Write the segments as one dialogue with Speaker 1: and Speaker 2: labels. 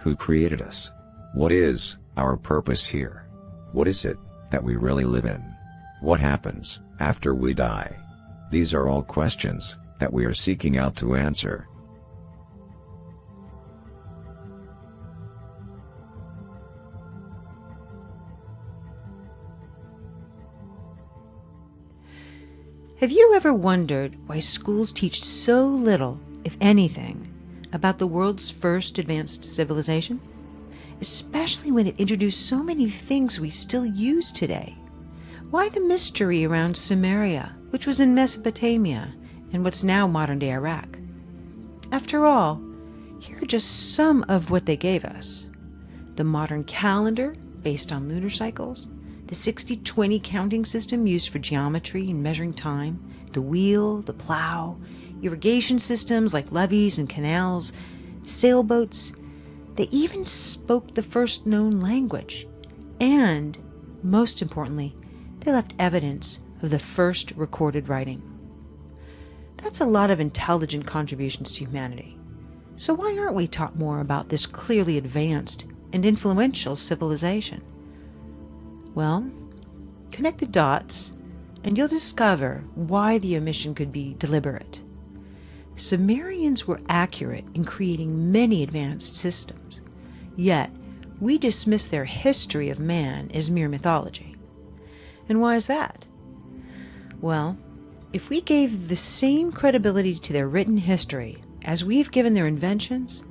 Speaker 1: Who created us? What is our purpose here? What is it that we really live in? What happens after we die? These are all questions that we are seeking out to answer.
Speaker 2: Have you ever wondered why schools teach so little, if anything, about the world's first advanced civilization? Especially when it introduced so many things we still use today. Why the mystery around Sumeria, which was in Mesopotamia and what's now modern-day Iraq? After all, here are just some of what they gave us. The modern calendar, based on lunar cycles, the 60-20 counting system used for geometry and measuring time, the wheel, the plow, irrigation systems like levees and canals, sailboats. They even spoke the first known language. And, most importantly, they left evidence of the first recorded writing. That's a lot of intelligent contributions to humanity. So why aren't we taught more about this clearly advanced and influential civilization? Well, connect the dots and you'll discover why the omission could be deliberate. The Sumerians were accurate in creating many advanced systems, yet we dismiss their history of man as mere mythology. And why is that? Well, if we gave the same credibility to their written history as we've given their inventions,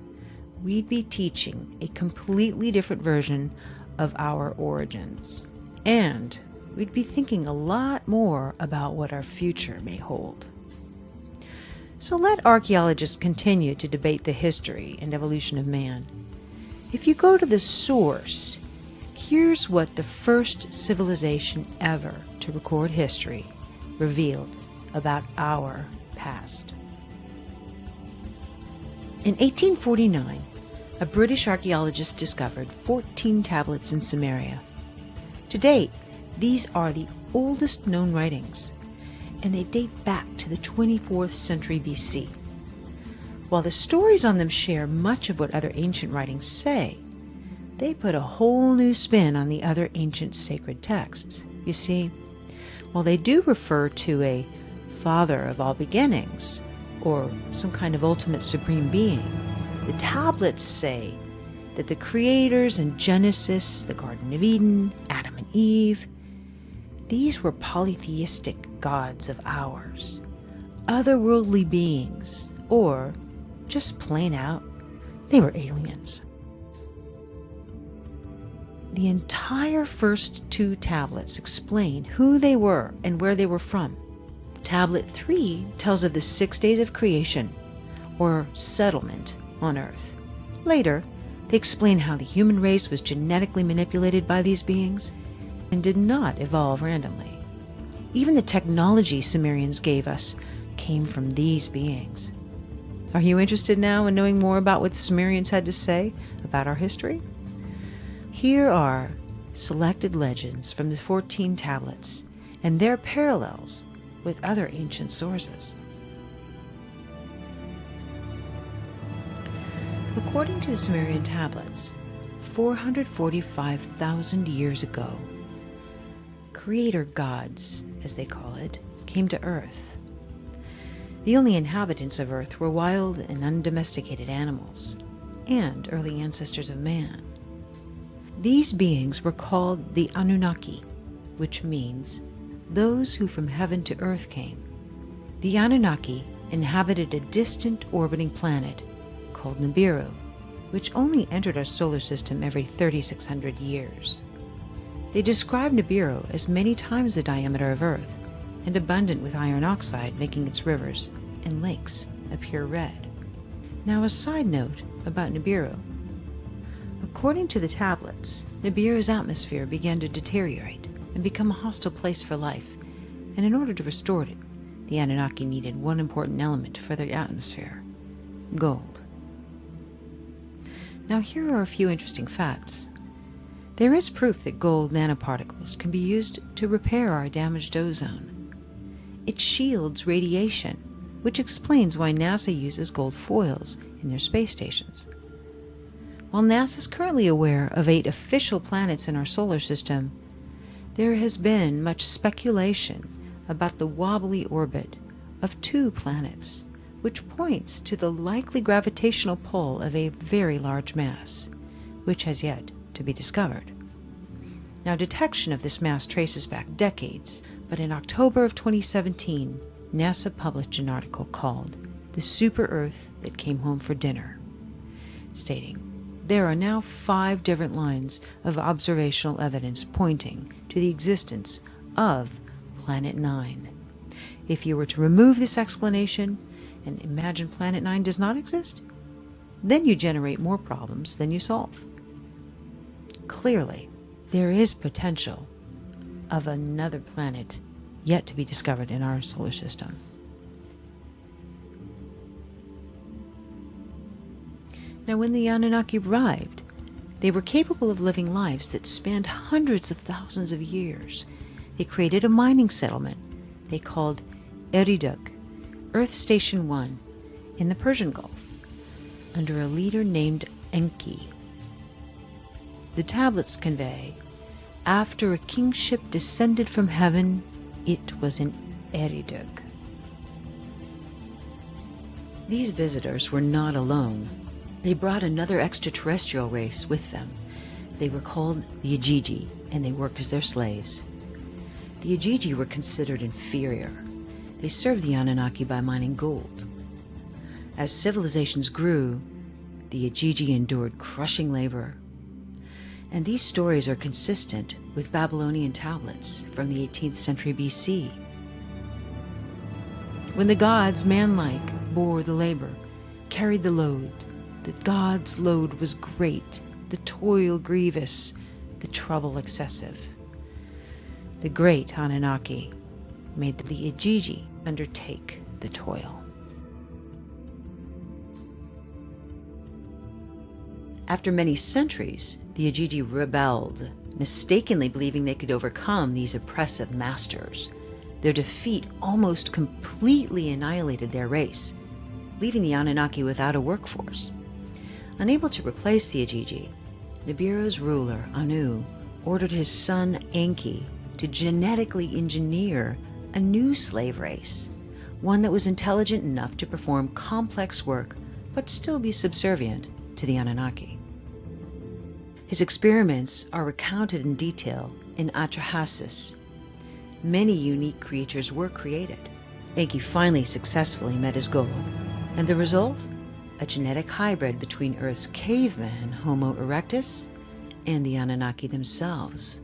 Speaker 2: we'd be teaching a completely different version of our origins. And we'd be thinking a lot more about what our future may hold. So let archaeologists continue to debate the history and evolution of man. If you go to the source, here's what the first civilization ever to record history revealed about our past. In 1849, a British archaeologist discovered 14 tablets in Sumeria. To date, these are the oldest known writings, and they date back to the 24th century BC. While the stories on them share much of what other ancient writings say, they put a whole new spin on the other ancient sacred texts. You see, while they do refer to a father of all beginnings, or some kind of ultimate supreme being, the tablets say that the creators in Genesis, the Garden of Eden, Adam and Eve, these were polytheistic gods of ours, otherworldly beings, or just plain out, they were aliens. The entire first two tablets explain who they were and where they were from. Tablet 3 tells of the 6 days of creation, or settlement, on Earth. Later, they explain how the human race was genetically manipulated by these beings and did not evolve randomly. Even the technology Sumerians gave us came from these beings. Are you interested now in knowing more about what the Sumerians had to say about our history? Here are selected legends from the 14 tablets and their parallels with other ancient sources. According to the Sumerian tablets, 445,000 years ago, creator gods, as they call it, came to Earth. The only inhabitants of Earth were wild and undomesticated animals, and early ancestors of man. These beings were called the Anunnaki, which means those who from heaven to earth came. The Anunnaki inhabited a distant orbiting planet called Nibiru, which only entered our solar system every 3,600 years. They describe Nibiru as many times the diameter of Earth and abundant with iron oxide, making its rivers and lakes appear red. Now a side note about Nibiru. According to the tablets, Nibiru's atmosphere began to deteriorate and become a hostile place for life, and in order to restore it, the Anunnaki needed one important element for their atmosphere: gold. Now here are a few interesting facts. There is proof that gold nanoparticles can be used to repair our damaged ozone. It shields radiation, which explains why NASA uses gold foils in their space stations. While NASA is currently aware of 8 official planets in our solar system, there has been much speculation about the wobbly orbit of 2 planets, which points to the likely gravitational pull of a very large mass, which has yet to be discovered. Now, detection of this mass traces back decades, but in October of 2017, NASA published an article called "The Super Earth That Came Home for Dinner," stating, "There are now 5 different lines of observational evidence pointing to the existence of Planet 9. If you were to remove this explanation and imagine Planet 9 does not exist, then you generate more problems than you solve." Clearly, there is potential of another planet yet to be discovered in our solar system. Now, when the Anunnaki arrived, they were capable of living lives that spanned hundreds of thousands of years. They created a mining settlement they called Eriduk, Earth Station 1, in the Persian Gulf, under a leader named Enki. The tablets convey, after a kingship descended from heaven, it was in Eriduk. These visitors were not alone. They brought another extraterrestrial race with them. They were called the Ajiji, and they worked as their slaves. The Ajiji were considered inferior. They served the Anunnaki by mining gold. As civilizations grew, the Ajiji endured crushing labor. And these stories are consistent with Babylonian tablets from the 18th century BC. When the gods, manlike, bore the labor, carried the load, the gods' load was great, the toil grievous, the trouble excessive. The great Anunnaki made the Ajiji undertake the toil. After many centuries, the Ajiji rebelled, mistakenly believing they could overcome these oppressive masters. Their defeat almost completely annihilated their race, leaving the Anunnaki without a workforce. Unable to replace the Ajiji, Nibiru's ruler, Anu, ordered his son Enki to genetically engineer a new slave race, one that was intelligent enough to perform complex work but still be subservient to the Anunnaki. His experiments are recounted in detail in Atrahasis. Many unique creatures were created. Enki finally successfully met his goal, and the result? A genetic hybrid between Earth's caveman, Homo erectus, and the Anunnaki themselves.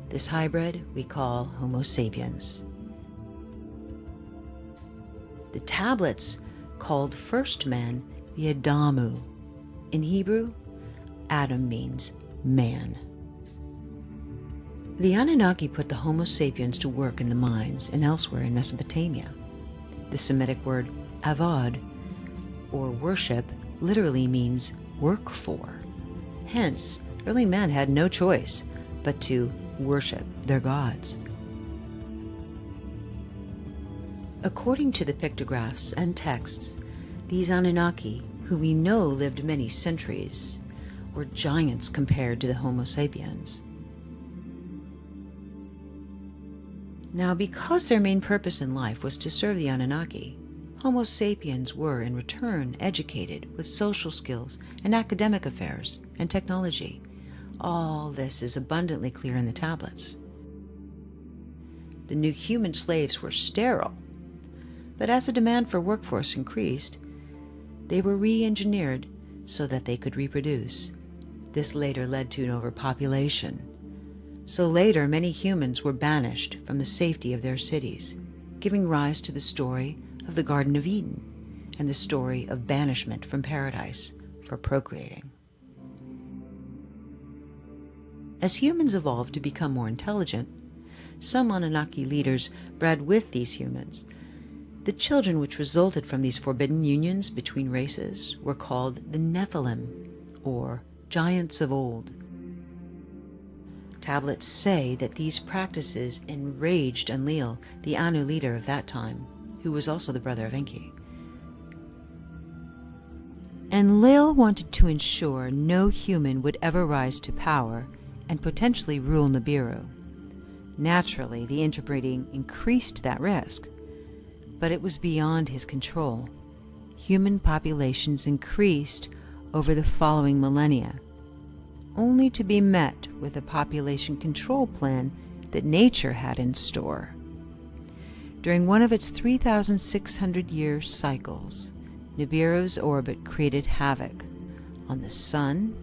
Speaker 2: This hybrid we call Homo sapiens. The tablets called first men the Adamu. In Hebrew, Adam means man. The Anunnaki put the Homo sapiens to work in the mines and elsewhere in Mesopotamia. The Semitic word avad, or worship, literally means work for. Hence, early men had no choice but to worship their gods. According to the pictographs and texts, these Anunnaki, who we know lived many centuries, were giants compared to the Homo sapiens. Now, because their main purpose in life was to serve the Anunnaki, Homo sapiens were, in return, educated with social skills and academic affairs and technology. All this is abundantly clear in the tablets. The new human slaves were sterile, but as the demand for workforce increased, they were re-engineered so that they could reproduce. This later led to an overpopulation. So later, many humans were banished from the safety of their cities, giving rise to the story of the Garden of Eden and the story of banishment from paradise for procreating. As humans evolved to become more intelligent, some Anunnaki leaders bred with these humans. The children which resulted from these forbidden unions between races were called the Nephilim, or giants of old. Tablets say that these practices enraged Enlil, the Anu leader of that time, who was also the brother of Enki. Enlil wanted to ensure no human would ever rise to power and potentially rule Nibiru. Naturally, the interbreeding increased that risk, but it was beyond his control. Human populations increased over the following millennia, only to be met with a population control plan that nature had in store. During one of its 3,600-year cycles, Nibiru's orbit created havoc on the Sun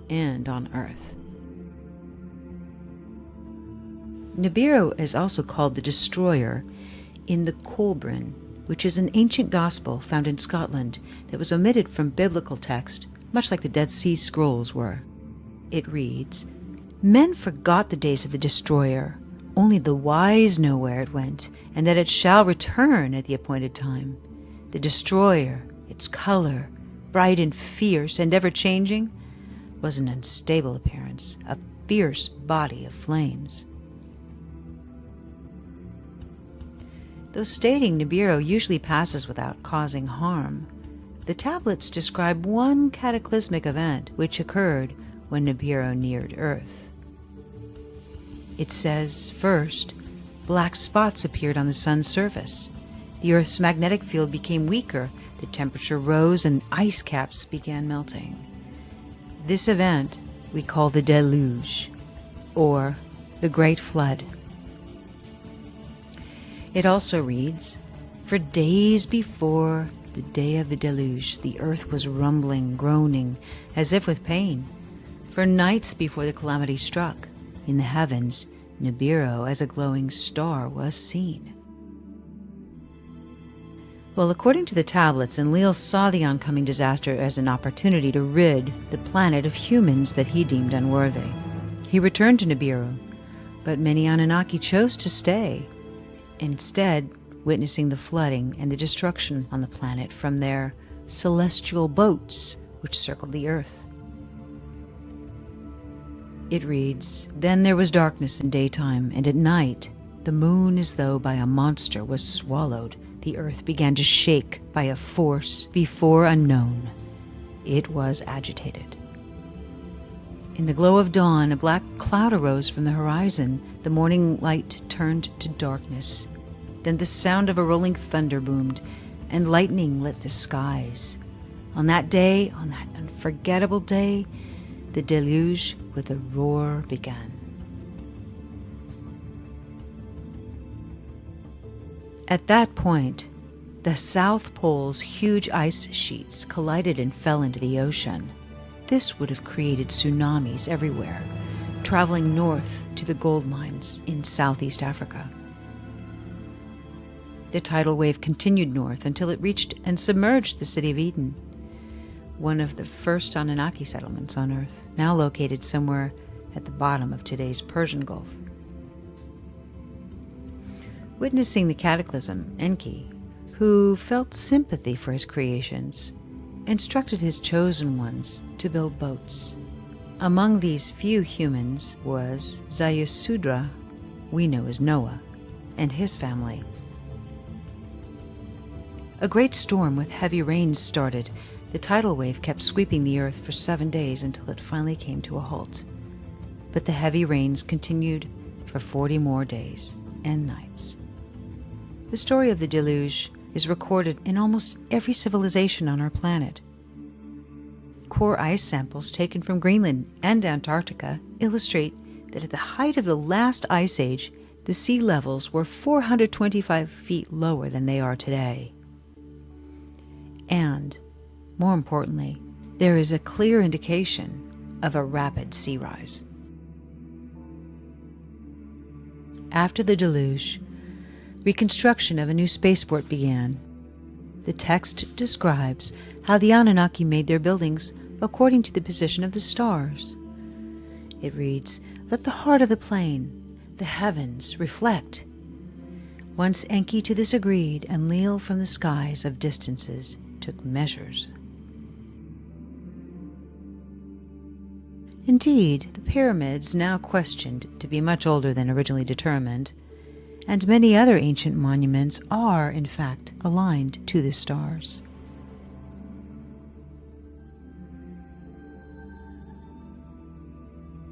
Speaker 2: and on Earth. Nibiru is also called the Destroyer in the Kolbrin, which is an ancient gospel found in Scotland that was omitted from biblical text, much like the Dead Sea Scrolls were. It reads, "Men forgot the days of the Destroyer. Only the wise know where it went, and that it shall return at the appointed time. The Destroyer, its color, bright and fierce and ever-changing, was an unstable appearance, a fierce body of flames." Though stating Nibiru usually passes without causing harm, the tablets describe one cataclysmic event which occurred when Nibiru neared Earth. It says, first, black spots appeared on the Sun's surface. The Earth's magnetic field became weaker, the temperature rose, and ice caps began melting. This event we call the deluge, or the Great Flood. It also reads, "For days before the day of the deluge, the earth was rumbling, groaning, as if with pain. For nights before the calamity struck, in the heavens, Nibiru as a glowing star was seen." Well, according to the tablets, Enlil saw the oncoming disaster as an opportunity to rid the planet of humans that he deemed unworthy. He returned to Nibiru, but many Anunnaki chose to stay, instead witnessing the flooding and the destruction on the planet from their celestial boats which circled the earth. It reads, "Then there was darkness in daytime, and at night the moon as though by a monster was swallowed. The earth began to shake by a force before unknown. It was agitated. In the glow of dawn, a black cloud arose from the horizon. The morning light turned to darkness. Then the sound of a rolling thunder boomed, and lightning lit the skies. On that day, on that unforgettable day, the deluge with a roar began." At that point, the South Pole's huge ice sheets collided and fell into the ocean. This would have created tsunamis everywhere, traveling north to the gold mines in Southeast Africa. The tidal wave continued north until it reached and submerged the city of Eden, one of the first Anunnaki settlements on Earth, now located somewhere at the bottom of today's Persian Gulf. Witnessing the cataclysm, Enki, who felt sympathy for his creations, instructed his chosen ones to build boats. Among these few humans was Zayasudra, we know as Noah, and his family. A great storm with heavy rains started. The tidal wave kept sweeping the earth for 7 days until it finally came to a halt. But the heavy rains continued for 40 more days and nights. The story of the deluge is recorded in almost every civilization on our planet. Core ice samples taken from Greenland and Antarctica illustrate that at the height of the last ice age, the sea levels were 425 feet lower than they are today. And, more importantly, there is a clear indication of a rapid sea rise. After the deluge, reconstruction of a new spaceport began. The text describes how the Anunnaki made their buildings according to the position of the stars. It reads, "Let the heart of the plane, the heavens, reflect." Once Enki to this agreed, Enlil from the skies of distances took measures. Indeed, the pyramids, now questioned to be much older than originally determined, and many other ancient monuments are, in fact, aligned to the stars.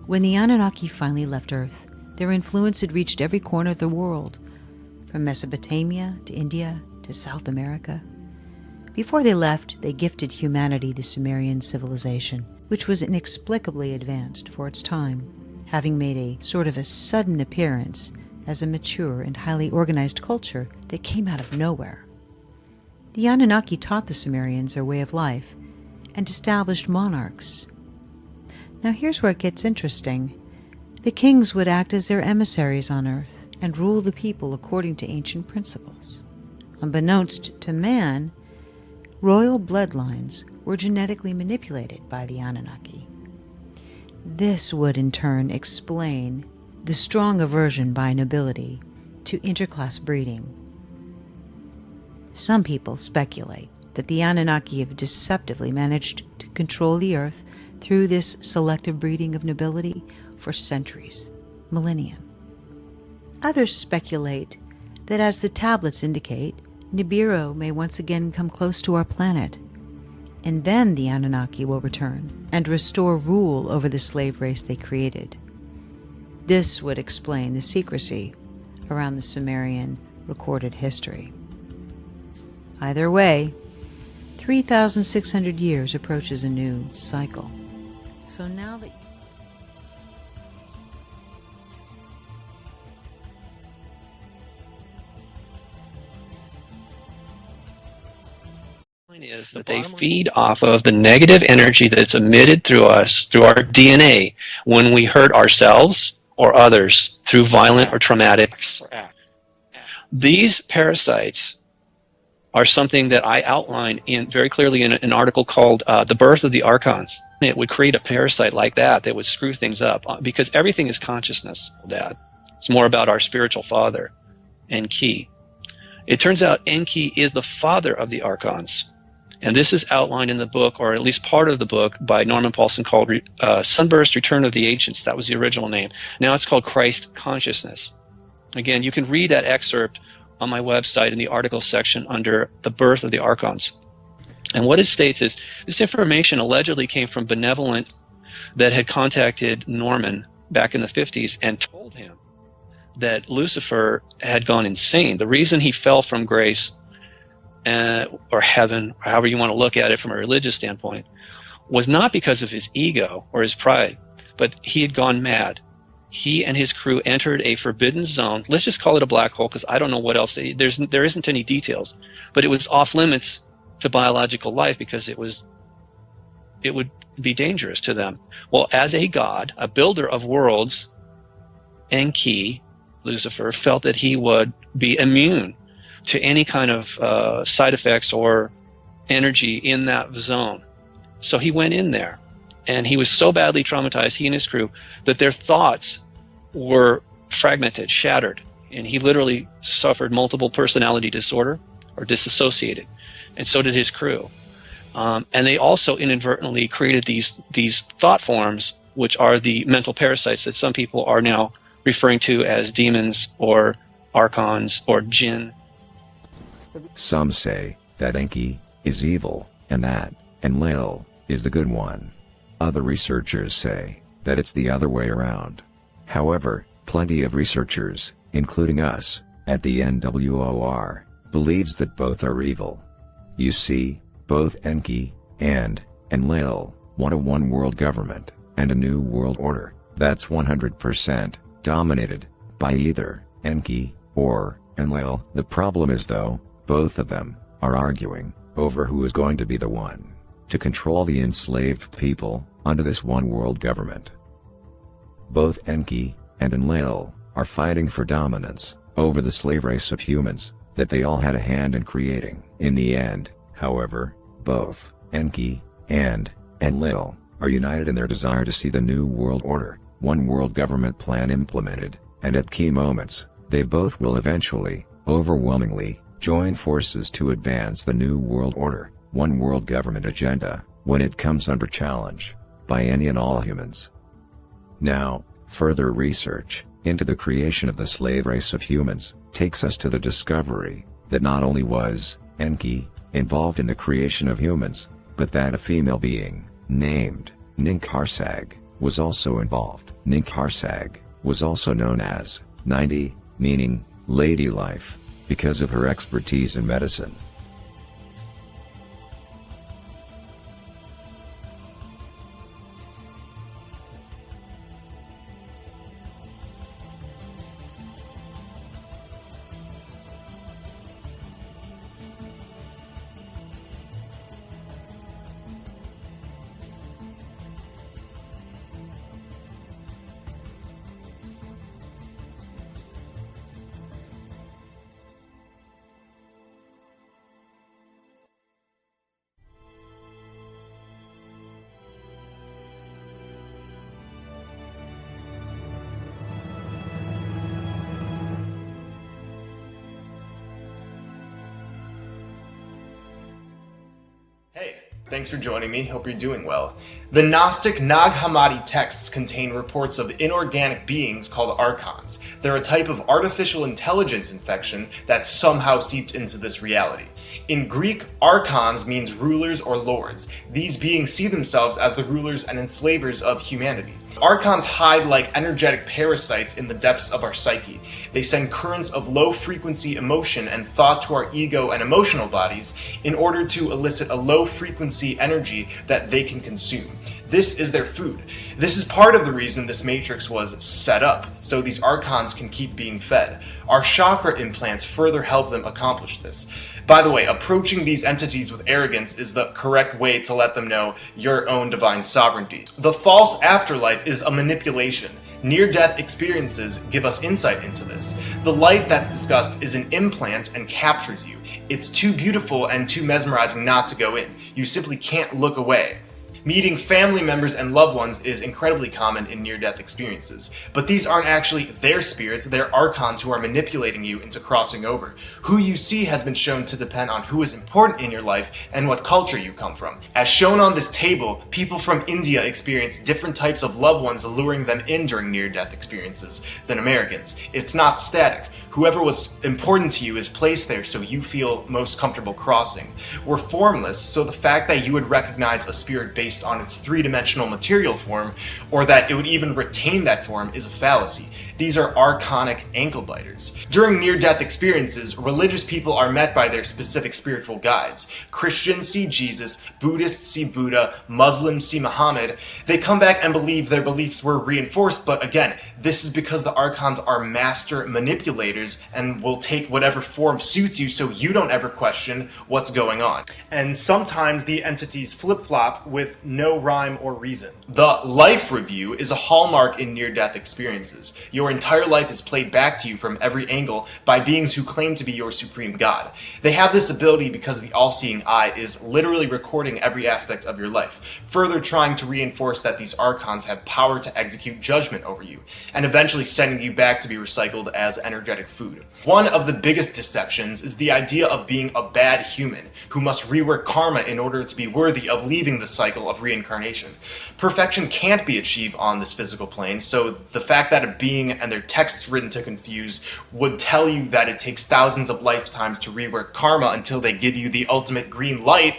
Speaker 2: When the Anunnaki finally left Earth, their influence had reached every corner of the world, from Mesopotamia to India to South America. Before they left, they gifted humanity the Sumerian civilization, which was inexplicably advanced for its time, having made a sort of a sudden appearance as a mature and highly organized culture that came out of nowhere. The Anunnaki taught the Sumerians their way of life and established monarchs. Now here's where it gets interesting. The kings would act as their emissaries on Earth and rule the people according to ancient principles. Unbeknownst to man, royal bloodlines were genetically manipulated by the Anunnaki. This would in turn explain the strong aversion by nobility to interclass breeding. Some people speculate that the Anunnaki have deceptively managed to control the Earth through this selective breeding of nobility for centuries, millennia. Others speculate that, as the tablets indicate, Nibiru may once again come close to our planet, and then the Anunnaki will return and restore rule over the slave race they created. This would explain the secrecy around the Sumerian recorded history. Either way, 3,600 years approaches a new cycle. So now that
Speaker 3: is that they feed off of the negative energy that's emitted through us, through our DNA, when we hurt ourselves or others through violent or traumatic acts. These parasites are something that I outlined very clearly in an article called The Birth of the Archons. It would create a parasite like that would screw things up, because everything is consciousness, Dad. It's more about our spiritual father, Enki. It turns out Enki is the father of the Archons. And this is outlined in the book, or at least part of the book, by Norman Paulson called Sunburst, Return of the Ancients. That was the original name. Now it's called Christ Consciousness. Again, you can read that excerpt on my website in the article section under The Birth of the Archons. And what it states is, this information allegedly came from benevolent that had contacted Norman back in the 50s and told him that Lucifer had gone insane. The reason he fell from grace or heaven, or however you want to look at it from a religious standpoint, was not because of his ego or his pride, but he had gone mad. He and his crew entered a forbidden zone. Let's just call it a black hole, because I don't know what else. There isn't any details, but it was off limits to biological life because it would be dangerous to them. Well, as a god, a builder of worlds, Enki, Lucifer, felt that he would be immune to any kind of side effects or energy in that zone. So he went in there, and he was so badly traumatized, he and his crew, that their thoughts were fragmented, shattered, and he literally suffered multiple personality disorder or disassociated, and so did his crew. And they also inadvertently created these thought forms, which are the mental parasites that some people are now referring to as demons or archons or jinn.
Speaker 1: Some say that Enki is evil, and that Enlil is the good one. Other researchers say that it's the other way around. However, plenty of researchers, including us, at the NWOR, believes that both are evil. You see, both Enki and Enlil want a one-world government and a new world order that's 100% dominated by either Enki or Enlil. The problem is, though, both of them are arguing over who is going to be the one to control the enslaved people under this one-world government. Both Enki and Enlil are fighting for dominance over the slave race of humans that they all had a hand in creating. In the end, however, both Enki and Enlil are united in their desire to see the new world order, one world government plan implemented, and at key moments, they both will eventually, overwhelmingly, join forces to advance the new world order, one world government agenda, when it comes under challenge by any and all humans. Now, further research into the creation of the slave race of humans takes us to the discovery that not only was Enki involved in the creation of humans, but that a female being named Ninkarsag was also involved. Ninkharsag was also known as 90, meaning Lady Life, because of her expertise in medicine.
Speaker 4: Hey, thanks for joining me. Hope you're doing well. The Gnostic Nag Hammadi texts contain reports of inorganic beings called Archons. They're a type of artificial intelligence infection that somehow seeped into this reality. In Greek, Archons means rulers or lords. These beings see themselves as the rulers and enslavers of humanity. Archons hide like energetic parasites in the depths of our psyche. They send currents of low-frequency emotion and thought to our ego and emotional bodies in order to elicit a low-frequency energy that they can consume. This is their food. This is part of the reason this matrix was set up, so these Archons can keep being fed. Our chakra implants further help them accomplish this. By the way, approaching these entities with arrogance is the correct way to let them know your own divine sovereignty. The false afterlife is a manipulation. Near-death experiences give us insight into this. The light that's discussed is an implant and captures you. It's too beautiful and too mesmerizing not to go in. You simply can't look away. Meeting family members and loved ones is incredibly common in near-death experiences, but these aren't actually their spirits, they're Archons who are manipulating you into crossing over. Who you see has been shown to depend on who is important in your life and what culture you come from. As shown on this table, people from India experience different types of loved ones luring them in during near-death experiences than Americans. It's not static. Whoever was important to you is placed there so you feel most comfortable crossing. We're formless, so the fact that you would recognize a spirit based on its three-dimensional material form, or that it would even retain that form, is a fallacy. These are archonic ankle biters. During near-death experiences, religious people are met by their specific spiritual guides. Christians see Jesus, Buddhists see Buddha, Muslims see Muhammad. They come back and believe their beliefs were reinforced, but again, this is because the Archons are master manipulators and will take whatever form suits you so you don't ever question what's going on. And sometimes the entities flip-flop with no rhyme or reason. The life review is a hallmark in near-death experiences. Your entire life is played back to you from every angle by beings who claim to be your supreme God. They have this ability because the all-seeing eye is literally recording every aspect of your life, further trying to reinforce that these Archons have power to execute judgment over you, and eventually sending you back to be recycled as energetic food. One of the biggest deceptions is the idea of being a bad human who must rework karma in order to be worthy of leaving the cycle of reincarnation. Perfection can't be achieved on this physical plane, so the fact that a being and their texts written to confuse would tell you that it takes thousands of lifetimes to rework karma until they give you the ultimate green light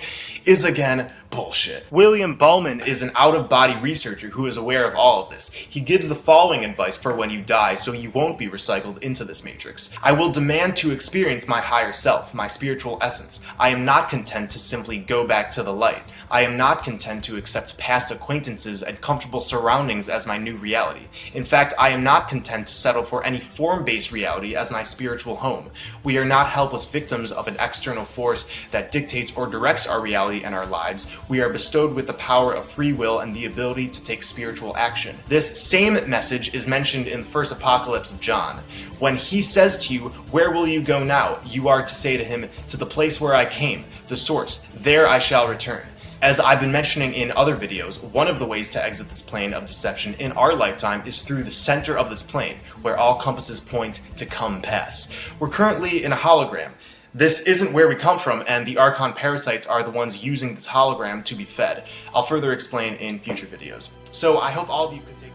Speaker 4: is again bullshit. William Bowman is an out-of-body researcher who is aware of all of this. He gives the following advice for when you die so you won't be recycled into this matrix. I will demand to experience my higher self, my spiritual essence. I am not content to simply go back to the light. I am not content to accept past acquaintances and comfortable surroundings as my new reality. In fact, I am not content to settle for any form-based reality as my spiritual home. We are not helpless victims of an external force that dictates or directs our reality and our lives. We are bestowed with the power of free will and the ability to take spiritual action. This same message is mentioned in the first apocalypse of John. When he says to you, "Where will you go now?" you are to say to him, "To the place where I came, the source. There I shall return." As I've been mentioning in other videos, one of the ways to exit this plane of deception in our lifetime is through the center of this plane, where all compasses point to come pass. We're currently in a hologram. This isn't where we come from, and the Archon parasites are the ones using this hologram to be fed. I'll further explain in future videos. So I hope all of you could take...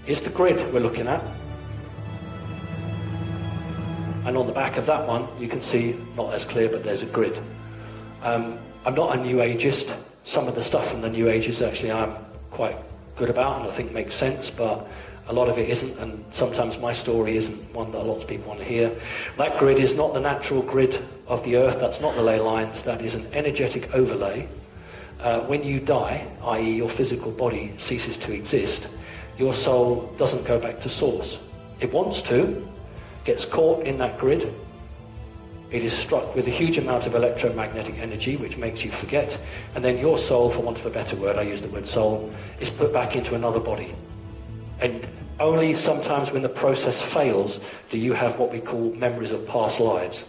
Speaker 5: Here's the grid we're looking at. And on the back of that one, you can see, not as clear, but there's a grid. I'm not a New Ageist. Some of the stuff from the New Ages, actually, I'm quite good about and I think makes sense, but a lot of it isn't, and sometimes my story isn't one that lots of people want to hear. That grid is not the natural grid of the Earth, that's not the ley lines, that is an energetic overlay. When you die, i.e. your physical body ceases to exist, your soul doesn't go back to source. It wants to, gets caught in that grid, it is struck with a huge amount of electromagnetic energy which makes you forget, and then your soul, for want of a better word, I use the word soul, is put back into another body. And only sometimes when the process fails do you have what we call memories of past lives.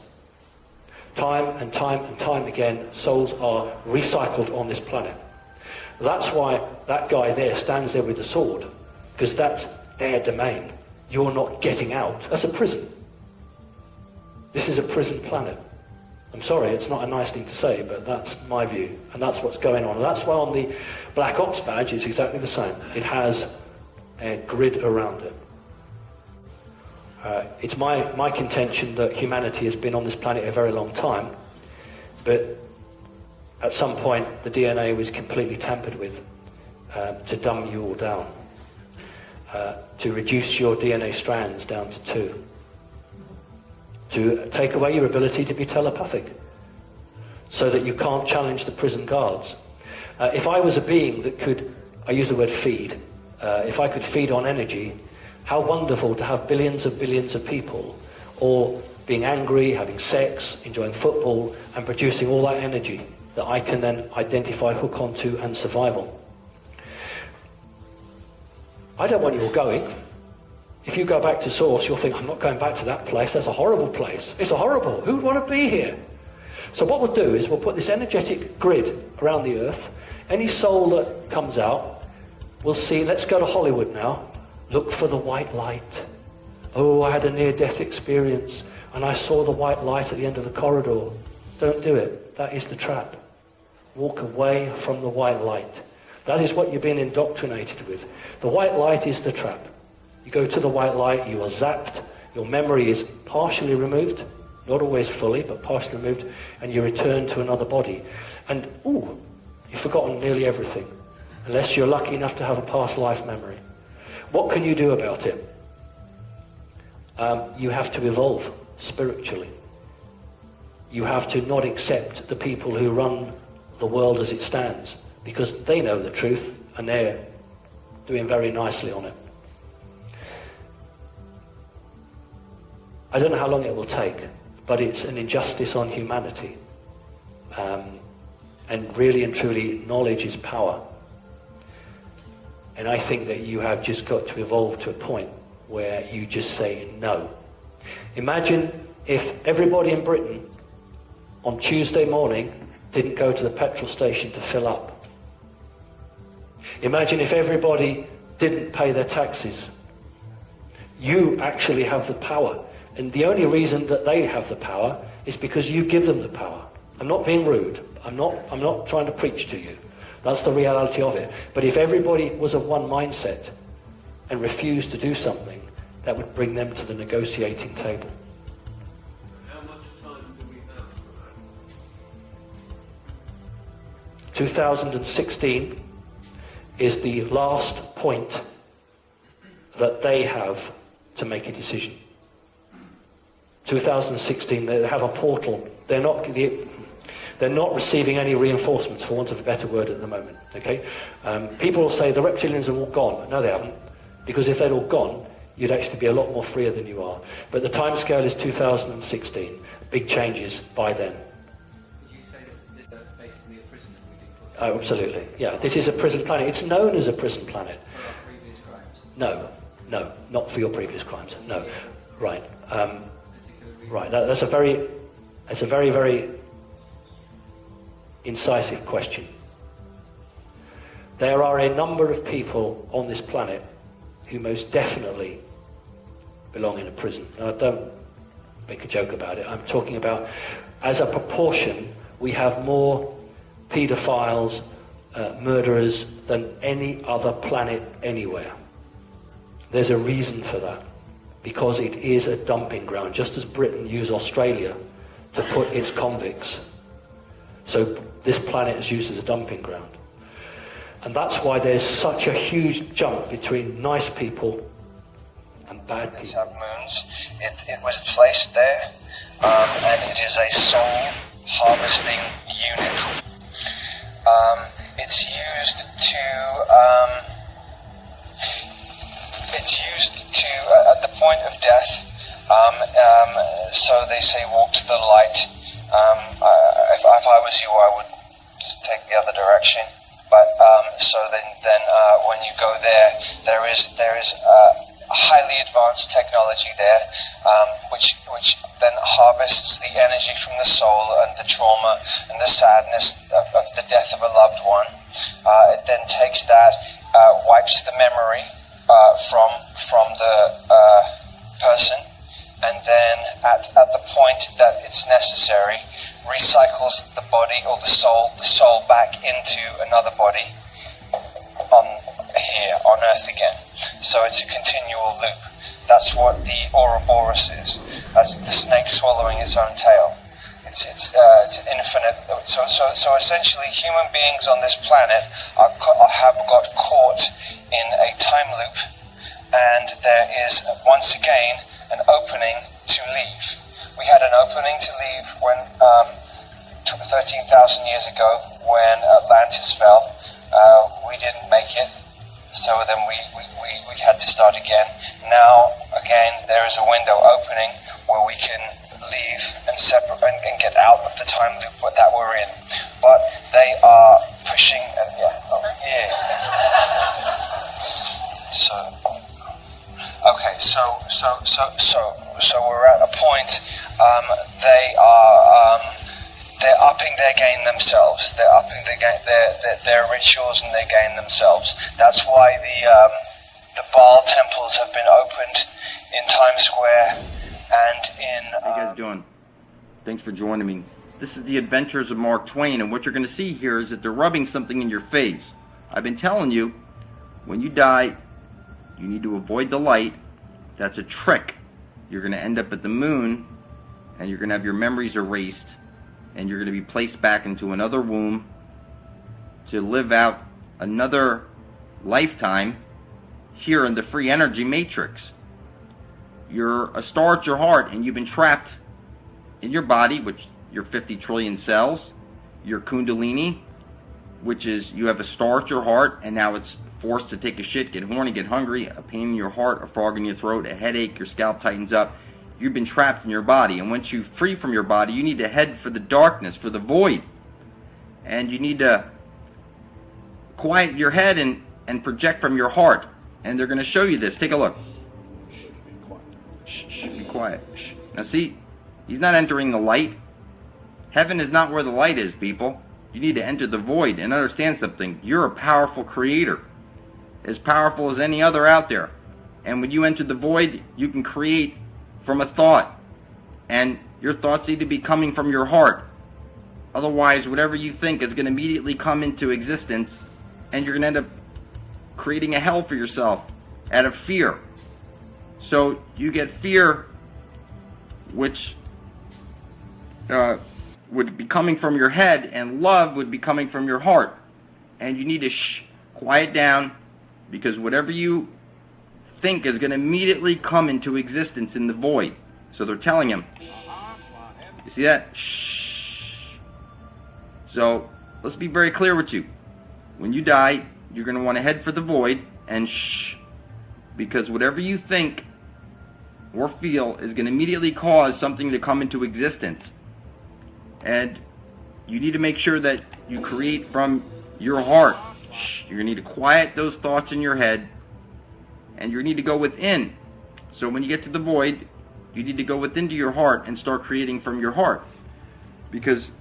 Speaker 5: Time and time and time again, souls are recycled on this planet. That's why that guy there stands there with the sword, because that's their domain. You're not getting out. That's a prison. This is a prison planet. I'm sorry, it's not a nice thing to say, but that's my view, and that's what's going on. And that's why on the Black Ops badge it's exactly the same. It has a grid around it. It's my contention that humanity has been on this planet a very long time, but at some point the DNA was completely tampered with to dumb you all down, to reduce your DNA strands down to 2, to take away your ability to be telepathic, so that you can't challenge the prison guards. If I was a being that could, I use the word feed, if I could feed on energy, how wonderful to have billions of people all being angry, having sex, enjoying football, and producing all that energy that I can then identify, hook onto, and survival. I don't want you all going. If you go back to source, you'll think, I'm not going back to that place. That's a horrible place. It's horrible. Who would want to be here? So what we'll do is we'll put this energetic grid around the Earth. Any soul that comes out, we'll see, let's go to Hollywood now. Look for the white light. Oh, I had a near-death experience and I saw the white light at the end of the corridor. Don't do it. That is the trap. Walk away from the white light. That is what you've been indoctrinated with. The white light is the trap. You go to the white light, you are zapped, your memory is partially removed, not always fully, but partially removed, and you return to another body. And, ooh, you've forgotten nearly everything, unless you're lucky enough to have a past life memory. What can you do about it? You have to evolve spiritually. You have to not accept the people who run the world as it stands, because they know the truth and they're doing very nicely on it. I don't know how long it will take, but it's an injustice on humanity. And really and truly, knowledge is power. And I think that you have just got to evolve to a point where you just say no. Imagine if everybody in Britain on Tuesday morning didn't go to the petrol station to fill up. Imagine if everybody didn't pay their taxes. You actually have the power. And the only reason that they have the power is because you give them the power. I'm not being rude. I'm not trying to preach to you. That's the reality of it. But if everybody was of one mindset and refused to do something, that would bring them to the negotiating table.
Speaker 6: How much time do we have for that?
Speaker 5: 2016 is the last point that they have to make a decision. 2016, they have a portal. They're not receiving any reinforcements, for want of a better word, at the moment. Okay, people will say the reptilians are all gone. No, they haven't, because if they'd all gone, you'd actually be a lot more freer than you are. But the time scale is 2016. Big changes by then.
Speaker 6: Would you say that this is basically a prison that we did for
Speaker 5: Oh, absolutely. Yeah, this is a prison planet. It's known as a prison planet.
Speaker 6: our previous crimes?
Speaker 5: No, not for your previous crimes. No, right.
Speaker 6: Particular reason?
Speaker 5: Right. That's a very, very incisive question. There are a number of people on this planet who most definitely belong in a prison. Now, don't make a joke about it. I'm talking about, as a proportion, we have more paedophiles, murderers than any other planet anywhere. There's a reason for that, because it is a dumping ground, just as Britain used Australia to put its convicts. So this planet is used as a dumping ground. And that's why there's such a huge jump between nice people and bad people.
Speaker 7: Have moons. It was placed there, and it is a soul harvesting unit. It's used to at the point of death. So they say, walk to the light. If I was you, I would take the other direction. But so then when you go there is highly advanced technology there, which then harvests the energy from the soul and the trauma and the sadness of the death of a loved one. It then takes that, wipes the memory from the person, and then at the point that it's necessary, recycles the body or the soul back into another body on Earth again. So it's a continual loop. That's what the Ouroboros is. That's the snake swallowing its own tail. It's infinite. So essentially, human beings on this planet have got caught in a time loop, and there is once again an opening to leave. We had an opening to leave when 13,000 years ago, when Atlantis fell. We didn't make it, so then we had to start again. Now again, there is a window opening where we can leave and separate and get out of the time loop that we're in. But they are pushing. So okay, so we're at a point. They're upping their game themselves. They're upping their rituals and their game themselves. That's why the Baal temples have been opened in Times Square and in.
Speaker 8: How you guys doing? Thanks for joining me. This is the Adventures of Mark Twain, and what you're going to see here is that they're rubbing something in your face. I've been telling you, when you die, you need to avoid the light. That's a trick. You're going to end up at the moon, and you're going to have your memories erased, and you're going to be placed back into another womb to live out another lifetime here in the free energy matrix. You're a star at your heart, and you've been trapped in your body, which your 50 trillion cells, your kundalini, which is you have a star at your heart, and now it's forced to take a shit, get horny, get hungry, a pain in your heart, a frog in your throat, a headache, your scalp tightens up. You've been trapped in your body, and once you free from your body, you need to head for the darkness, for the void. And you need to quiet your head and project from your heart. And they're going to show you this. Take a look. Shh, be quiet. Shh. Now see, he's not entering the light. Heaven is not where the light is, people. You need to enter the void and understand something. You're a powerful creator, as powerful as any other out there. And when you enter the void, you can create from a thought, and your thoughts need to be coming from your heart. Otherwise, whatever you think is going to immediately come into existence, and you're going to end up creating a hell for yourself out of fear. So you get fear, which would be coming from your head, and love would be coming from your heart. And you need to quiet down, because whatever you think is going to immediately come into existence in the void. So they're telling him. You see that? Shh. So let's be very clear with you. When you die, you're going to want to head for the void and shh. Because whatever you think or feel is going to immediately cause something to come into existence. And you need to make sure that you create from your heart. Shh. You're going to need to quiet those thoughts in your head. And you need to go within. So when you get to the void, you need to go within to your heart and start creating from your heart. Because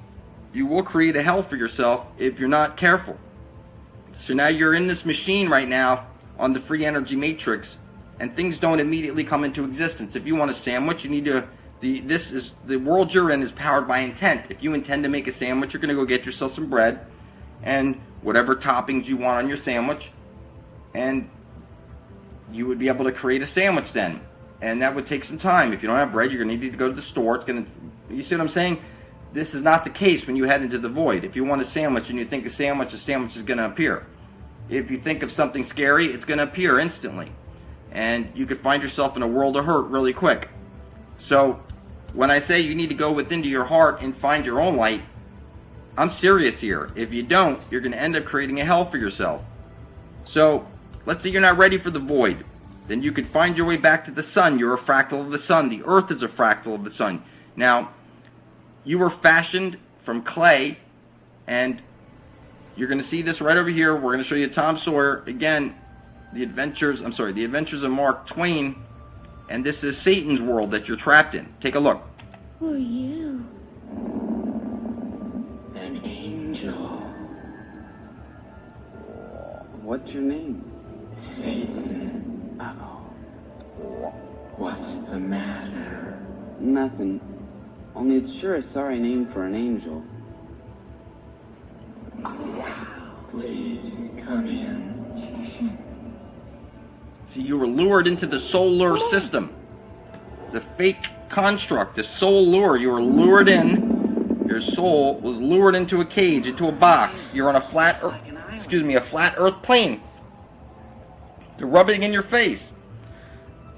Speaker 8: you will create a hell for yourself if you're not careful. So now you're in this machine right now on the free energy matrix, and things don't immediately come into existence. If you want a sandwich, you need to. The world you're in is powered by intent. If you intend to make a sandwich, you're going to go get yourself some bread and whatever toppings you want on your sandwich, and you would be able to create a sandwich then. And that would take some time. If you don't have bread, you're going to need to go to the store. It's going to. You see what I'm saying? This is not the case when you head into the void. If you want a sandwich and you think a sandwich is going to appear. if you think of something scary, it's going to appear instantly. And you could find yourself in a world of hurt really quick. So when I say you need to go within to your heart and find your own light, I'm serious here. If you don't, you're going to end up creating a hell for yourself. So let's say you're not ready for the void. Then you can find your way back to the sun. You're a fractal of the sun. The earth is a fractal of the sun. Now, you were fashioned from clay, and you're going to see this right over here. We're going to show you Tom Sawyer. Again, the adventures of Mark Twain. And this is Satan's world that you're trapped in. Take a look.
Speaker 9: Who are you?
Speaker 10: An angel. What's your name? Satan. Uh-oh. What's the matter? Nothing. Only it's sure a sorry name for an angel. Please, come in.
Speaker 8: See, you were lured into the solar system. The fake construct, the soul lure. You were lured in. Your soul was lured into a cage, into a box. You're on a flat earth plane. They're rubbing in your face.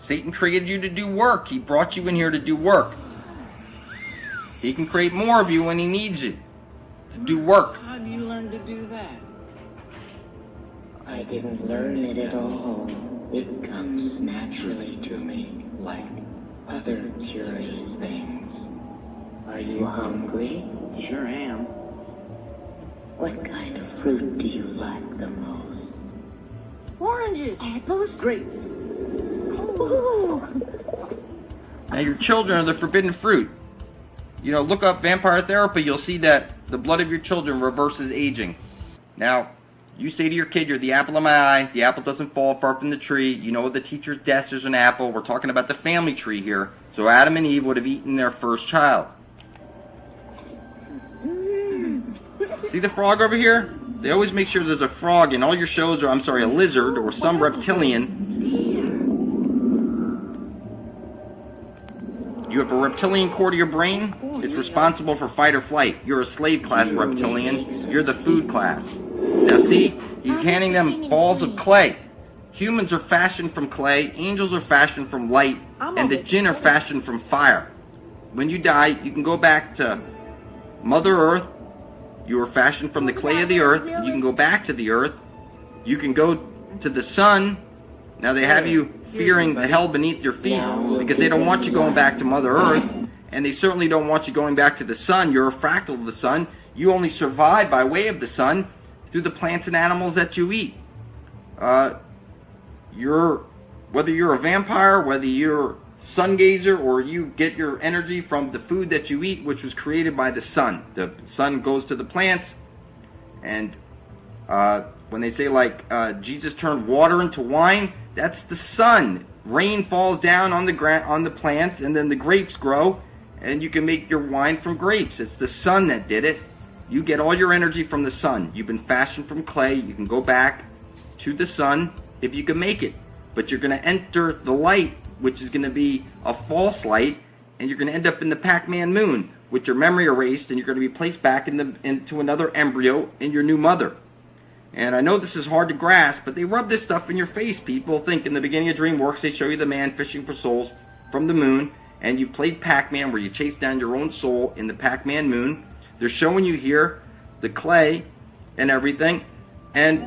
Speaker 8: Satan created you to do work. He brought you in here to do work. He can create more of you when he needs you to do work.
Speaker 10: How do you learn to do that? I didn't learn it at all. It comes naturally to me, like other curious things. Are you hungry? Sure am. What kind of fruit do you like the most?
Speaker 9: Oranges, apples,
Speaker 10: Grapes.
Speaker 8: Now your children are the forbidden fruit. You know, look up vampire therapy, you'll see that the blood of your children reverses aging. Now, you say to your kid, you're the apple of my eye, the apple doesn't fall far from the tree, you know at the teacher's desk there's an apple, we're talking about the family tree here. So Adam and Eve would have eaten their first child. See the frog over here? They always make sure there's a frog in all your shows, or a lizard or some reptilian. You have a reptilian core to your brain. It's responsible for fight or flight. You're a slave class reptilian. You're the food class. Now see, he's handing them balls of clay. Humans are fashioned from clay, angels are fashioned from light, and the jinn are fashioned from fire. When you die, you can go back to Mother Earth. You were fashioned from the clay of the earth. You can go back to the earth. You can go to the sun. Now they have you fearing the hell beneath your feet because they don't want you going back to Mother Earth, and they certainly don't want you going back to the sun. You're a fractal of the sun. You only survive by way of the sun through the plants and animals that you eat. Whether you're a vampire, whether you're sun gazer, or you get your energy from the food that you eat, which was created by the sun. The sun goes to the plants, and when they say Jesus turned water into wine, that's the sun. Rain falls down on the plants, and then the grapes grow, and you can make your wine from grapes. It's the sun that did it. You get all your energy from the sun. You've been fashioned from clay. You can go back to the sun if you can make it. But you're going to enter the light, which is going to be a false light, and you're going to end up in the Pac-Man moon with your memory erased, and you're going to be placed back into another embryo in your new mother. And I know this is hard to grasp, but they rub this stuff in your face. People think in the beginning of DreamWorks, they show you the man fishing for souls from the moon, and you played Pac-Man where you chase down your own soul in the Pac-Man moon. They're showing you here the clay and everything. And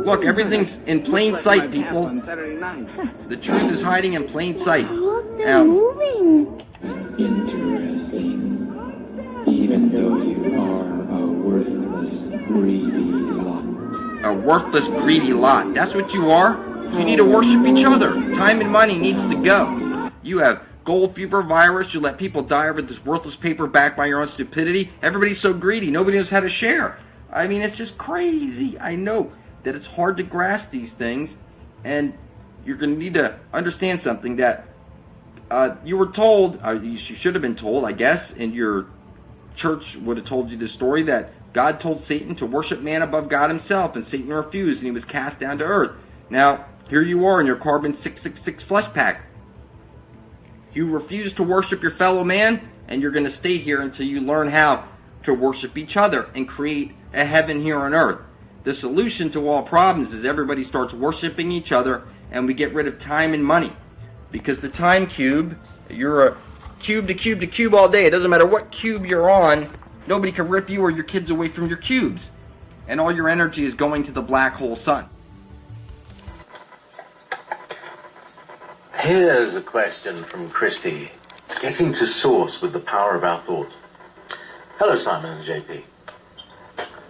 Speaker 8: look, everything's in plain sight, people. The truth is hiding in plain sight. Now,
Speaker 10: Interesting. Even though you are a worthless, greedy lot.
Speaker 8: a worthless, greedy lot. That's what you are. You need to worship each other. Time and money needs to go. You have gold fever virus. You let people die over this worthless paper backed by your own stupidity. Everybody's so greedy. Nobody knows how to share. I mean, it's just crazy. I know that it's hard to grasp these things, and you're going to need to understand something that you were told, you should have been told, I guess, and your church would have told you the story that God told Satan to worship man above God himself, and Satan refused, and he was cast down to earth. Now, here you are in your carbon 666 flesh pack. You refuse to worship your fellow man, and you're going to stay here until you learn how to worship each other and create a heaven here on earth. The solution to all problems is everybody starts worshiping each other and we get rid of time and money. Because the time cube, you're a cube to cube to cube all day. It doesn't matter what cube you're on, nobody can rip you or your kids away from your cubes. And all your energy is going to the black hole sun.
Speaker 11: Here's a question from Christy. Getting to source with the power of our thought. Hello, Simon and JP.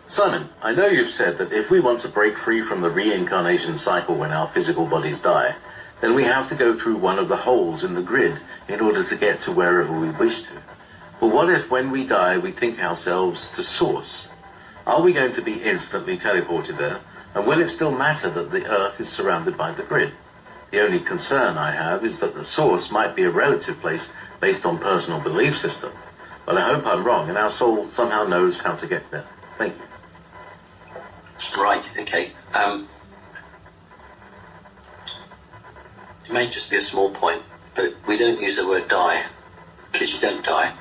Speaker 11: Simon, I know you've said that if we want to break free from the reincarnation cycle when our physical bodies die, then we have to go through one of the holes in the grid in order to get to wherever we wish to. Well, what if when we die we think ourselves to source? Are we going to be instantly teleported there? And will it still matter that the Earth is surrounded by the grid? The only concern I have is that the source might be a relative place based on personal belief system. Well, I hope I'm wrong and our soul somehow knows how to get there. Thank you.
Speaker 12: Right, okay. It may just be a small point, but we don't use the word die, because you don't die.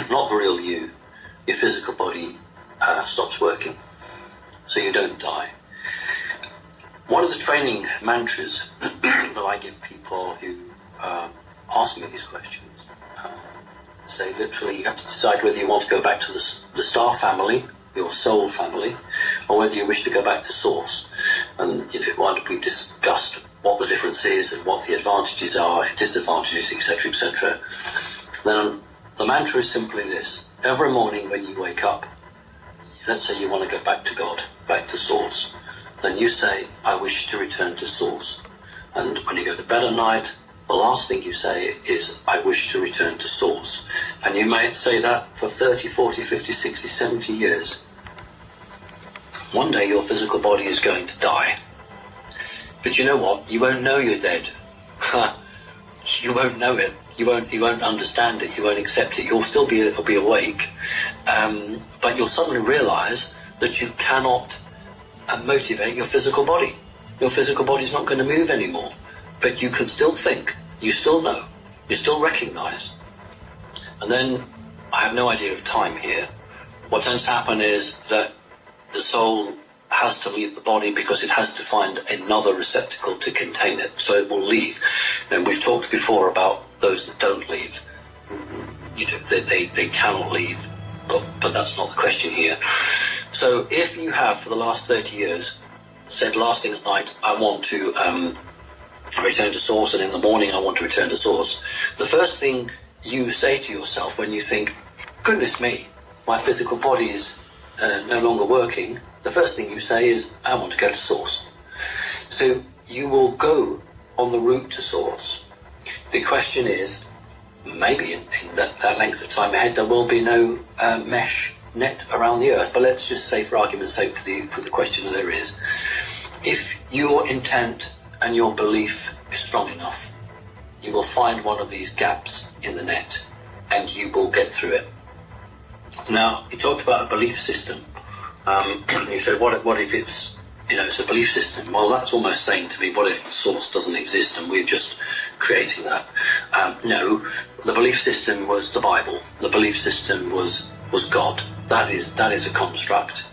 Speaker 12: Not the real you. Your physical body stops working, so you don't die. One of the training mantras that I give people who ask me these questions, say literally you have to decide whether you want to go back to the star family, your soul family, or whether you wish to go back to source. And we've discussed what the difference is and what the advantages are, disadvantages, etc., etc. Then the mantra is simply this. Every morning when you wake up, let's say you want to go back to God, back to source, then you say, I wish to return to source. And when you go to bed at night, the last thing you say is, I wish to return to source. And you may say that for 30, 40, 50, 60, 70 years. One day your physical body is going to die. But you know what? You won't know you're dead. You won't know it. You won't understand it. You won't accept it. You'll still be awake. But you'll suddenly realize that you cannot motivate your physical body. Your physical body is not going to move anymore. But you can still think. You still know. You still recognize. And then, I have no idea of time here. What tends to happen is that the soul has to leave the body because it has to find another receptacle to contain it. So it will leave. And we've talked before about those that don't leave. They cannot leave. But that's not the question here. So if you have, for the last 30 years, said last thing at night, I want to return to source, and in the morning I want to return to source, the first thing you say to yourself when you think, goodness me, my physical body is no longer working, the first thing you say is, I want to go to source. So you will go on the route to source. The question is, maybe in that length of time ahead there will be no mesh net around the earth, but let's just say for argument's sake for the question that there is, if your intent and your belief is strong enough, you will find one of these gaps in the net and you will get through it. Now, you talked about a belief system. You said, what if it's a belief system? Well, that's almost saying to me, what if source doesn't exist and we're just creating that? No, the belief system was the Bible. The belief system was God. That is a construct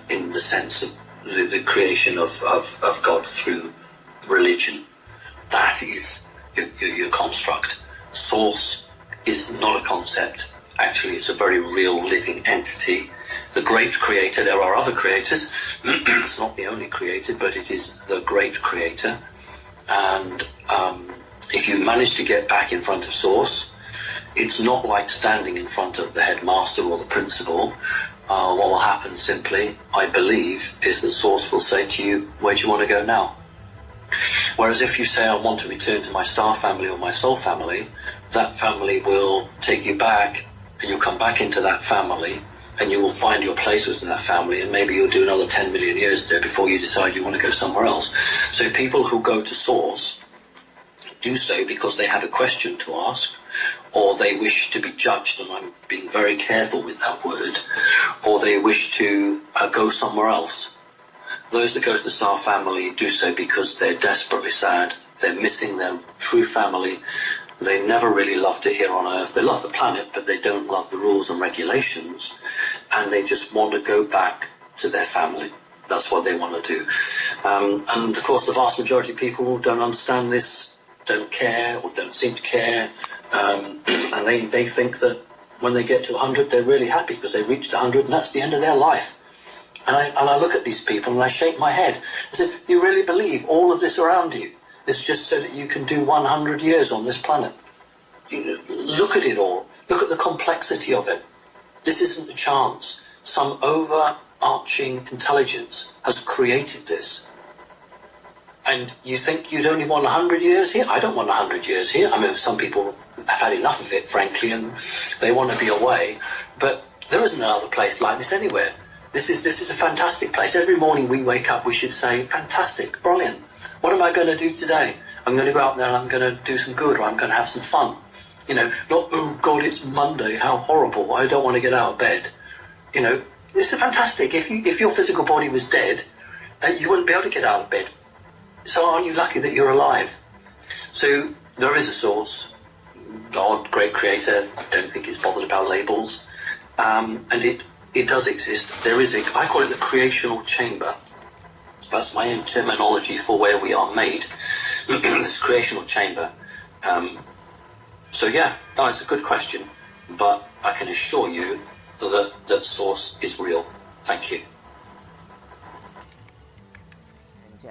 Speaker 12: in the sense of the creation of God through religion. That is your construct. Source is not a concept. Actually, it's a very real living entity. The great creator, there are other creators. It's not the only creator, but it is the great creator. And if you manage to get back in front of source, it's not like standing in front of the headmaster or the principal. What will happen simply, I believe, is that source will say to you, where do you want to go now? Whereas if you say, I want to return to my star family or my soul family, that family will take you back and you'll come back into that family and you will find your place within that family, and maybe you'll do another 10 million years there before you decide you want to go somewhere else. So people who go to source do so because they have a question to ask, or they wish to be judged, and I'm being very careful with that word, or they wish to go somewhere else. Those that go to the star family do so because they're desperately sad, they're missing their true family, they never really loved it here on Earth, they love the planet, but they don't love the rules and regulations, and they just want to go back to their family. That's what they want to do. And of course, the vast majority of people don't understand this, don't care, or don't seem to care. And they think that when they get to 100, they're really happy because they've reached 100 and that's the end of their life. And I look at these people and I shake my head. I say, you really believe all of this around you is just so that you can do 100 years on this planet? Look at it all. Look at the complexity of it. This isn't a chance. Some overarching intelligence has created this. And you think you'd only want 100 years here? I don't want 100 years here. I mean, some people have had enough of it, frankly, and they want to be away. But there isn't another place like this anywhere. This is a fantastic place. Every morning we wake up, we should say, fantastic, brilliant. What am I going to do today? I'm going to go out there and I'm going to do some good, or I'm going to have some fun. You know, not, oh God, it's Monday, how horrible, I don't want to get out of bed. You know, this is fantastic. If your physical body was dead, you wouldn't be able to get out of bed. So aren't you lucky that you're alive? So there is a source. God, great creator, I don't think he's bothered about labels. And it does exist. There is I call it the creational chamber. That's my own terminology for where we are made. This creational chamber. So yeah, that's a good question, but I can assure you that source is real. Thank you.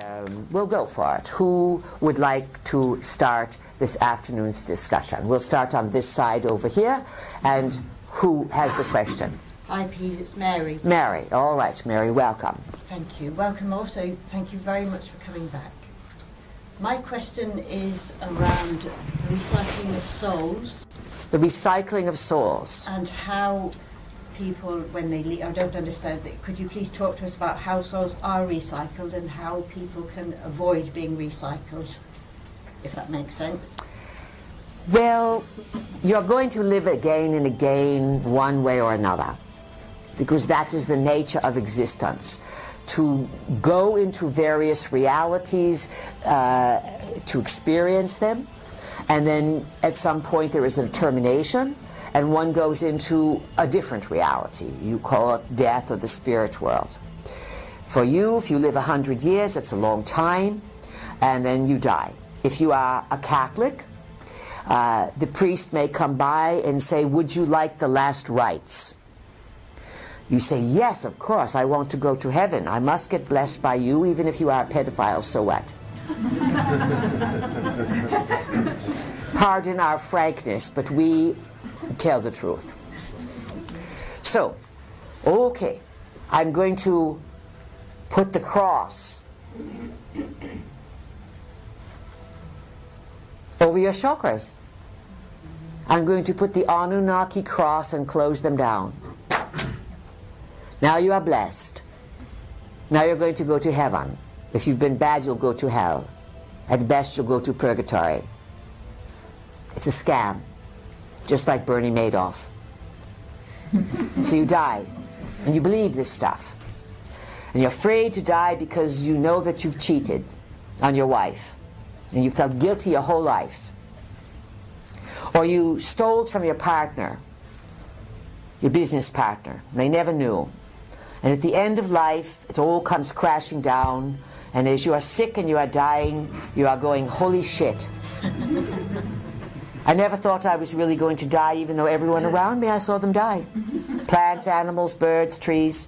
Speaker 13: And, we'll go for it. Who would like to start this afternoon's discussion? We'll start on this side over here, and who has the question?
Speaker 14: Hi, Pease, it's Mary.
Speaker 13: Mary, all right, Mary, welcome.
Speaker 14: Thank you. Welcome also. Thank you very much for coming back. My question is around the recycling of souls.
Speaker 13: The recycling of souls.
Speaker 14: And how people, when they leave, I don't understand. Could you please talk to us about how souls are recycled and how people can avoid being recycled, if that makes sense?
Speaker 13: Well, you're going to live again and again one way or another, because that is the nature of existence. To go into various realities, to experience them, and then at some point there is a termination, and one goes into a different reality. You call it death or the spirit world. For you, if you live 100 years, it's a long time, and then you die. If you are a Catholic, the priest may come by and say, would you like the last rites? You say, yes, of course, I want to go to heaven. I must get blessed by you, even if you are a pedophile, so what? Pardon our frankness, but we tell the truth. So, okay, I'm going to put the cross over your chakras. I'm going to put the Anunnaki cross and close them down. Now you are blessed. Now you're going to go to heaven. If you've been bad, you'll go to hell. At best, you'll go to purgatory. It's a scam, just like Bernie Madoff. So you die, and you believe this stuff. And you're afraid to die because you know that you've cheated on your wife, and you felt guilty your whole life. Or you stole from your partner, your business partner, and they never knew. And at the end of life, it all comes crashing down, and as you are sick and you are dying, you are going, holy shit. I never thought I was really going to die, even though everyone around me, I saw them die. Plants, animals, birds, trees,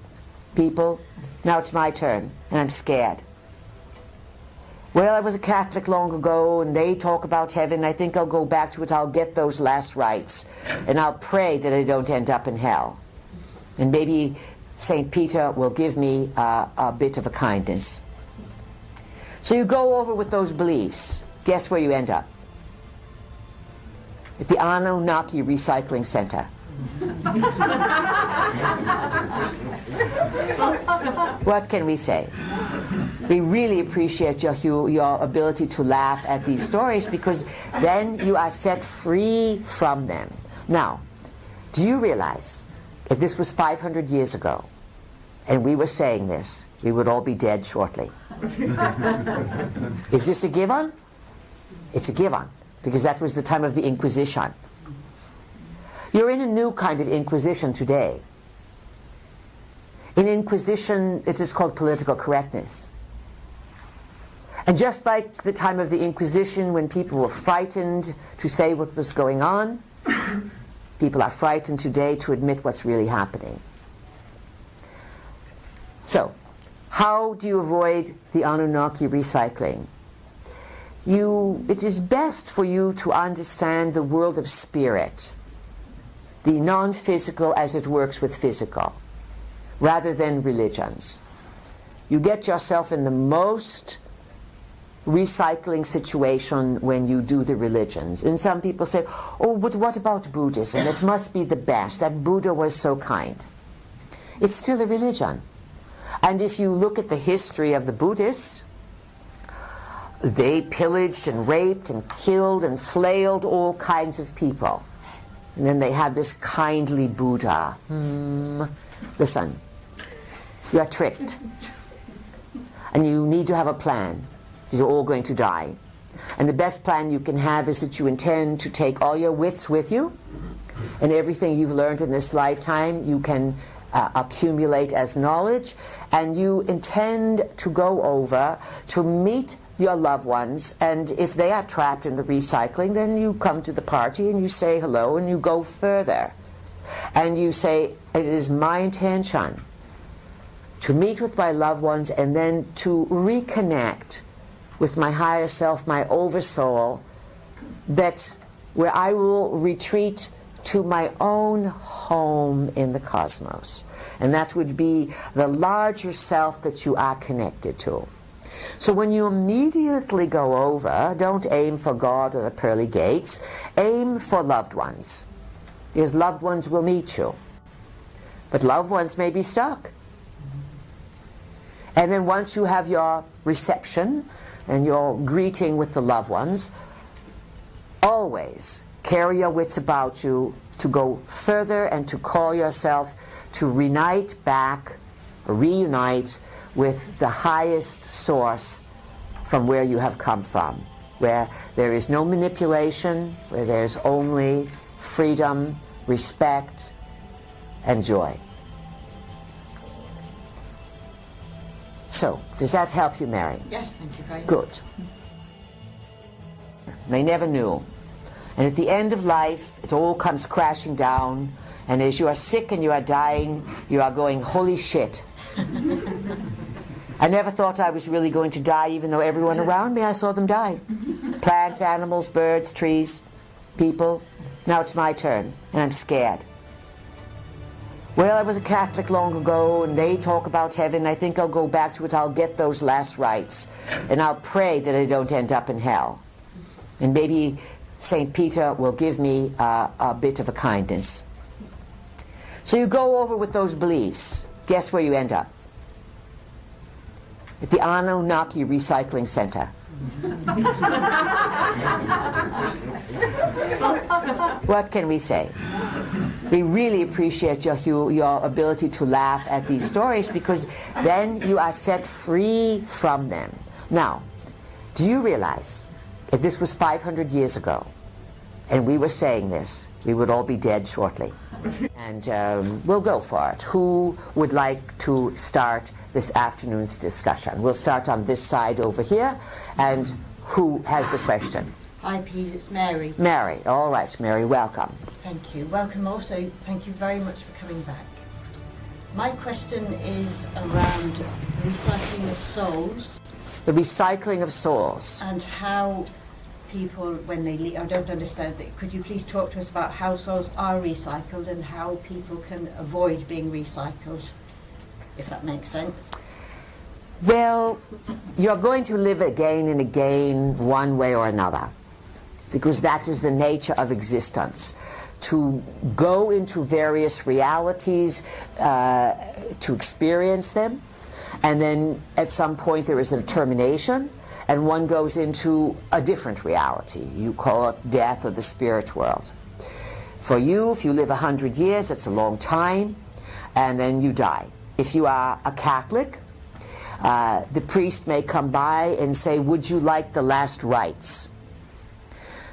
Speaker 13: people. Now it's my turn, and I'm scared. Well, I was a Catholic long ago, and they talk about heaven. I think I'll go back to it. I'll get those last rites, and I'll pray that I don't end up in hell. And maybe St. Peter will give me a bit of a kindness. So you go over with those beliefs. Guess where you end up? At the Anunnaki Recycling Center. What can we say? We really appreciate your ability to laugh at these stories, because then you are set free from them. Now, do you realize if this was 500 years ago and we were saying this, we would all be dead shortly? Is this a given? It's a given, because that was the time of the Inquisition. You're in a new kind of Inquisition today. In Inquisition, it is called political correctness. And just like the time of the Inquisition, when people were frightened to say what was going on, people are frightened today to admit what's really happening. So, how do you avoid the Anunnaki recycling? It is best for you to understand the world of spirit, the non-physical as it works with physical, rather than religions. You get yourself in the most recycling situation when you do the religions. And some people say, oh, but what about Buddhism? It must be the best. That Buddha was so kind. It's still a religion. And if you look at the history of the Buddhists, they pillaged and raped and killed and flailed all kinds of people. And then they have this kindly Buddha. Listen, you are tricked. And you need to have a plan. You're all going to die. And the best plan you can have is that you intend to take all your wits with you, and everything you've learned in this lifetime you can accumulate as knowledge, and you intend to go over to meet your loved ones, and if they are trapped in the recycling, then you come to the party and you say hello and you go further. And you say, it is my intention to meet with my loved ones and then to reconnect with my higher self, my oversoul, that where I will retreat to my own home in the cosmos. And that would be the larger self that you are connected to. So when you immediately go over, don't aim for God or the pearly gates, aim for loved ones. Because loved ones will meet you. But loved ones may be stuck. And then once you have your reception and your greeting with the loved ones, always carry your wits about you to go further and to call yourself to reunite back, or reunite with the highest source from where you have come from, where there is no manipulation, where there's only freedom, respect, and joy. So, does that help you, Mary?
Speaker 14: Yes, thank you very much.
Speaker 13: Good. They never knew. And at the end of life, it all comes crashing down, and as you are sick and you are dying, you are going, holy shit. I never thought I was really going to die, even though everyone around me, I saw them die. Plants, animals, birds, trees, people. Now it's my turn, and I'm scared. Well, I was a Catholic long ago, and they talk about heaven. I think I'll go back to it. I'll get those last rites, and I'll pray that I don't end up in hell. And maybe St. Peter will give me a bit of a kindness. So you go over with those beliefs. Guess where you end up? At the Anunnaki Recycling Center. What can we say? We really appreciate your ability to laugh at these stories, because then you are set free from them. Now, do you realize if this was 500 years ago and we were saying this, we would all be dead shortly? And we'll go for it. Who would like to start this afternoon's discussion? We'll start on this side over here. And who has the question?
Speaker 14: Hi, Pease, it's Mary.
Speaker 13: Mary. All right, Mary, welcome.
Speaker 14: Thank you. Welcome also. Thank you very much for coming back. My question is around the recycling of souls.
Speaker 13: The recycling of souls.
Speaker 14: And how people, when they leave, I don't understand that. Could you please talk to us about how souls are recycled and how people can avoid being recycled, if that makes sense?
Speaker 13: Well, you're going to live again and again one way or another, because that is the nature of existence. To go into various realities, to experience them, and then at some point there is a termination, and one goes into a different reality. You call it death or the spirit world. For you, if you live 100 years, that's a long time, and then you die. If you are a Catholic, the priest may come by and say, would you like the last rites?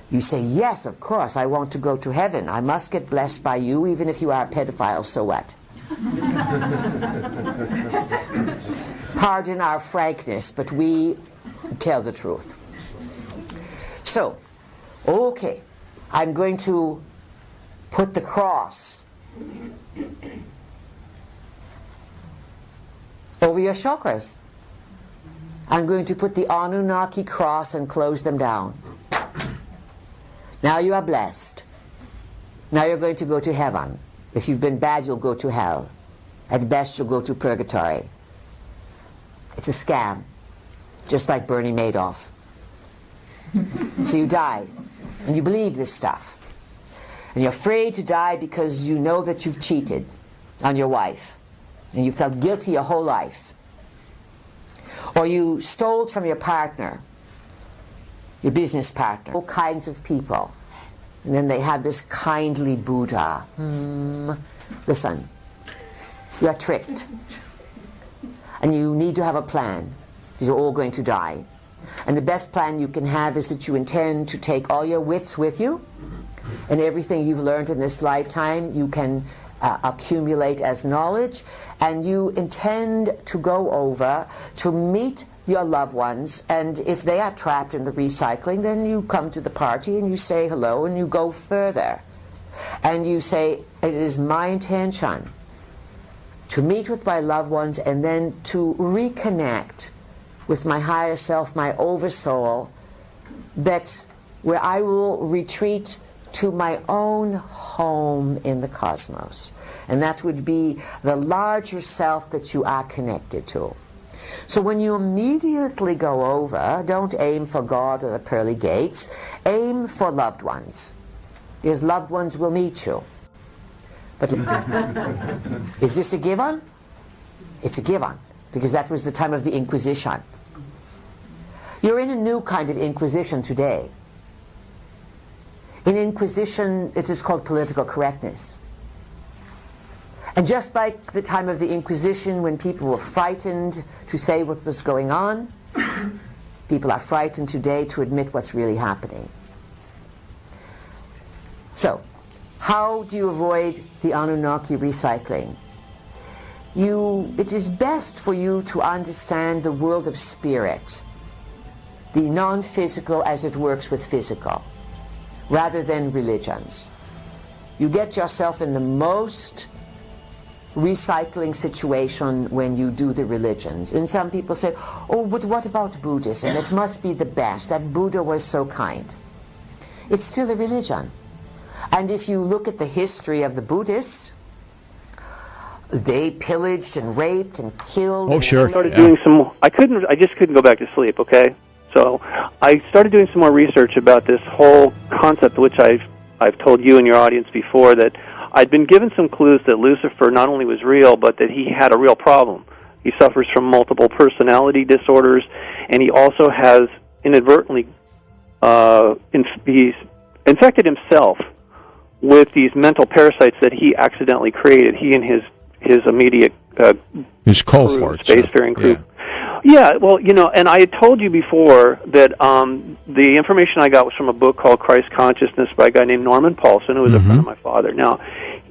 Speaker 13: You say, yes, of course, I want to go to heaven. I must get blessed by you, even if you are a pedophile, so what? Pardon our frankness, but we tell the truth. So, okay, I'm going to put the cross over your chakras. I'm going to put the Anunnaki cross and close them down. Now you are blessed. Now you're going to go to heaven. If you've been bad, you'll go to hell. At best, you'll go to purgatory. It's a scam, just like Bernie Madoff. So you die, and you believe this stuff. And you're afraid to die because you know that you've cheated on your wife, and you felt guilty your whole life. Or you stole from your partner, your business partner, all kinds of people. And then they have this kindly Buddha. Listen, you are tricked. And you need to have a plan, because you're all going to die. And the best plan you can have is that you intend to take all your wits with you, and everything you've learned in this lifetime you can accumulate as knowledge, and you intend to go over to meet your loved ones, and if they are trapped in the recycling, then you come to the party and you say hello and you go further. And you say, it is my intention to meet with my loved ones and then to reconnect with my higher self, my oversoul, that where I will retreat to my own home in the cosmos. And that would be the larger self that you are connected to. So when you immediately go over, don't aim for God or the pearly gates, aim for loved ones. Because loved ones will meet you. But is this a given? It's a given, because that was the time of the Inquisition. You're in a new kind of Inquisition today. In Inquisition, it is called political correctness. And just like the time of the Inquisition, when people were frightened to say what was going on, people are frightened today to admit what's really happening. So, how do you avoid the Anunnaki recycling? It is best for you to understand the world of spirit, the non-physical as it works with physical, rather than religions. You get yourself in the most recycling situation when you do the religions. And some people say, oh, but what about Buddhism? It must be the best. That Buddha was so kind. It's still a religion. And if you look at the history of the Buddhists, they pillaged and raped and killed.
Speaker 15: Oh, sure.
Speaker 16: I started doing some. I just couldn't go back to sleep. Okay, so I started doing some more research about this whole concept, which I've told you and your audience before, that I'd been given some clues that Lucifer not only was real, but that he had a real problem. He suffers from multiple personality disorders, and he also has inadvertently he's infected himself with these mental parasites that he accidentally created. He and his immediate
Speaker 15: his cohorts,
Speaker 16: spacefaring crew. Yeah, well, and I had told you before that the information I got was from a book called Christ Consciousness by a guy named Norman Paulson, who was a friend of my father. Now,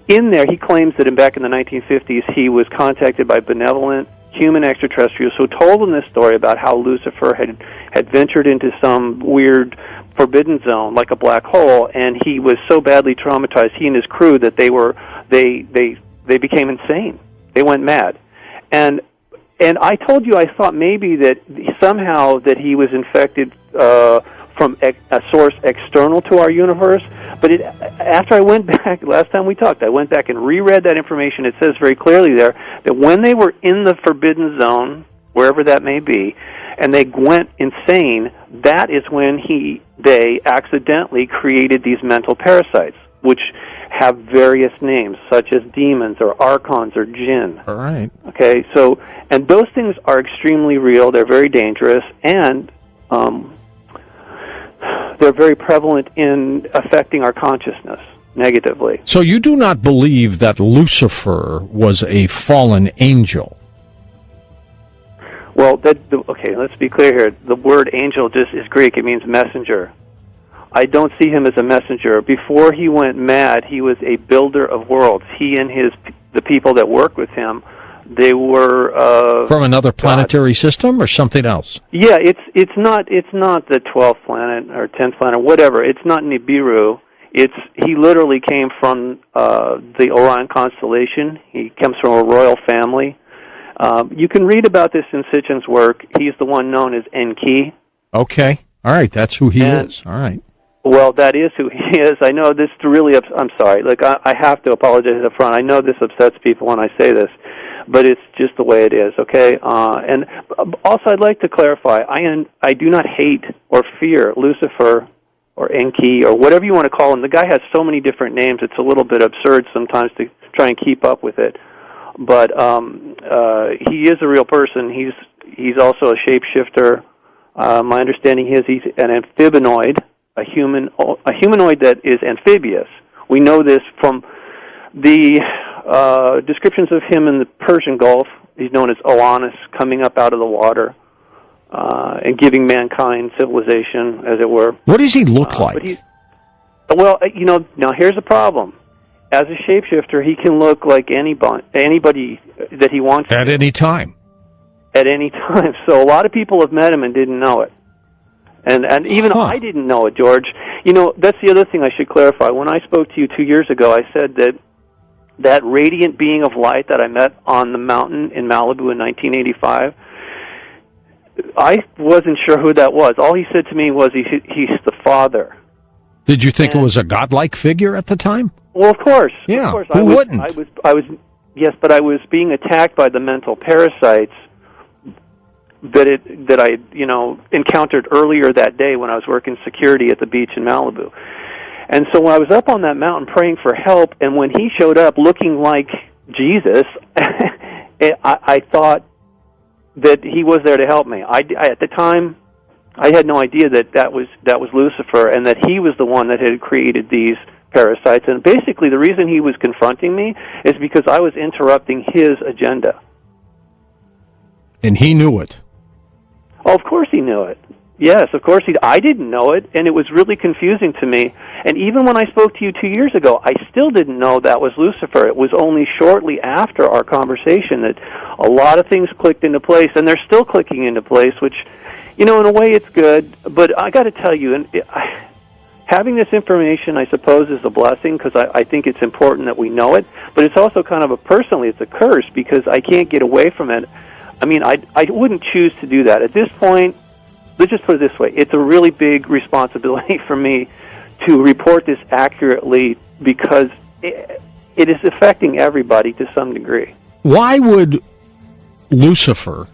Speaker 16: in there, he claims that back in the 1950s, he was contacted by benevolent human extraterrestrials who told him this story about how Lucifer had ventured into some weird forbidden zone, like a black hole, and he was so badly traumatized, he and his crew, that they became insane. They went mad. And I told you I thought maybe that somehow that he was infected from a source external to our universe. But after I went back, last time we talked, I went back and reread that information. It says very clearly there that when they were in the forbidden zone, wherever that may be, and they went insane, that is when they accidentally created these mental parasites, which have various names, such as demons or archons or jinn.
Speaker 15: All right.
Speaker 16: Okay, so, and those things are extremely real. They're very dangerous, and they're very prevalent in affecting our consciousness negatively.
Speaker 15: So you do not believe that Lucifer was a fallen angel?
Speaker 16: Well, okay, let's be clear here. The word angel just is Greek. It means messenger. I don't see him as a messenger. Before he went mad, he was a builder of worlds. He and his the people that work with him, they were
Speaker 15: from another planetary system or something else.
Speaker 16: Yeah, it's not the 12th planet or 10th planet or whatever. It's not Nibiru. He literally came from the Orion constellation. He comes from a royal family. You can read about this in Sitchin's work. He's the one known as Enki.
Speaker 15: Okay, all right, that's who he is. All right.
Speaker 16: Well, that is who he is. I know this really. I'm sorry. Like I have to apologize up front. I know this upsets people when I say this, but it's just the way it is. Okay. And also, I'd like to clarify. I do not hate or fear Lucifer or Enki or whatever you want to call him. The guy has so many different names. It's a little bit absurd sometimes to try and keep up with it. But he is a real person. He's also a shapeshifter. My understanding is he's an amphibinoid. A humanoid that is amphibious. We know this from the descriptions of him in the Persian Gulf. He's known as Oannes, coming up out of the water and giving mankind civilization, as it were.
Speaker 15: What does he look like?
Speaker 16: Now here's the problem. As a shapeshifter, he can look like anybody that he wants
Speaker 15: at any time.
Speaker 16: At any time. So a lot of people have met him and didn't know it. And even I didn't know it, George. That's the other thing I should clarify. When I spoke to you 2 years ago, I said that radiant being of light that I met on the mountain in Malibu in 1985, I wasn't sure who that was. All he said to me was he's the Father.
Speaker 15: Did you think it was a godlike figure at the time?
Speaker 16: Well, of course.
Speaker 15: Yeah,
Speaker 16: of course.
Speaker 15: who wouldn't?
Speaker 16: Yes, but I was being attacked by the mental parasites that I encountered earlier that day when I was working security at the beach in Malibu. And so when I was up on that mountain praying for help, and when he showed up looking like Jesus, I thought that he was there to help me. At the time, I had no idea that was Lucifer, and that he was the one that had created these parasites. And basically, the reason he was confronting me is because I was interrupting his agenda.
Speaker 15: And he knew it.
Speaker 16: Oh, of course he knew it. Yes, of course I didn't know it, and it was really confusing to me. And even when I spoke to you 2 years ago, I still didn't know that was Lucifer. It was only shortly after our conversation that a lot of things clicked into place, and they're still clicking into place, which, in a way it's good. But I got to tell you, having this information, I suppose, is a blessing, because I think it's important that we know it. But it's also kind of it's a curse, because I can't get away from it. I mean, I wouldn't choose to do that. At this point, let's just put it this way. It's a really big responsibility for me to report this accurately, because it is affecting everybody to some degree.
Speaker 15: Why would Lucifer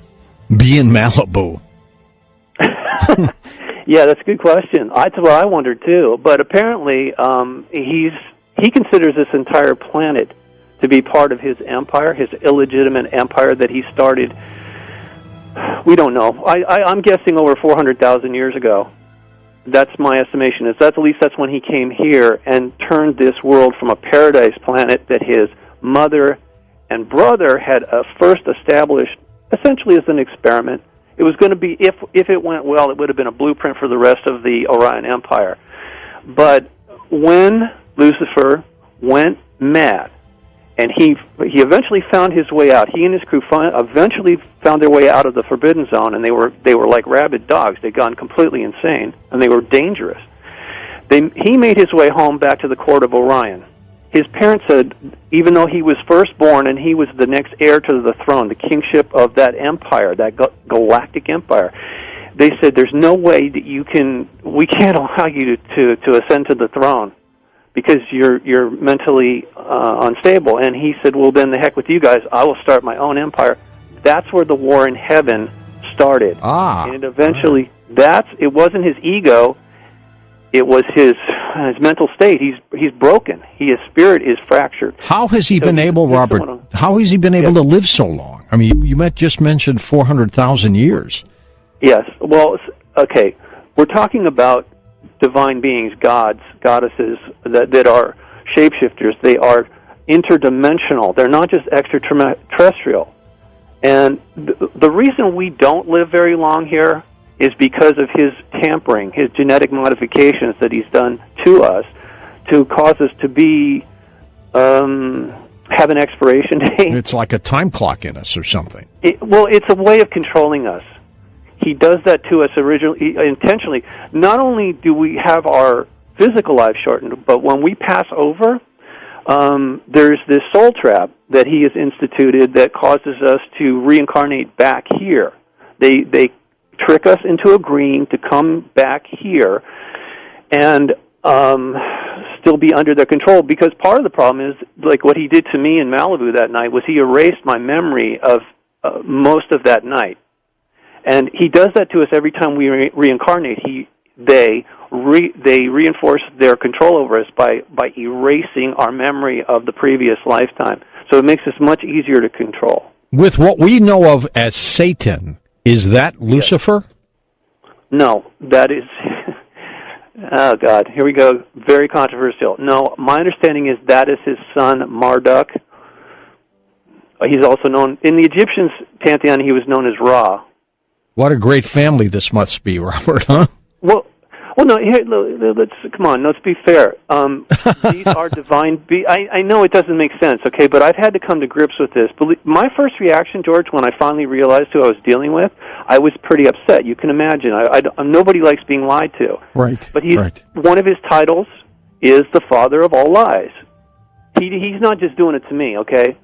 Speaker 15: be in Malibu?
Speaker 16: Yeah, that's a good question. That's what I wondered, too. But apparently, he considers this entire planet to be part of his empire, his illegitimate empire that he started. We don't know. I'm guessing over 400,000 years ago. That's my estimation. At least that's when he came here and turned this world from a paradise planet that his mother and brother had first established essentially as an experiment. It was going to be, if it went well, it would have been a blueprint for the rest of the Orion Empire. But when Lucifer went mad, and he eventually found his way out. He and his crew eventually found their way out of the Forbidden Zone, and they were like rabid dogs. They'd gone completely insane, and they were dangerous. He made his way home back to the court of Orion. His parents said, even though he was firstborn and he was the next heir to the throne, the kingship of that empire, that galactic empire, they said, there's no way that we can't allow you to ascend to the throne, because you're mentally unstable. And he said, well, then the heck with you guys. I will start my own empire. That's where the war in heaven started. And eventually, it wasn't his ego. It was his mental state. He's broken. His spirit is fractured.
Speaker 15: How has he been able, Robert, to live so long? I mean, you just mentioned 400,000 years.
Speaker 16: Yes. Well, okay. We're talking about divine beings, gods, goddesses that are shapeshifters. They are interdimensional. They're not just extraterrestrial. And the reason we don't live very long here is because of his tampering, his genetic modifications that he's done to us to cause us to be have an expiration date.
Speaker 15: It's like a time clock in us or something.
Speaker 16: Well, it's a way of controlling us. He does that to us intentionally. Not only do we have our physical life shortened, but when we pass over, there's this soul trap that he has instituted that causes us to reincarnate back here. They trick us into agreeing to come back here and still be under their control, because part of the problem is, like what he did to me in Malibu that night, was he erased my memory of most of that night. And he does that to us every time we reincarnate. They reinforce their control over us by erasing our memory of the previous lifetime. So it makes us much easier to control.
Speaker 15: With what we know of as Satan, is that Lucifer?
Speaker 16: Yes. No, that is... Oh, God, here we go. Very controversial. No, my understanding is that is his son, Marduk. He's also known... In the Egyptians' pantheon, he was known as Ra.
Speaker 15: What a great family this must be, Robert, huh?
Speaker 16: Well, no. Here, let's come on. Let's be fair. These are divine. I know it doesn't make sense, okay, but I've had to come to grips with this. My first reaction, George, when I finally realized who I was dealing with, I was pretty upset. You can imagine. Nobody likes being lied to.
Speaker 15: Right.
Speaker 16: But one of his titles is the father of all lies. He's not just doing it to me, okay?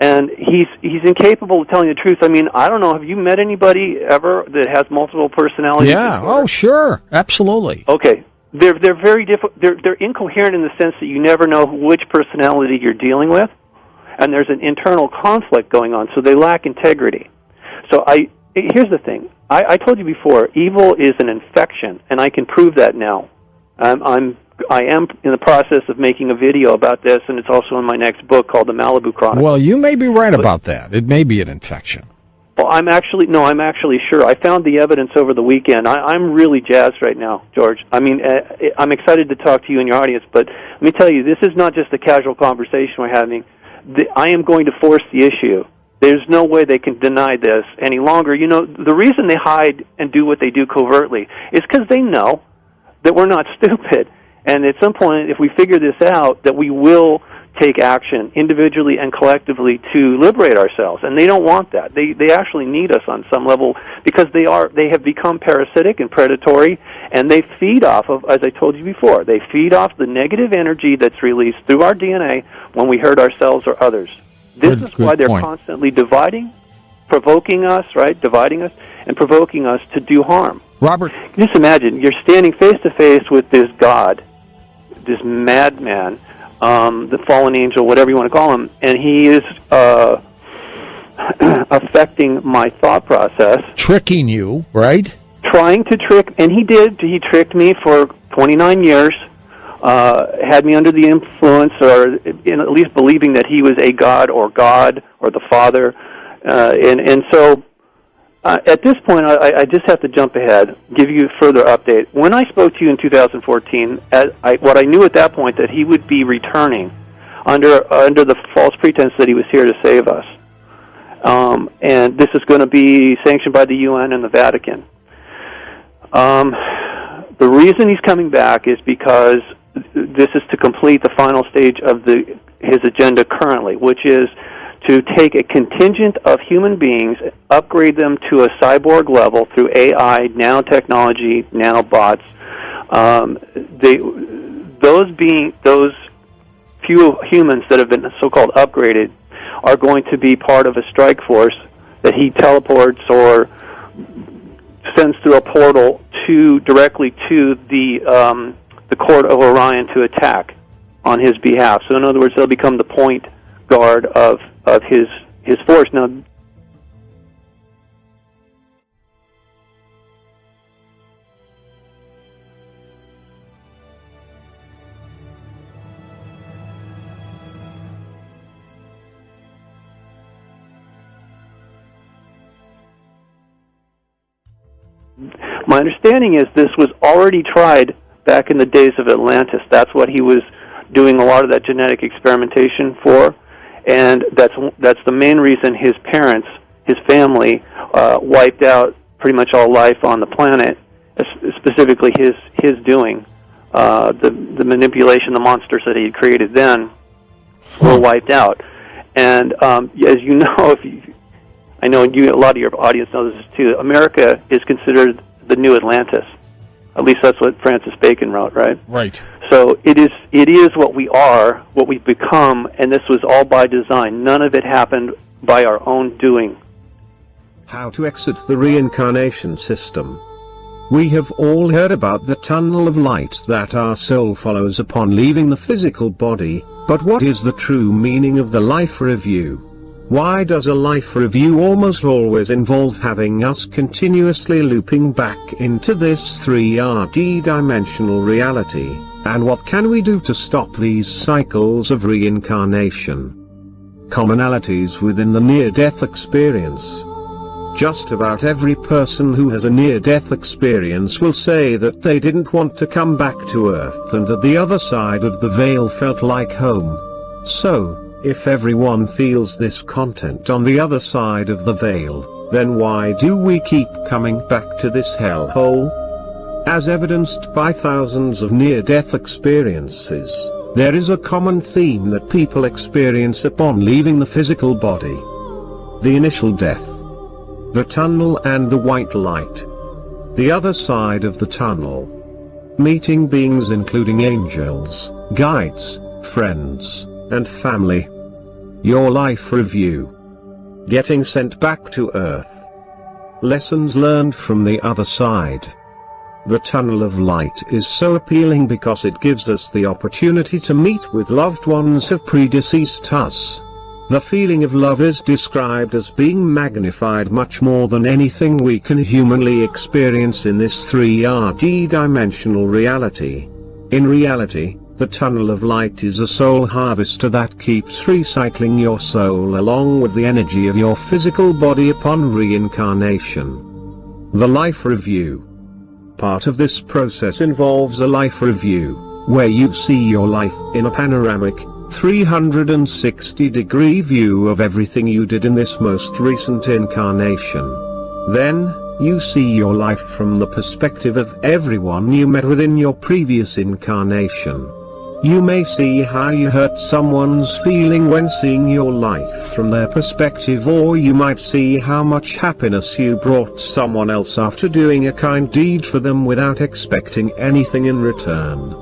Speaker 16: And he's incapable of telling the truth. I mean, I don't know. Have you met anybody ever that has multiple personalities?
Speaker 15: Yeah. Oh, sure. Absolutely.
Speaker 16: Okay. They're very they're incoherent in the sense that you never know which personality you're dealing with, and there's an internal conflict going on. So they lack integrity. So here's the thing. I told you before, evil is an infection, and I can prove that now. I am in the process of making a video about this, and it's also in my next book called The Malibu Chronicles.
Speaker 15: Well, you may be right about that. It may be an infection.
Speaker 16: Well, I'm actually sure. I found the evidence over the weekend. I'm really jazzed right now, George. I mean, I'm excited to talk to you and your audience, but let me tell you, this is not just a casual conversation we're having. I am going to force the issue. There's no way they can deny this any longer. You know, the reason they hide and do what they do covertly is because they know that we're not stupid. And at some point, if we figure this out, that we will take action individually and collectively to liberate ourselves. And they don't want that. They actually need us on some level because they have become parasitic and predatory, and they feed off of, as I told you before, they feed off the negative energy that's released through our DNA when we hurt ourselves or others. This is why they're constantly provoking us, right? Dividing us and provoking us to do harm.
Speaker 15: Robert,
Speaker 16: just imagine you're standing face to face with this God, this madman, the fallen angel, whatever you want to call him, and he is affecting my thought process.
Speaker 15: Tricking you, right?
Speaker 16: Trying to trick, and he did. He tricked me for 29 years, had me under the influence, or at least believing that he was a God or the Father. And so at this point, I just have to jump ahead, give you a further update. When I spoke to you in 2014, what I knew at that point, that he would be returning under the false pretense that he was here to save us. And this is going to be sanctioned by the UN and the Vatican. The reason he's coming back is because this is to complete the final stage of his agenda currently, which is to take a contingent of human beings, upgrade them to a cyborg level through AI, nanotechnology, nanobots. Those few humans that have been so-called upgraded are going to be part of a strike force that he teleports or sends through a portal directly to the court of Orion to attack on his behalf. So in other words, they'll become the point guard of his force. Now, my understanding is this was already tried back in the days of Atlantis. That's what he was doing a lot of that genetic experimentation for, and that's the main reason his parents, his family, wiped out pretty much all life on the planet, specifically his doing, the manipulation, the monsters that he had created then. were wiped out. And as you know, I know a lot of your audience knows this too, America is considered the new Atlantis. At least that's what Francis Bacon wrote, right?
Speaker 15: Right.
Speaker 16: So it is what we are, what we've become, and this was all by design. None of it happened by our own doing.
Speaker 17: How to exit the reincarnation system. We have all heard about the tunnel of light that our soul follows upon leaving the physical body, but what is the true meaning of the life review? Why does a life review almost always involve having us continuously looping back into this 3D dimensional reality, and what can we do to stop these cycles of reincarnation? Commonalities within the near-death experience. Just about every person who has a near-death experience will say that they didn't want to come back to Earth and that the other side of the veil felt like home. So, if everyone feels this content on the other side of the veil, then why do we keep coming back to this hellhole? As evidenced by thousands of near-death experiences, there is a common theme that people experience upon leaving the physical body. The initial death. The tunnel and the white light. The other side of the tunnel. Meeting beings including angels, guides, friends, and family. Your life review. Getting sent back to Earth. Lessons learned from the other side. The tunnel of light is so appealing because it gives us the opportunity to meet with loved ones who have predeceased us. The feeling of love is described as being magnified much more than anything we can humanly experience in this 3D dimensional reality. In reality, the tunnel of light is a soul harvester that keeps recycling your soul along with the energy of your physical body upon reincarnation. The life review. Part of this process involves a life review, where you see your life in a panoramic, 360-degree view of everything you did in this most recent incarnation. Then, you see your life from the perspective of everyone you met within your previous incarnation. You may see how you hurt someone's feeling when seeing your life from their perspective, or you might see how much happiness you brought someone else after doing a kind deed for them without expecting anything in return.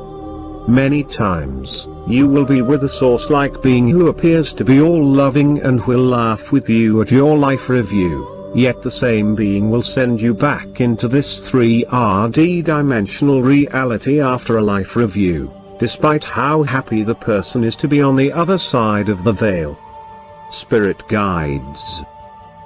Speaker 17: Many times, you will be with a source-like being who appears to be all loving and will laugh with you at your life review, yet the same being will send you back into this 3D dimensional reality after a life review, despite how happy the person is to be on the other side of the veil. Spirit guides.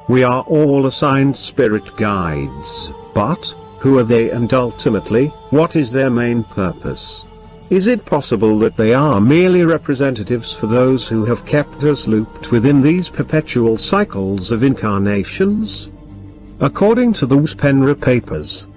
Speaker 17: We are all assigned spirit guides, but who are they, and ultimately, what is their main purpose? Is it possible that they are merely representatives for those who have kept us looped within these perpetual cycles of incarnations? According to those Penra papers,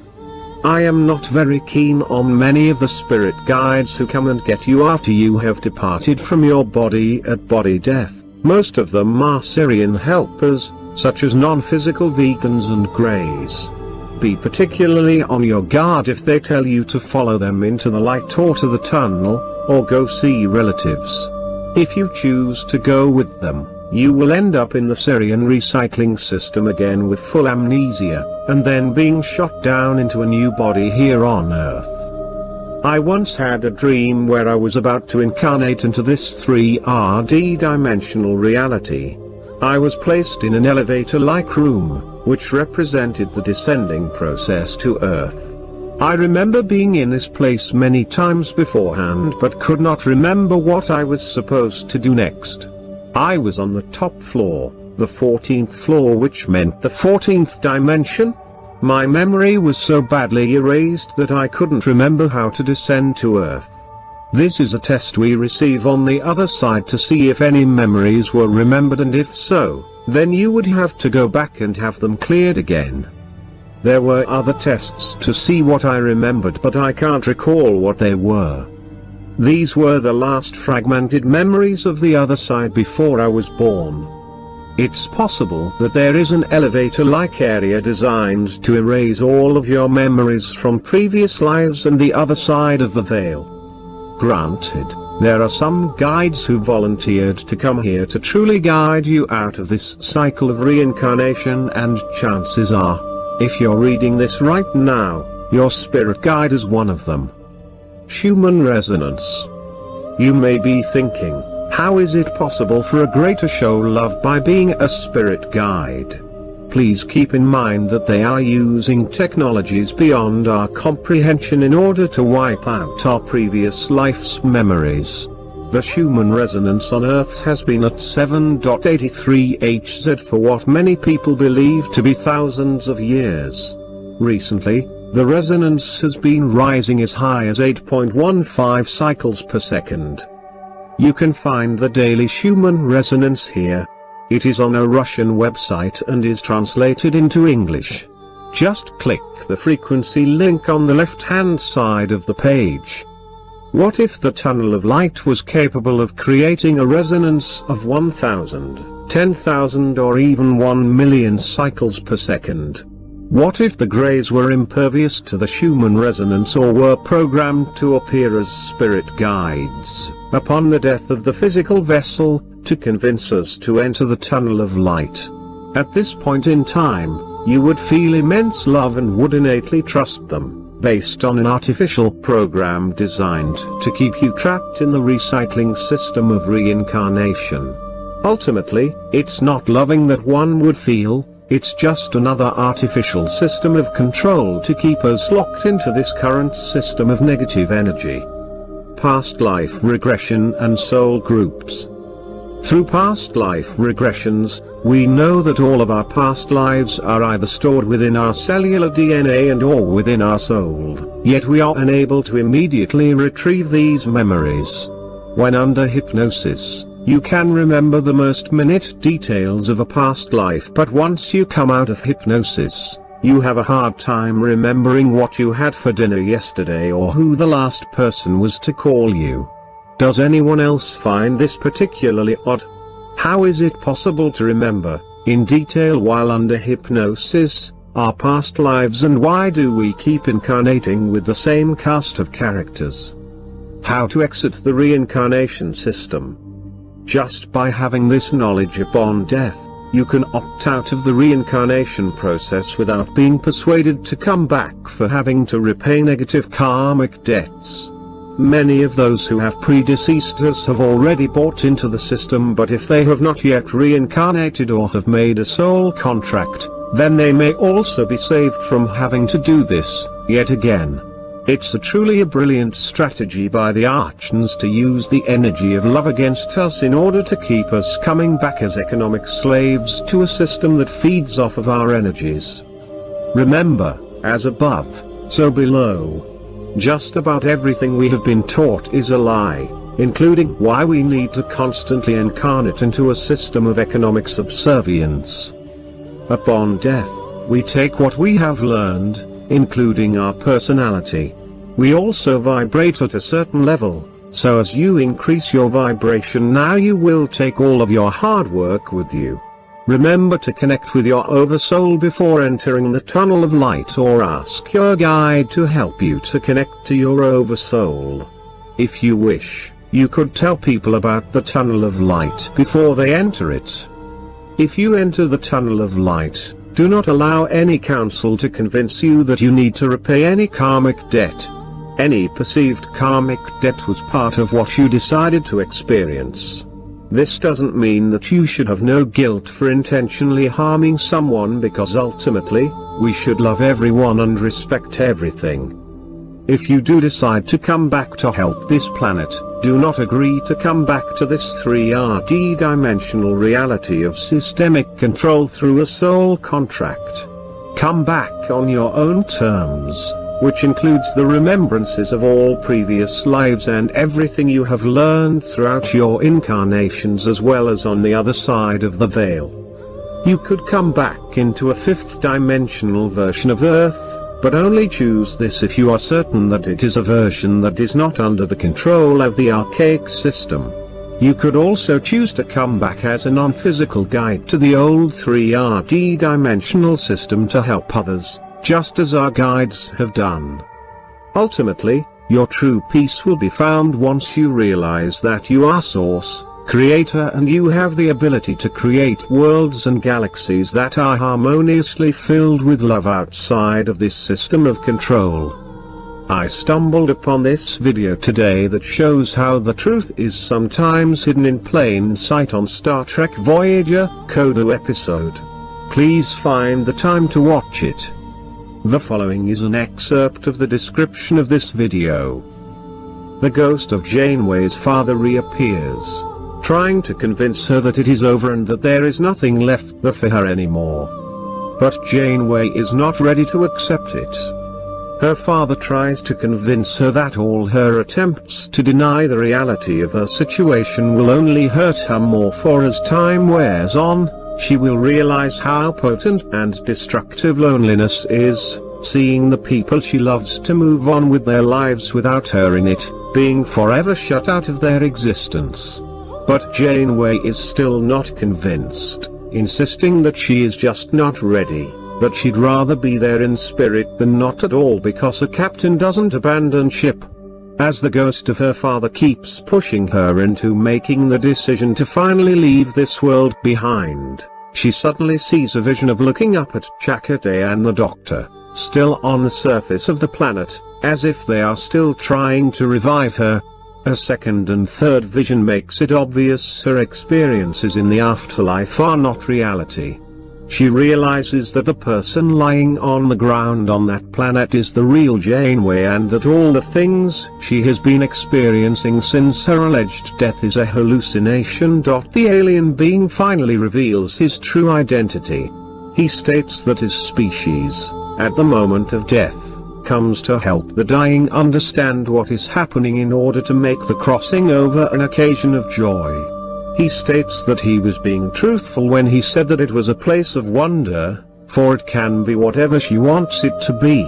Speaker 17: I am not very keen on many of the spirit guides who come and get you after you have departed from your body at body death. Most of them are Syrian helpers, such as non-physical vegans and greys. Be particularly on your guard if they tell you to follow them into the light or to the tunnel, or go see relatives. If you choose to go with them, you will end up in the Syrian recycling system again with full amnesia, and then being shot down into a new body here on Earth. I once had a dream where I was about to incarnate into this 3D dimensional reality. I was placed in an elevator-like room, which represented the descending process to Earth. I remember being in this place many times beforehand but could not remember what I was supposed to do next. I was on the top floor, the 14th floor, which meant the 14th dimension. My memory was so badly erased that I couldn't remember how to descend to Earth. This is a test we receive on the other side to see if any memories were remembered, and if so, then you would have to go back and have them cleared again. There were other tests to see what I remembered, but I can't recall what they were. These were the last fragmented memories of the other side before I was born. It's possible that there is an elevator-like area designed to erase all of your memories from previous lives and the other side of the veil. Granted, there are some guides who volunteered to come here to truly guide you out of this cycle of reincarnation, and chances are, if you're reading this right now, your spirit guide is one of them. Human resonance. You may be thinking, how is it possible for a great to show love by being a spirit guide? Please keep in mind that they are using technologies beyond our comprehension in order to wipe out our previous life's memories. The human resonance on Earth has been at 7.83 Hz for what many people believe to be thousands of years. Recently, the resonance has been rising as high as 8.15 cycles per second. You can find the daily human resonance here. It is on a Russian website and is translated into English. Just click the frequency link on the left-hand side of the page. What if the tunnel of light was capable of creating a resonance of 1,000, 10,000 or even 1 million cycles per second? What if the greys were impervious to the human resonance or were programmed to appear as spirit guides, upon the death of the physical vessel, to convince us to enter the tunnel of light? At this point in time, you would feel immense love and would innately trust them, based on an artificial program designed to keep you trapped in the recycling system of reincarnation. Ultimately, it's not loving that one would feel, it's just another artificial system of control to keep us locked into this current system of negative energy. Past life regression and soul groups. Through past life regressions, we know that all of our past lives are either stored within our cellular DNA and or within our soul, yet we are unable to immediately retrieve these memories. When under hypnosis, you can remember the most minute details of a past life, but once you come out of hypnosis, you have a hard time remembering what you had for dinner yesterday or who the last person was to call you. Does anyone else find this particularly odd? How is it possible to remember, in detail while under hypnosis, our past lives, and why do we keep incarnating with the same cast of characters? How to exit the reincarnation system? Just by having this knowledge upon death, you can opt out of the reincarnation process without being persuaded to come back for having to repay negative karmic debts. Many of those who have predeceased us have already bought into the system, but if they have not yet reincarnated or have made a soul contract, then they may also be saved from having to do this, yet again. It's truly a brilliant strategy by the Archons to use the energy of love against us in order to keep us coming back as economic slaves to a system that feeds off of our energies. Remember, as above, so below. Just about everything we have been taught is a lie, including why we need to constantly incarnate into a system of economic subservience. Upon death, we take what we have learned, including our personality. We also vibrate at a certain level, so as you increase your vibration now you will take all of your hard work with you. Remember to connect with your oversoul before entering the tunnel of light, or ask your guide to help you to connect to your oversoul. If you wish, you could tell people about the tunnel of light before they enter it. If you enter the tunnel of light, do not allow any counsel to convince you that you need to repay any karmic debt. Any perceived karmic debt was part of what you decided to experience. This doesn't mean that you should have no guilt for intentionally harming someone, because ultimately, we should love everyone and respect everything. If you do decide to come back to help this planet, do not agree to come back to this 3D dimensional reality of systemic control through a soul contract. Come back on your own terms, which includes the remembrances of all previous lives and everything you have learned throughout your incarnations, as well as on the other side of the veil. You could come back into a fifth dimensional version of Earth, but only choose this if you are certain that it is a version that is not under the control of the archaic system. You could also choose to come back as a non-physical guide to the old 3D dimensional system to help others, just as our guides have done. Ultimately, Your true peace will be found once you realize that you are Source, Creator, and you have the ability to create worlds and galaxies that are harmoniously filled with love outside of this system of control. I stumbled upon this video today that shows how the truth is sometimes hidden in plain sight on Star Trek Voyager, Coda episode. Please find the time to watch it. The following is an excerpt of the description of this video. The ghost of Janeway's father reappears, trying to convince her that it is over and that there is nothing left there for her anymore. But Janeway is not ready to accept it. Her father tries to convince her that all her attempts to deny the reality of her situation will only hurt her more, for as time wears on, she will realize how potent and destructive loneliness is, seeing the people she loves to move on with their lives without her in it, being forever shut out of their existence. But Janeway is still not convinced, insisting that she is just not ready, that she'd rather be there in spirit than not at all, because a captain doesn't abandon ship. As the ghost of her father keeps pushing her into making the decision to finally leave this world behind, she suddenly sees a vision of looking up at Chakotay and the Doctor, still on the surface of the planet, as if they are still trying to revive her. A second and third vision makes it obvious her experiences in the afterlife are not reality. She realizes that the person lying on the ground on that planet is the real Janeway, and that all the things she has been experiencing since her alleged death is a hallucination. The alien being finally reveals his true identity. He states that his species, at the moment of death, comes to help the dying understand what is happening in order to make the crossing over an occasion of joy. He states that he was being truthful when he said that it was a place of wonder, for it can be whatever she wants it to be.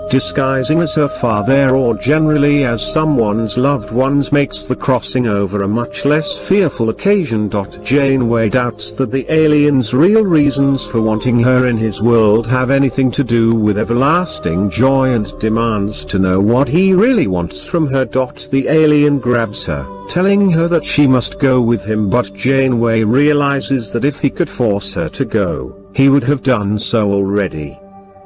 Speaker 17: Disguising as her father or generally as someone's loved ones makes the crossing over a much less fearful occasion. Janeway doubts that the alien's real reasons for wanting her in his world have anything to do with everlasting joy, and demands to know what he really wants from her. The alien grabs her, telling her that she must go with him, but Janeway realizes that if he could force her to go, he would have done so already.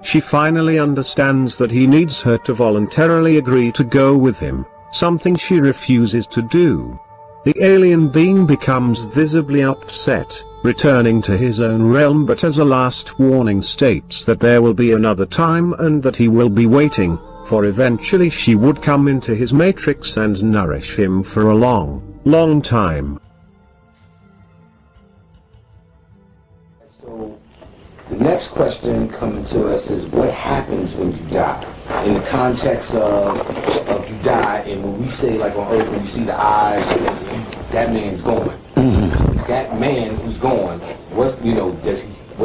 Speaker 17: She finally understands that he needs her to voluntarily agree to go with him, something she refuses to do. The alien being becomes visibly upset, returning to his own realm, but as a last warning states that there will be another time and that he will be waiting, for eventually she would come into his matrix and nourish him for a long, long time.
Speaker 18: The next question coming to us is, what happens when you die? In the context of you die, and when we say, like on Earth, when you see the eyes, that man's going. That man who's gone, what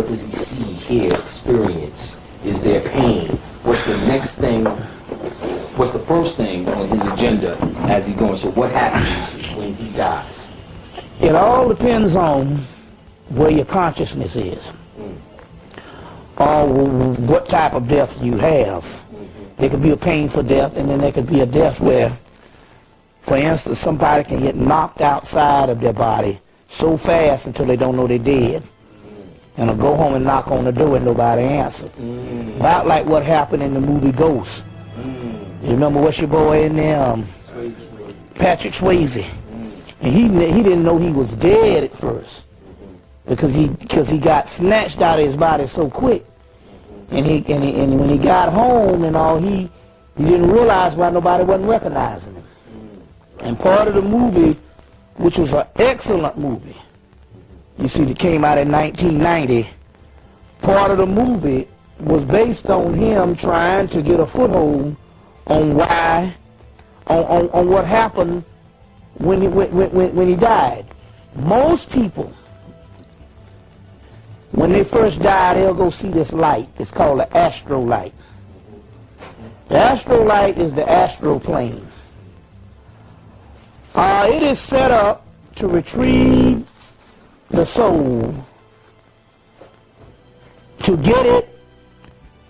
Speaker 18: does he see, hear, experience? Is there pain? What's the next thing? What's the first thing on his agenda as he's going? So what happens when he dies?
Speaker 19: It all depends on where your consciousness is. Or what type of death you have. There could be a painful death, and then there could be a death where, for instance, somebody can get knocked outside of their body so fast until they don't know they're dead, and they'll go home and knock on the door and nobody answer. About like what happened in the movie Ghost. You remember what's your boy in there? Patrick Swayze. And he didn't know he was dead at first, because he got snatched out of his body so quick, and when he got home and all, he didn't realize why nobody wasn't recognizing him. And part of the movie, which was an excellent movie, you see, that came out in 1990. Part of the movie was based on him trying to get a foothold on why, on what happened when he died. Most people, when they first die, they'll go see this light. It's called the astral light. The astral light is the astral plane. It is set up to retrieve the soul, to get it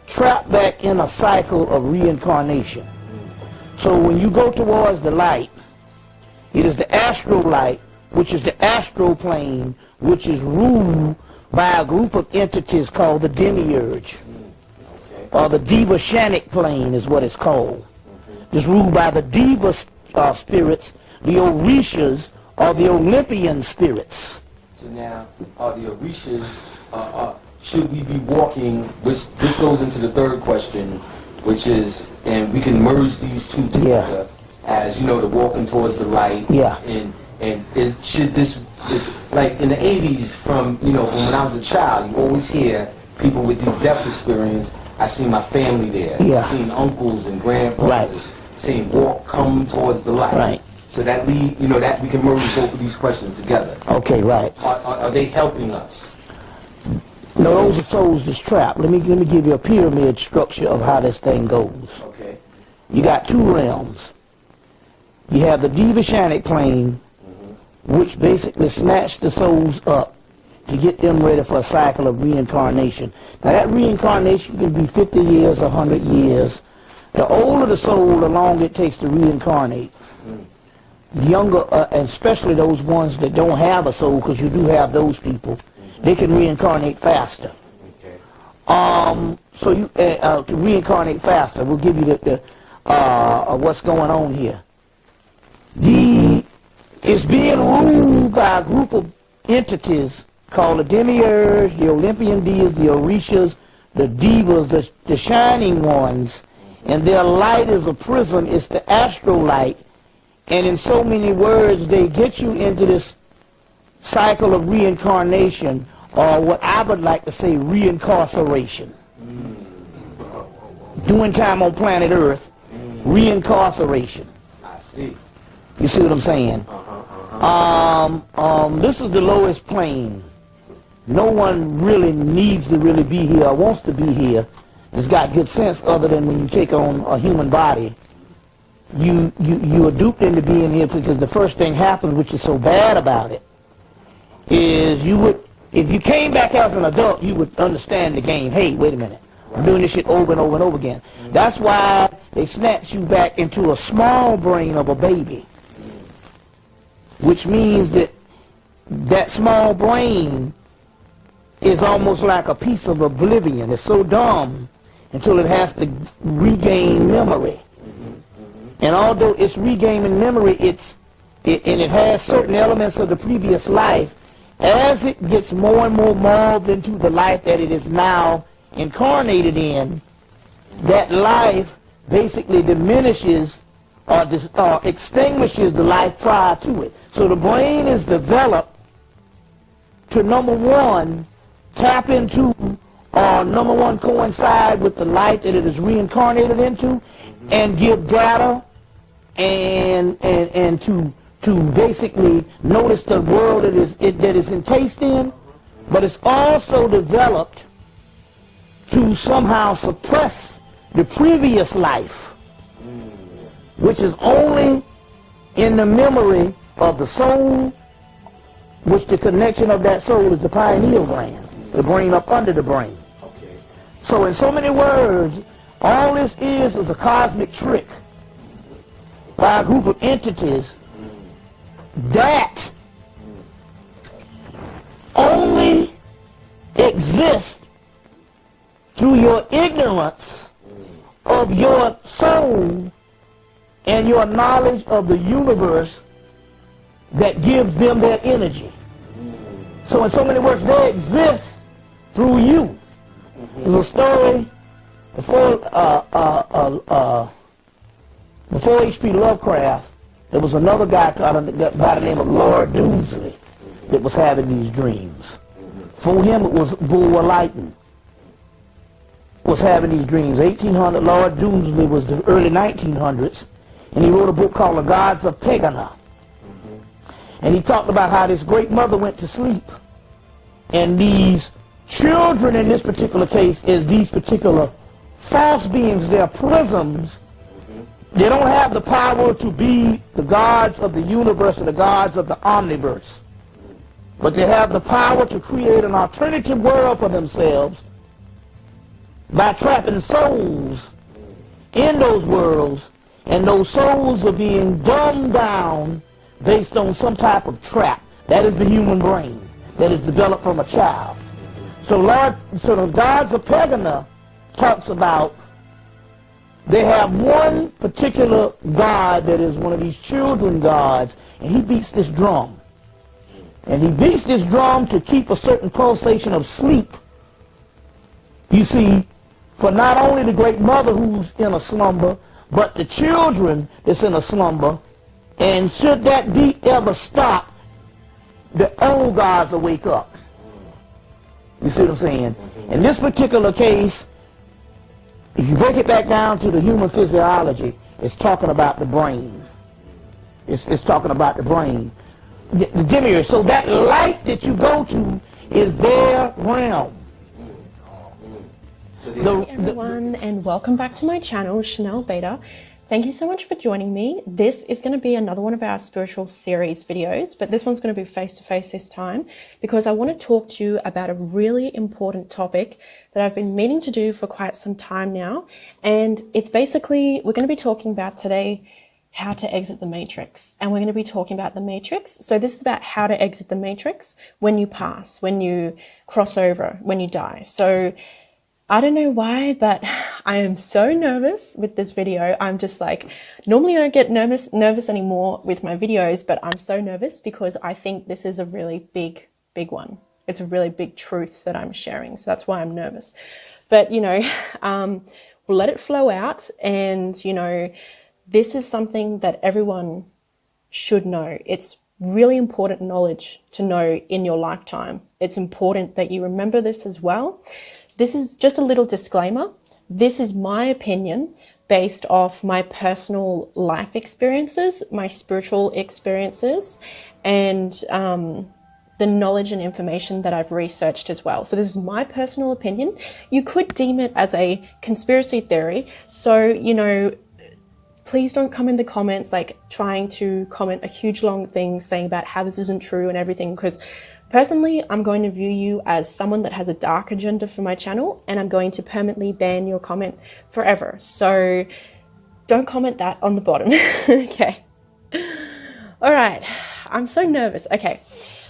Speaker 19: trapped back in a cycle of reincarnation. So when you go towards the light, it is the astral light, which is the astral plane, which is ruled by a group of entities called the demiurge, or the Devashanic plane is what it's called. It's ruled by the Deva spirits, the Orishas, or the Olympian spirits.
Speaker 18: So now, are the Orishas, should we be walking, which this goes into the third question, which is, and we can merge these two together, as, you know, the walking towards the light, should this, like in the 80s, from when I was a child, you always hear people with these depth experience. I seen my family there. I seen uncles and grandfathers saying come towards the light.
Speaker 19: Right.
Speaker 18: So that that we can merge both of these questions together.
Speaker 19: Okay, right.
Speaker 18: Are they helping us?
Speaker 19: No, those are toes this trap. Let me give you a pyramid structure of how this thing goes.
Speaker 18: Okay.
Speaker 19: You got two realms. You have the Devashanic plane, which basically snatched the souls up to get them ready for a cycle of reincarnation. Now that reincarnation can be 50 years, 100 years. The older the soul, the longer it takes to reincarnate. The younger, and especially those ones that don't have a soul, because you do have those people, they can reincarnate faster. So you to reincarnate faster, we'll give you the what's going on here. It's being ruled by a group of entities called the demiurge, the Olympian deities, the Orishas, the Devas, the shining ones, and their light is a prism. It's the astral light, and in so many words, they get you into this cycle of reincarnation, or what I would like to say, reincarceration. Doing time on planet Earth, reincarceration.
Speaker 18: I see.
Speaker 19: You see what I'm saying? This is the lowest plane. No one really needs to really be here or wants to be here. It's got good sense, other than when you take on a human body. You are duped into being here, because the first thing happens, which is so bad about it, is if you came back as an adult, you would understand the game. Hey, wait a minute. I'm doing this shit over and over and over again. That's why they snatch you back into a small brain of a baby. Which means that small brain is almost like a piece of oblivion. It's so dumb until it has to regain memory. And although it's regaining memory, and it has certain elements of the previous life, as it gets more and more morphed into the life that it is now incarnated in, that life basically diminishes or extinguishes the life prior to it. So the brain is developed to, number one, tap into, number one, coincide with the life that it is reincarnated into, and give data, and to basically notice the world that is encased in. But it's also developed to somehow suppress the previous life, which is only in the memory of the soul, which the connection of that soul is the pineal gland, the brain up under the brain. So in so many words, all this is a cosmic trick by a group of entities that only exist through your ignorance of your soul and your knowledge of the universe that gives them their energy. So in so many words, they exist through you. There's a story before H.P. Lovecraft. There was another guy by the name of Lord Doomsley that was having these dreams. For him, it was Bulwer Lytton was having these dreams. 1800, Lord Doomsley was the early 1900s, and he wrote a book called The Gods of Pegana. And he talked about how this great mother went to sleep, and these children in this particular case is these particular false beings. They're prisms. They don't have the power to be the gods of the universe or the gods of the omniverse, but they have the power to create an alternative world for themselves by trapping souls in those worlds And those souls are being dumbed down based on some type of trap. That is the human brain that is developed from a child. So the gods of Pagana talks about they have one particular god that is one of these children gods, and he beats this drum. And he beats this drum to keep a certain pulsation of sleep, you see, for not only the great mother who's in a slumber, but the children that's in a slumber. And should that beat ever stop, the old gods will wake up. You see what I'm saying? In this particular case, if you break it back down to the human physiology, it's talking about the brain. It's talking about the brain. The demiurge. So that light that you go to is their realm.
Speaker 20: Hi everyone, and welcome back to my channel, Chanel Beta. Thank you so much for joining me. This is going to be another one of our spiritual series videos, but this one's going to be face-to-face this time because I want to talk to you about a really important topic that I've been meaning to do for quite some time now. And it's basically, we're going to be talking about today how to exit the matrix. And we're going to be talking about the matrix. So this is about how to exit the matrix when you pass, when you cross over, when you die. So I don't know why, but I am so nervous with this video. I'm just like, normally I don't get nervous anymore with my videos, but I'm so nervous because I think this is a really big one. It's a really big truth that I'm sharing. So that's why I'm nervous. But, you know, we'll let it flow out. And, you know, this is something that everyone should know. It's really important knowledge to know in your lifetime. It's important that you remember this as well. This is just a little disclaimer. This is my opinion based off my personal life experiences, my spiritual experiences, and the knowledge and information that I've researched as well. So this is my personal opinion. You could deem it as a conspiracy theory. So, you know, please don't come in the comments like trying to comment a huge long thing saying about how this isn't true and everything, because personally, I'm going to view you as someone that has a dark agenda for my channel, and I'm going to permanently ban your comment forever. So don't comment that on the bottom. Okay. All right. I'm so nervous. Okay.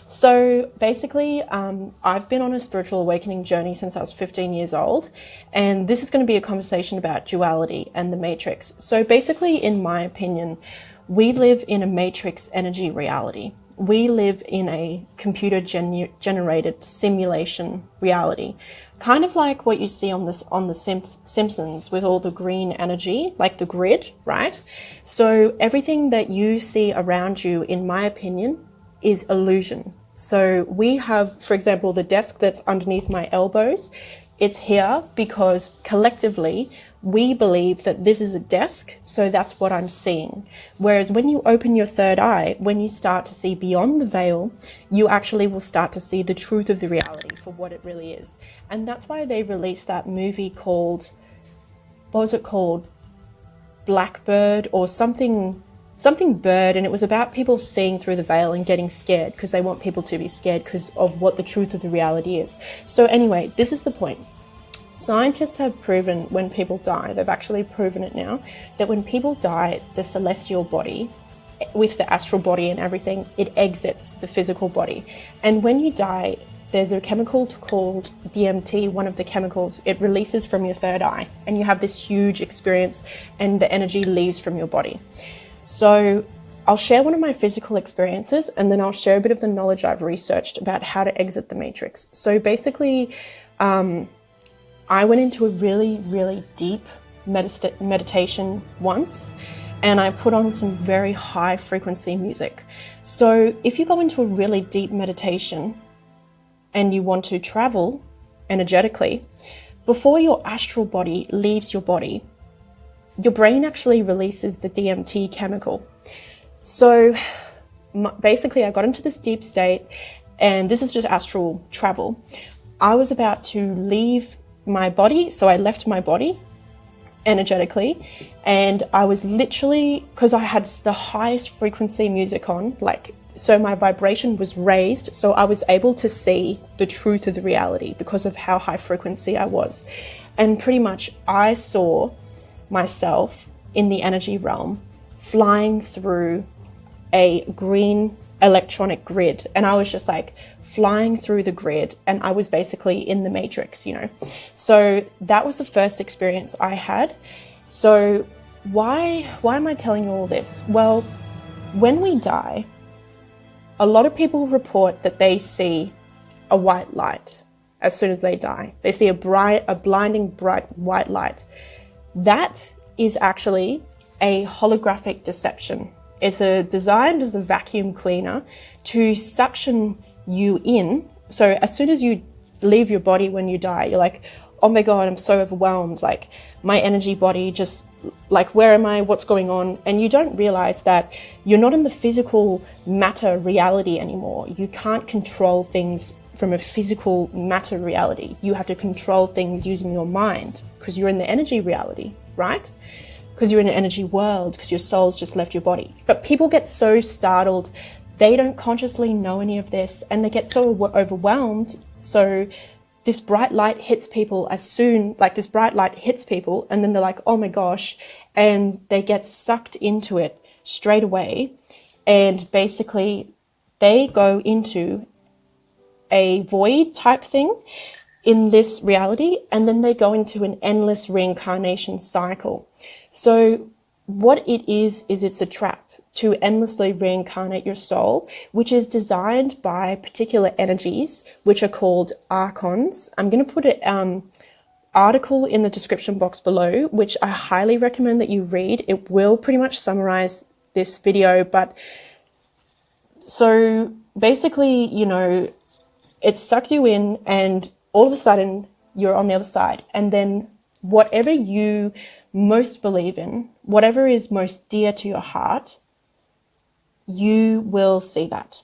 Speaker 20: So basically, I've been on a spiritual awakening journey since I was 15 years old, and this is going to be a conversation about duality and the matrix. So basically, in my opinion, we live in a matrix energy reality. We live in a computer generated simulation reality, kind of like what you see on the Simpsons with all the green energy, like the grid, right? So everything that you see around you, in my opinion, is illusion. So we have, for example, the desk that's underneath my elbows. It's here because collectively we believe that this is a desk, so that's what I'm seeing. Whereas when you open your third eye, when you start to see beyond the veil, you actually will start to see the truth of the reality for what it really is. And that's why they released that movie called, what was it called? Blackbird or something bird, and it was about people seeing through the veil and getting scared because they want people to be scared because of what the truth of the reality is. So anyway, this is the point. Scientists have proven when people die, they've actually proven it now, that when people die, the celestial body, with the astral body and everything, it exits the physical body. And when you die, there's a chemical called DMT, one of the chemicals, it releases from your third eye, and you have this huge experience and the energy leaves from your body. So I'll share one of my physical experiences, and then I'll share a bit of the knowledge I've researched about how to exit the matrix. So basically, I went into a really, really deep meditation once, and I put on some very high frequency music. So if you go into a really deep meditation and you want to travel energetically, before your astral body leaves your body, your brain actually releases the DMT chemical. So basically I got into this deep state, and this is just astral travel. I was about to leave my body, so I left my body energetically, and I was literally, because I had the highest frequency music on, like, so my vibration was raised, so I was able to see the truth of the reality because of how high frequency I was. And pretty much I saw myself in the energy realm flying through a green electronic grid, and I was just like flying through the grid, and I was basically in the matrix, you know. So that was the first experience I had. So why am I telling you all this? Well, when we die, a lot of people report that they see a white light as soon as they die. They see a blinding bright white light. That is actually a holographic deception. It's designed as a vacuum cleaner to suction you in. So as soon as you leave your body when you die, you're like, oh my God, I'm so overwhelmed. Like my energy body just like, where am I? What's going on? And you don't realize that you're not in the physical matter reality anymore. You can't control things from a physical matter reality. You have to control things using your mind because you're in the energy reality, right? Because you're in an energy world, because your soul's just left your body. But people get so startled, they don't consciously know any of this, and they get so overwhelmed. So this bright light hits people this bright light hits people, and then they're like, oh my gosh, and they get sucked into it straight away. And basically they go into a void type thing in this reality, and then they go into an endless reincarnation cycle. So what it is it's a trap to endlessly reincarnate your soul, which is designed by particular energies, which are called Archons. I'm going to put an article in the description box below, which I highly recommend that you read. It will pretty much summarize this video, but so basically, you know, it sucks you in, and all of a sudden you're on the other side. And then whatever you most believe in, whatever is most dear to your heart, you will see that.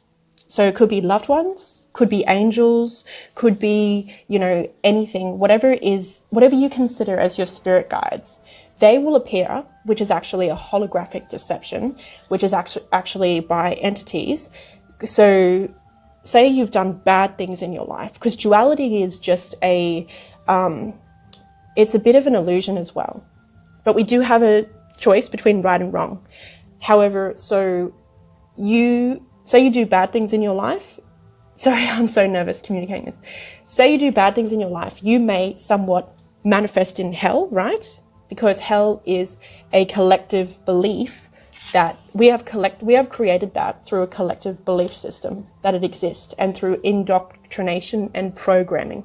Speaker 20: So it could be loved ones, could be angels, could be, you know, anything, whatever you consider as your spirit guides, they will appear, which is actually a holographic deception, which is actually by entities. So say you've done bad things in your life, because duality is just it's a bit of an illusion as well. But we do have a choice between right and wrong. However, so you do bad things in your life. Sorry, I'm so nervous communicating this. Say you do bad things in your life, you may somewhat manifest in hell, right? Because hell is a collective belief that we have created that through a collective belief system that it exists, and through indoctrination and programming.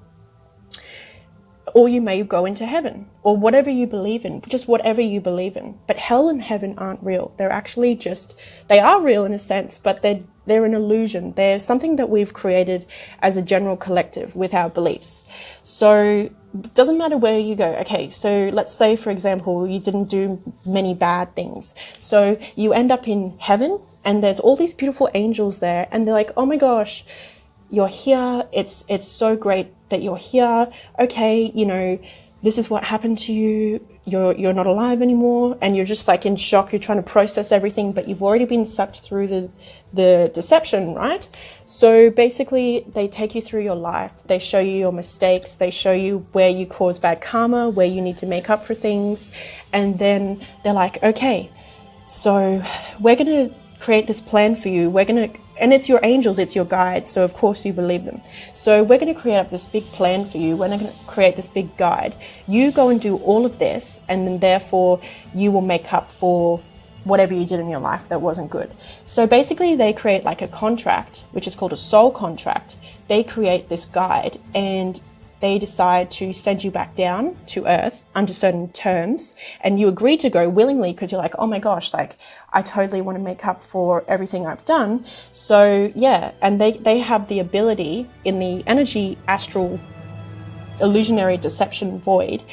Speaker 20: Or you may go into heaven, or whatever you believe in, just whatever you believe in. But hell and heaven aren't real. They're actually they are real in a sense, but they're an illusion. They're something that we've created as a general collective with our beliefs. So it doesn't matter where you go. Okay, so let's say, for example, you didn't do many bad things. So you end up in heaven, and there's all these beautiful angels there, and they're like, oh my gosh, you're here. It's so great that you're here. Okay, you know, this is what happened to you. You're not alive anymore, and you're just like in shock. You're trying to process everything, but you've already been sucked through the deception, right? So basically, they take you through your life. They show you your mistakes. They show you where you cause bad karma, where you need to make up for things, and then they're like, okay, so we're gonna create this plan for you. And it's your angels, it's your guides, so of course you believe them. So we're going to create up this big plan for you. We're going to create this big guide. You go and do all of this, and then therefore you will make up for whatever you did in your life that wasn't good. So basically they create like a contract, which is called a soul contract. They create this guide, and they decide to send you back down to Earth under certain terms, and you agree to go willingly because you're like, oh my gosh, like I totally want to make up for everything I've done. So yeah, and they have the ability in the energy astral illusionary deception void,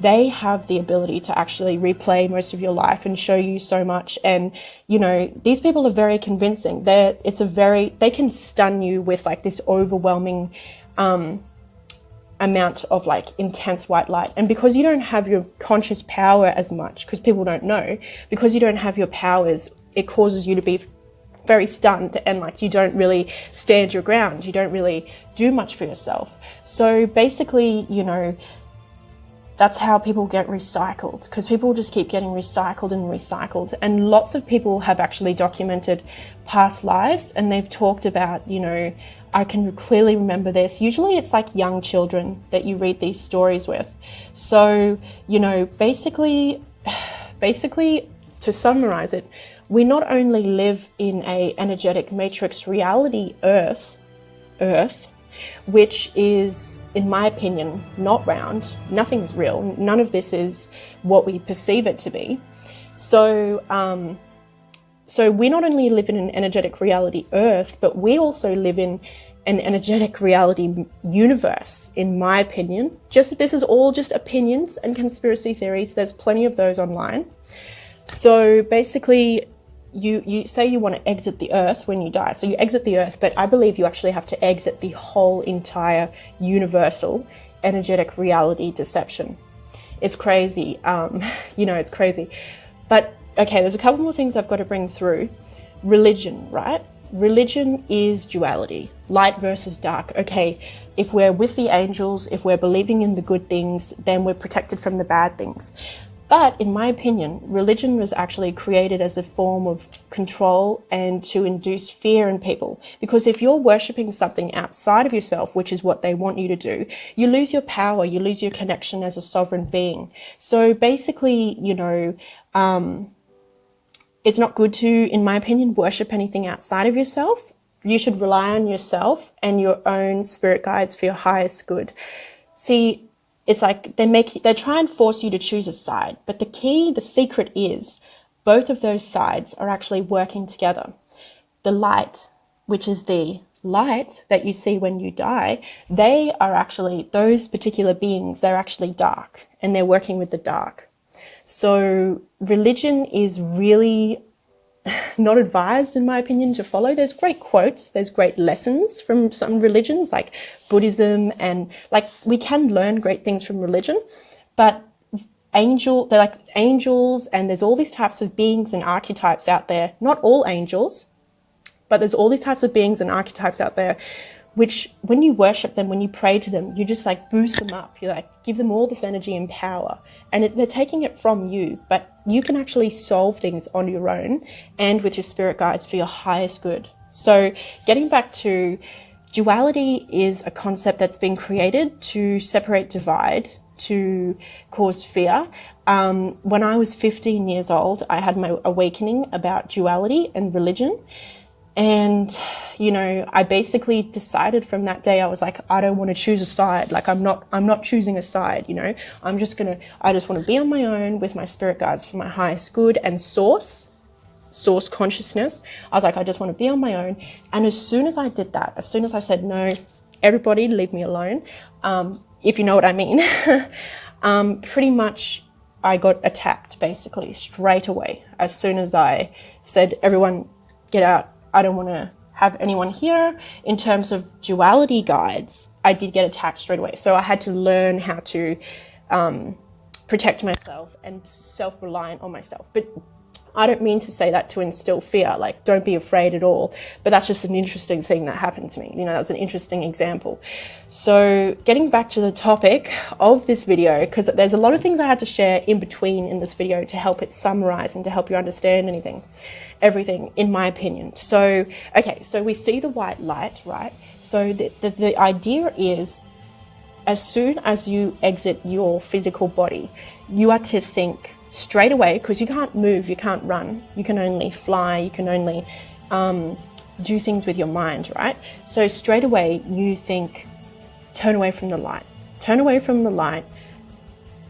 Speaker 20: they have the ability to actually replay most of your life and show you so much. And you know, these people are very convincing. They can stun you with like this overwhelming amount of like intense white light. And because you don't have your conscious power as much, because people don't know, because you don't have your powers, it causes you to be very stunned, and like you don't really stand your ground. You don't really do much for yourself. So basically, you know, that's how people get recycled, because people just keep getting recycled and recycled. And lots of people have actually documented past lives, and they've talked about, you know, I can clearly remember this. Usually it's like young children that you read these stories with. So, you know, basically, to summarize it, we not only live in a energetic matrix reality Earth, which is, in my opinion, not round. Nothing's real. None of this is what we perceive it to be. So, so we not only live in an energetic reality Earth, but we also live in an energetic reality universe, in my opinion. This is all just opinions and conspiracy theories. There's plenty of those online. So basically, you say you want to exit the Earth when you die. So you exit the Earth, but I believe you actually have to exit the whole entire universal energetic reality deception. It's crazy. You know, it's crazy. But okay, there's a couple more things I've got to bring through. Religion, right? Religion is duality, light versus dark. Okay, if we're with the angels, if we're believing in the good things, then we're protected from the bad things. But in my opinion, religion was actually created as a form of control and to induce fear in people. Because if you're worshipping something outside of yourself, which is what they want you to do, you lose your power, you lose your connection as a sovereign being. So basically, you know, it's not good to, in my opinion, worship anything outside of yourself. You should rely on yourself and your own spirit guides for your highest good. See, it's like they try and force you to choose a side, but the secret is both of those sides are actually working together. The light, which is the light that you see when you die, they are actually, those particular beings, they're actually dark, and they're working with the dark. So religion is really not advised, in my opinion, to follow. There's great quotes, there's great lessons from some religions like Buddhism, and like we can learn great things from religion, but they're like angels, and there's all these types of beings and archetypes out there. Not all angels, but there's all these types of beings and archetypes out there, which when you worship them, when you pray to them, you just like boost them up. You like give them all this energy and power, and they're taking it from you, but you can actually solve things on your own and with your spirit guides for your highest good. So getting back to duality is a concept that's been created to separate, divide, to cause fear. When I was 15 years old, I had my awakening about duality and religion. And, you know, I basically decided from that day, I was like, I don't want to choose a side. Like, I'm not choosing a side, you know. I just want to be on my own with my spirit guides for my highest good and source consciousness. I was like, I just want to be on my own. And as soon as I did that, as soon as I said, no, everybody leave me alone, if you know what I mean, pretty much I got attacked basically straight away. As soon as I said, everyone get out, I don't want to have anyone here. In terms of duality guides, I did get attacked straight away. So I had to learn how to protect myself and self-reliant on myself. But I don't mean to say that to instill fear, like don't be afraid at all. But that's just an interesting thing that happened to me. You know, that was an interesting example. So getting back to the topic of this video, because there's a lot of things I had to share in between in this video to help it summarize and to help you understand everything, in my opinion. So, okay, so we see the white light, right? So the idea is, as soon as you exit your physical body, you are to think straight away, because you can't move, you can't run, you can only fly, you can only do things with your mind, right? So straight away you think, turn away from the light. Turn away from the light,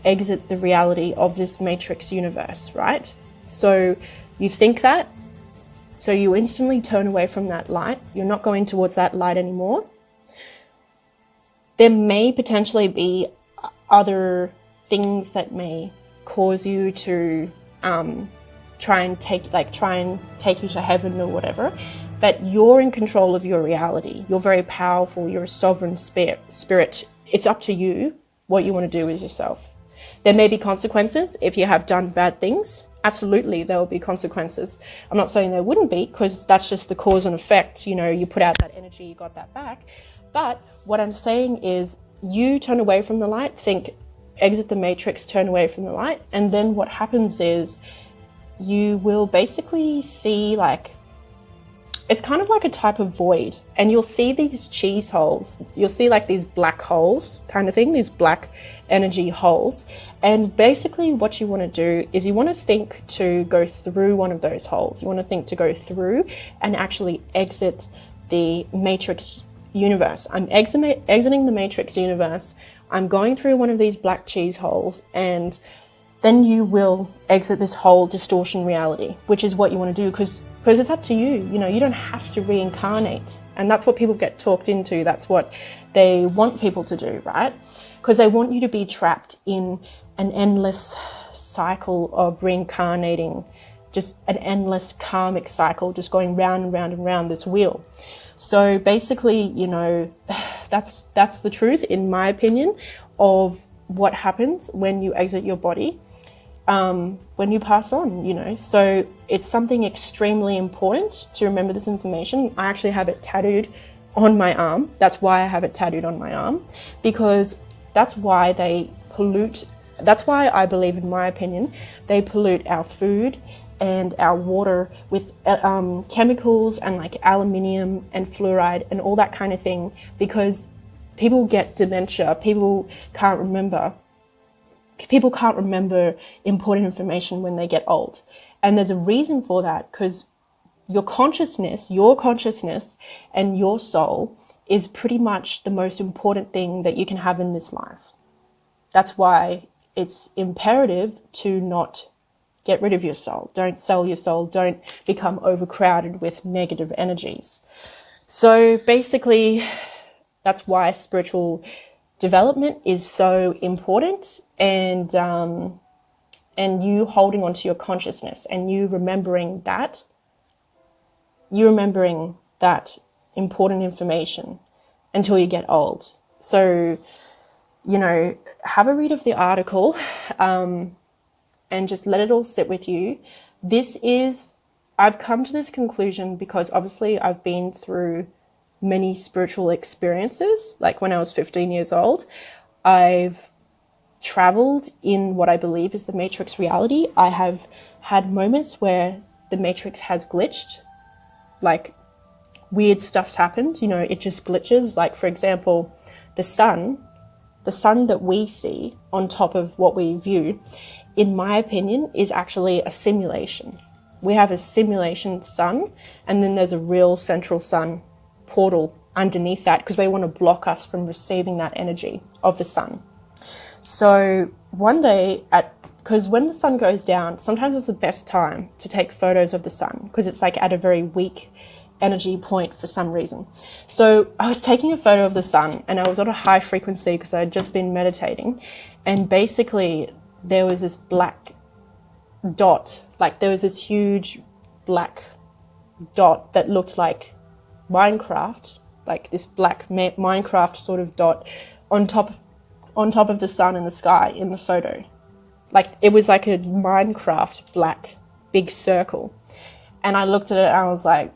Speaker 20: exit the reality of this matrix universe, right? So you think that, so you instantly turn away from that light. You're not going towards that light anymore. There may potentially be other things that may cause you to try and take you to heaven or whatever, but you're in control of your reality. You're very powerful. You're a sovereign spirit. It's up to you what you want to do with yourself. There may be consequences if you have done bad things. Absolutely, there will be consequences. I'm not saying there wouldn't be, because that's just the cause and effect. You know, you put out that energy, you got that back. But what I'm saying is, you turn away from the light, think, exit the matrix, turn away from the light, and then what happens is you will basically see like, it's kind of like a type of void, and you'll see these cheese holes. You'll see like these black holes kind of thing, these black energy holes. And basically what you want to do is you want to think to go through one of those holes. You want to think to go through and actually exit the matrix universe. I'm exiting the matrix universe. I'm going through one of these black cheese holes, and then you will exit this whole distortion reality, which is what you want to do, because it's up to you. You know, you don't have to reincarnate. And that's what people get talked into. That's what they want people to do, right? Because they want you to be trapped in an endless cycle of reincarnating, just an endless karmic cycle, just going round and round and round this wheel. So basically, you know, that's the truth, in my opinion, of what happens when you exit your body, when you pass on, you know. So it's something extremely important to remember this information. I actually have it tattooed on my arm. That's why I have it tattooed on my arm, because that's why they pollute. That's why I believe, in my opinion, they pollute our food and our water with chemicals and like aluminium and fluoride and all that kind of thing, because people get dementia, people can't remember important information when they get old. And there's a reason for that, because your consciousness and your soul is pretty much the most important thing that you can have in this life. That's why it's imperative to not get rid of your soul. Don't sell your soul. Don't become overcrowded with negative energies. So basically, that's why spiritual development is so important, and you holding on to your consciousness and you remembering that important information until you get old. So, you know, have a read of the article, and just let it all sit with you. I've come to this conclusion because obviously I've been through many spiritual experiences. Like when I was 15 years old, I've traveled in what I believe is the matrix reality. I have had moments where the matrix has glitched, like weird stuff's happened, you know, it just glitches. Like, for example, the sun that we see on top of what we view, in my opinion, is actually a simulation. We have a simulation sun, and then there's a real central sun portal underneath that, because they want to block us from receiving that energy of the sun. So one day, because when the sun goes down, sometimes it's the best time to take photos of the sun, because it's like at a very weak energy point for some reason. So I was taking a photo of the sun, and I was on a high frequency because I had just been meditating, and basically there was this black dot, like there was this huge black dot that looked like Minecraft, like this black Minecraft sort of dot on top of the sun in the sky in the photo. Like it was like a Minecraft black big circle. And I looked at it and I was like,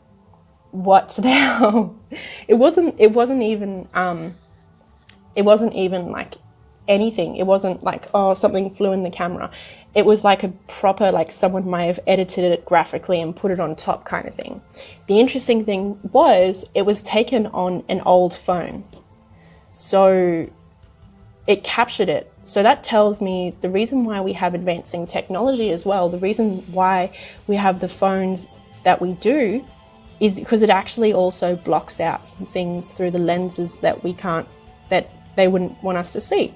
Speaker 20: what the hell? It wasn't even like anything. It wasn't like, oh, something flew in the camera. It was like a proper, like someone might have edited it graphically and put it on top kind of thing. The interesting thing was it was taken on an old phone. So it captured it. So that tells me the reason why we have advancing technology as well, the reason why we have the phones that we do, is because it actually also blocks out some things through the lenses that they wouldn't want us to see.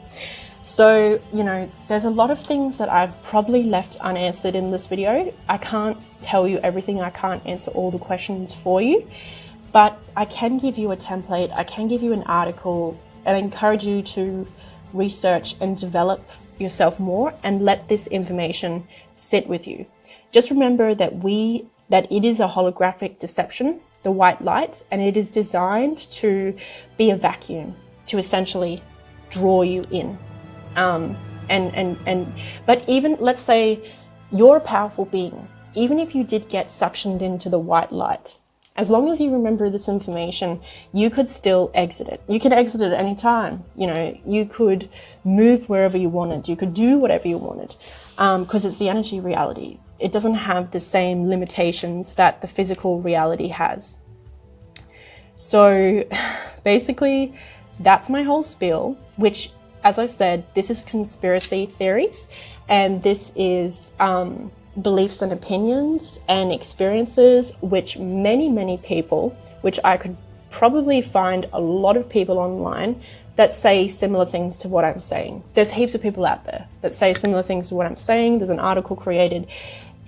Speaker 20: So, you know, there's a lot of things that I've probably left unanswered in this video. I can't tell you everything. I can't answer all the questions for you, but I can give you a template. I can give you an article, and I encourage you to research and develop yourself more and let this information sit with you. Just remember that it is a holographic deception, the white light, and it is designed to be a vacuum, to essentially draw you in. But even, let's say you're a powerful being, even if you did get suctioned into the white light, As long as you remember this information, you could still exit it. You could exit it at any time. You know, you could move wherever you wanted. You could do whatever you wanted, because it's the energy reality. It doesn't have the same limitations that the physical reality has. So basically, that's my whole spiel, which, as I said, this is conspiracy theories, and this is beliefs and opinions and experiences which many people, which I could probably find a lot of people online that say similar things to what I'm saying. There's heaps of people out there that say similar things to what I'm saying. There's an article created.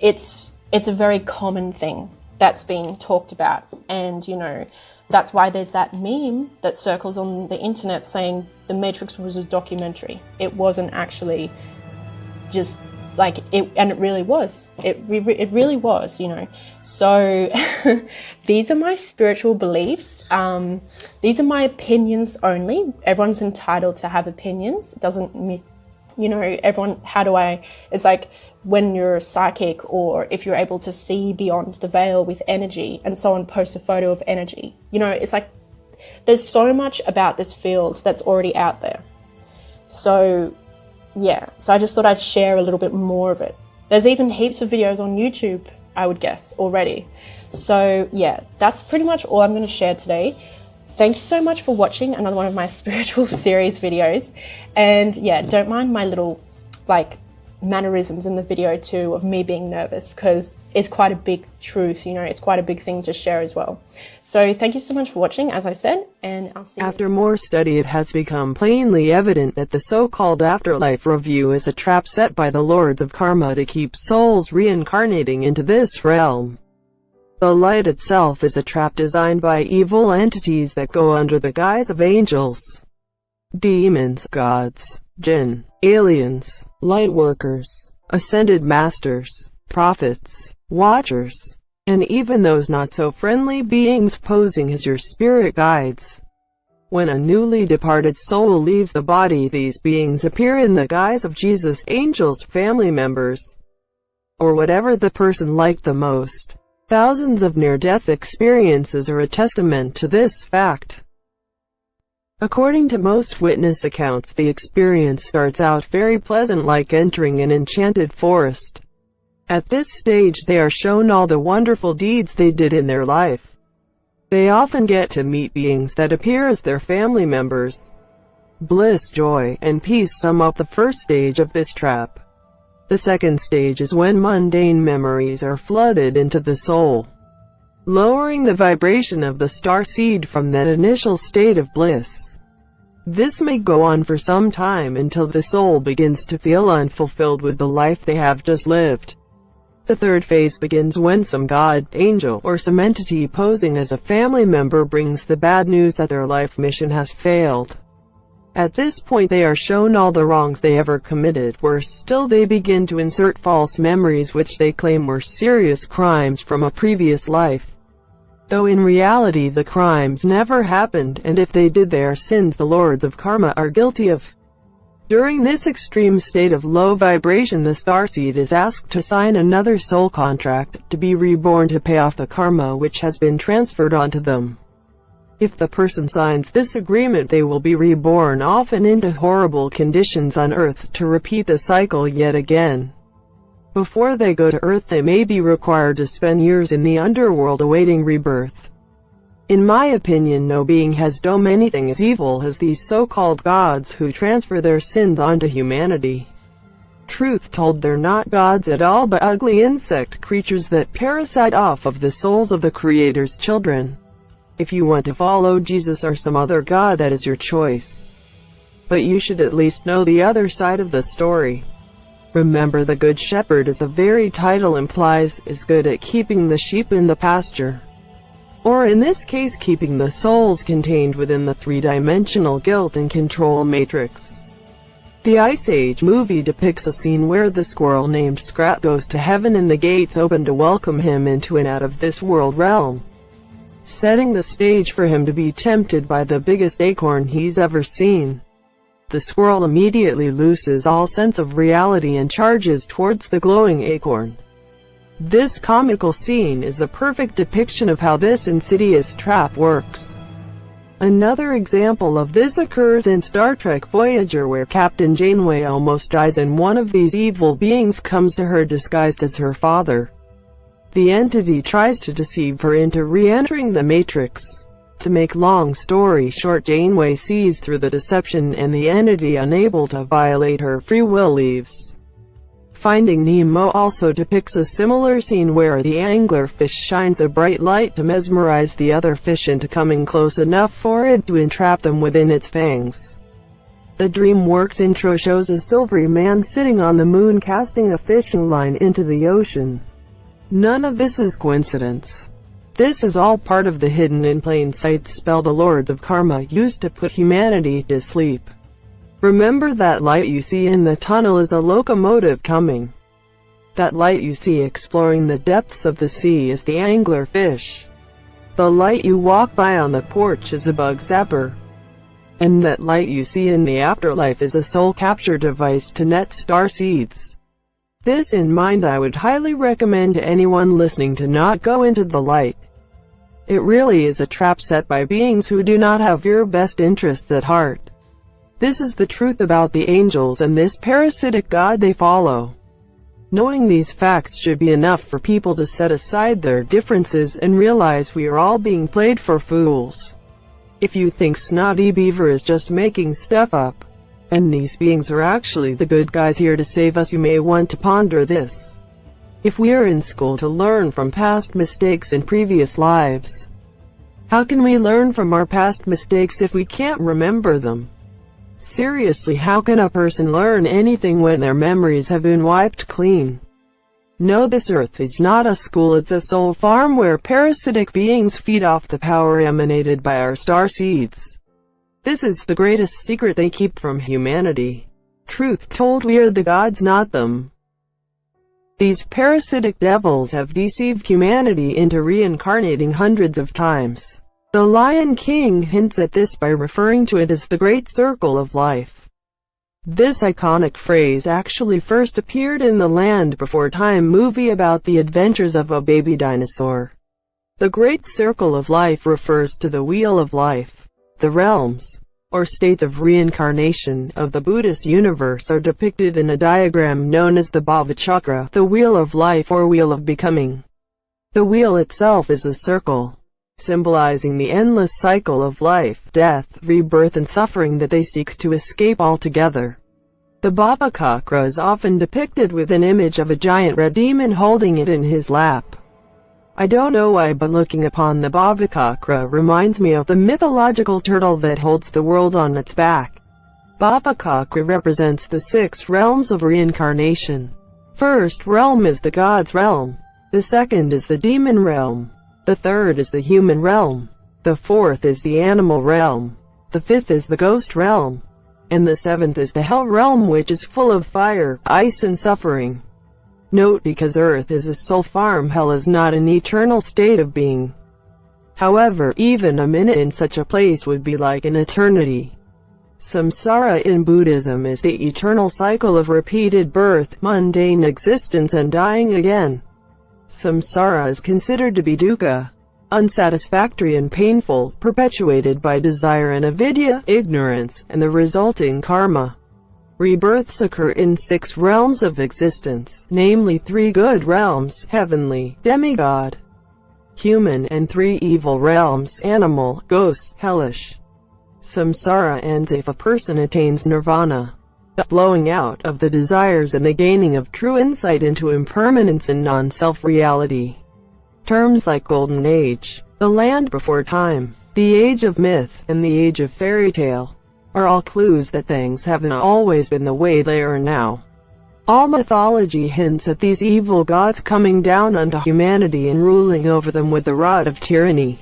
Speaker 20: It's a very common thing that's being talked about, and you know, that's why there's that meme that circles on the internet saying The Matrix was a documentary. It wasn't actually just like it, and it really was. It really was, you know. So these are my spiritual beliefs. These are my opinions only. Everyone's entitled to have opinions. It doesn't, you know, everyone, it's like when you're psychic, or if you're able to see beyond the veil with energy, and someone posts a photo of energy. You know, it's like there's so much about this field that's already out there. So yeah, so I just thought I'd share a little bit more of it. There's even heaps of videos on YouTube, I would guess, already. So yeah, that's pretty much all I'm going to share today. Thank you so much for watching another one of my spiritual series videos. And yeah, don't mind my little like mannerisms in the video too of me being nervous, because it's quite a big truth, you know, it's quite a big thing to share as well. So thank you so much for watching, as I said, and I'll see you.
Speaker 21: After more study, it has become plainly evident that the so-called afterlife review is a trap set by the lords of karma to keep souls reincarnating into this realm. The light itself is a trap designed by evil entities that go under the guise of angels, demons, gods, jinn, aliens, light workers, ascended masters, prophets, watchers, and even those not-so-friendly beings posing as your spirit guides. When a newly departed soul leaves the body, these beings appear in the guise of Jesus, angels, family members, or whatever the person liked the most. Thousands of near-death experiences are a testament to this fact. According to most witness accounts, the experience starts out very pleasant, like entering an enchanted forest. At this stage, they are shown all the wonderful deeds they did in their life. They often get to meet beings that appear as their family members. Bliss, joy, and peace sum up the first stage of this trap. The second stage is when mundane memories are flooded into the soul, lowering the vibration of the star seed from that initial state of bliss. This may go on for some time until the soul begins to feel unfulfilled with the life they have just lived. The third phase begins when some god, angel, or some entity posing as a family member brings the bad news that their life mission has failed. At this point, they are shown all the wrongs they ever committed. Worse still, they begin to insert false memories which they claim were serious crimes from a previous life, though in reality the crimes never happened, and if they did, they are sins the lords of karma are guilty of. During this extreme state of low vibration, the starseed is asked to sign another soul contract, to be reborn to pay off the karma which has been transferred onto them. If the person signs this agreement, they will be reborn, often into horrible conditions on earth, to repeat the cycle yet again. Before they go to earth, they may be required to spend years in the underworld awaiting rebirth. In my opinion, no being has done anything as evil as these so-called gods who transfer their sins onto humanity. Truth told, they're not gods at all, but ugly insect creatures that parasite off of the souls of the Creator's children. If you want to follow Jesus or some other god, that is your choice. But you should at least know the other side of the story. Remember, the Good Shepherd, as the very title implies, is good at keeping the sheep in the pasture. Or in this case, keeping the souls contained within the three-dimensional guilt and control matrix. The Ice Age movie depicts a scene where the squirrel named Scrat goes to heaven and the gates open to welcome him into an out-of-this-world realm, setting the stage for him to be tempted by the biggest acorn he's ever seen. The squirrel immediately loses all sense of reality and charges towards the glowing acorn. This comical scene is a perfect depiction of how this insidious trap works. Another example of this occurs in Star Trek Voyager, where Captain Janeway almost dies and one of these evil beings comes to her disguised as her father. The entity tries to deceive her into re-entering the Matrix. To make long story short, Janeway sees through the deception and the entity, unable to violate her free will, leaves. Finding Nemo also depicts a similar scene where the anglerfish shines a bright light to mesmerize the other fish into coming close enough for it to entrap them within its fangs. The DreamWorks intro shows a silvery man sitting on the moon casting a fishing line into the ocean. None of this is coincidence. This is all part of the hidden in plain sight spell the Lords of Karma used to put humanity to sleep. Remember, that light you see in the tunnel is a locomotive coming. That light you see exploring the depths of the sea is the anglerfish. The light you walk by on the porch is a bug zapper. And that light you see in the afterlife is a soul capture device to net star seeds. This in mind, I would highly recommend to anyone listening to not go into the light. It really is a trap set by beings who do not have your best interests at heart. This is the truth about the angels and this parasitic god they follow. Knowing these facts should be enough for people to set aside their differences and realize we are all being played for fools. If you think Snotty Beaver is just making stuff up, and these beings are actually the good guys here to save us, you may want to ponder this. If we are in school to learn from past mistakes in previous lives, how can we learn from our past mistakes if we can't remember them? Seriously, how can a person learn anything when their memories have been wiped clean? No, this earth is not a school, it's a soul farm where parasitic beings feed off the power emanated by our star seeds. This is the greatest secret they keep from humanity. Truth told, we are the gods, not them. These parasitic devils have deceived humanity into reincarnating hundreds of times. The Lion King hints at this by referring to it as the Great Circle of Life. This iconic phrase actually first appeared in the Land Before Time movie about the adventures of a baby dinosaur. The Great Circle of Life refers to the Wheel of Life. The realms, or states of reincarnation, of the Buddhist universe are depicted in a diagram known as the Bhava Chakra, the Wheel of Life or Wheel of Becoming. The wheel itself is a circle, symbolizing the endless cycle of life, death, rebirth and suffering that they seek to escape altogether. The Bhava Chakra is often depicted with an image of a giant red demon holding it in his lap. I don't know why, but looking upon the Bhava Chakra reminds me of the mythological turtle that holds the world on its back. Bhava Chakra represents the 6 realms of reincarnation. First realm is the God's realm. The second is the demon realm. The third is the human realm. The fourth is the animal realm. The fifth is the ghost realm. And the 7th is the hell realm, which is full of fire, ice and suffering. Note, because Earth is a soul farm, hell is not an eternal state of being. However, even a minute in such a place would be like an eternity. Samsara in Buddhism is the eternal cycle of repeated birth, mundane existence and dying again. Samsara is considered to be dukkha, unsatisfactory and painful, perpetuated by desire and avidya, ignorance, and the resulting karma. Rebirths occur in 6 realms of existence, namely 3 good realms, heavenly, demigod, human, and 3 evil realms, animal, ghost, hellish. Samsara ends if a person attains nirvana, the blowing out of the desires and the gaining of true insight into impermanence and non-self reality. Terms like Golden Age, the Land Before Time, the Age of Myth, and the Age of Fairy Tale are all clues that things haven't always been the way they are now. All mythology hints at these evil gods coming down onto humanity and ruling over them with the rod of tyranny.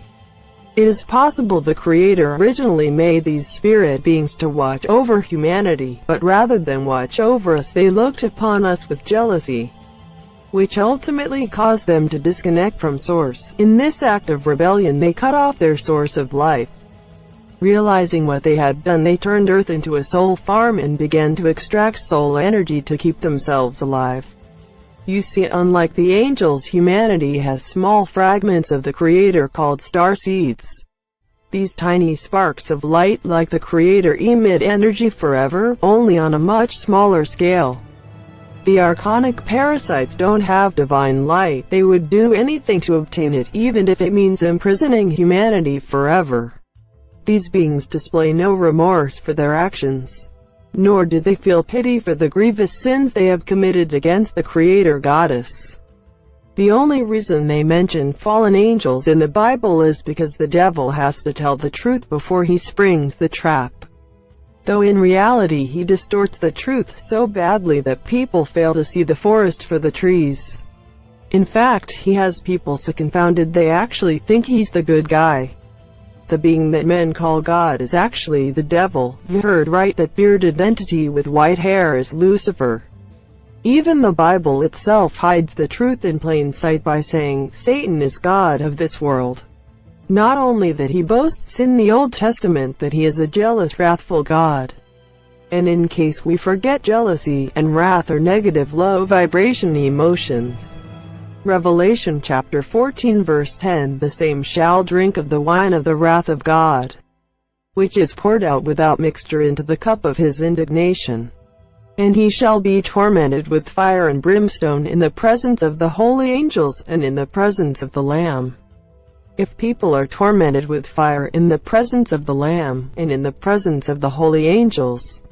Speaker 21: It is possible the Creator originally made these spirit beings to watch over humanity, but rather than watch over us, they looked upon us with jealousy, which ultimately caused them to disconnect from Source. In this act of rebellion, they cut off their source of life. Realizing what they had done, they turned Earth into a soul farm and began to extract soul energy to keep themselves alive. You see, unlike the angels, humanity has small fragments of the Creator called star seeds. These tiny sparks of light, like the Creator, emit energy forever, only on a much smaller scale. The archonic parasites don't have divine light. They would do anything to obtain it, even if it means imprisoning humanity forever. These beings display no remorse for their actions, nor do they feel pity for the grievous sins they have committed against the Creator Goddess. The only reason they mention fallen angels in the Bible is because the devil has to tell the truth before he springs the trap. Though in reality he distorts the truth so badly that people fail to see the forest for the trees. In fact, he has people so confounded they actually think he's the good guy. The being that men call God is actually the devil. You heard right, that bearded entity with white hair is Lucifer. Even the Bible itself hides the truth in plain sight by saying Satan is God of this world. Not only that, he boasts in the Old Testament that he is a jealous, wrathful God. And in case we forget, jealousy and wrath are negative, low vibration emotions. Revelation chapter 14 verse 10, the same shall drink of the wine of the wrath of God, which is poured out without mixture into the cup of his indignation. And he shall be tormented with fire and brimstone in the presence of the holy angels and in the presence of the Lamb. If people are tormented with fire in the presence of the Lamb and in the presence of the holy angels,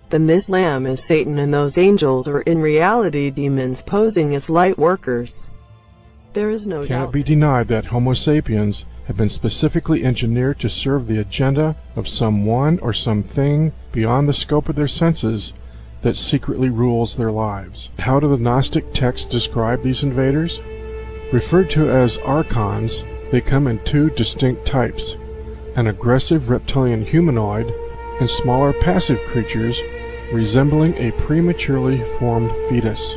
Speaker 21: then this Lamb is Satan and those angels are in reality demons posing as light workers. There is no doubt.
Speaker 2: Can it be denied that Homo sapiens have been specifically engineered to serve the agenda of someone or something beyond the scope of their senses that secretly rules their lives? How do the Gnostic texts describe these invaders? Referred to as Archons, they come in two distinct types: an aggressive reptilian humanoid and smaller passive creatures resembling a prematurely formed fetus.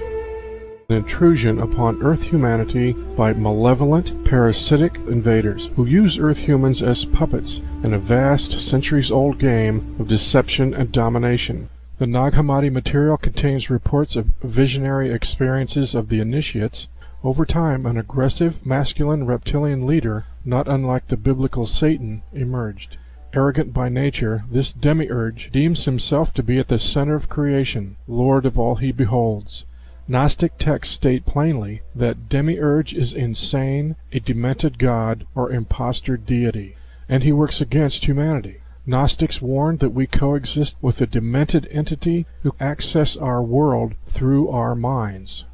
Speaker 2: An intrusion upon Earth humanity by malevolent, parasitic invaders who use Earth humans as puppets in a vast, centuries-old game of deception and domination. The Nag Hammadi material contains reports of visionary experiences of the initiates. Over time, an aggressive, masculine reptilian leader, not unlike the biblical Satan, emerged. Arrogant by nature, this demiurge deems himself to be at the center of creation, lord of all he beholds. Gnostic texts state plainly that demiurge is insane, a demented god, or impostor deity, and he works against humanity. Gnostics warned that we coexist with a demented entity who access our world through our minds.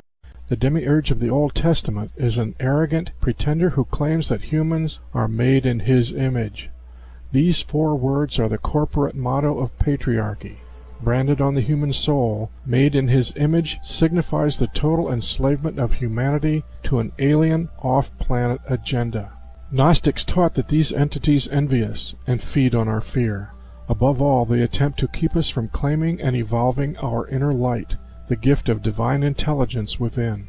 Speaker 2: The demiurge of the Old Testament is an arrogant pretender who claims that humans are made in his image. These 4 words are the corporate motto of patriarchy. Branded on the human soul, made in his image signifies the total enslavement of humanity to an alien, off-planet agenda. Gnostics taught that these entities envy us and feed on our fear. Above all, they attempt to keep us from claiming and evolving our inner light, the gift of divine intelligence within.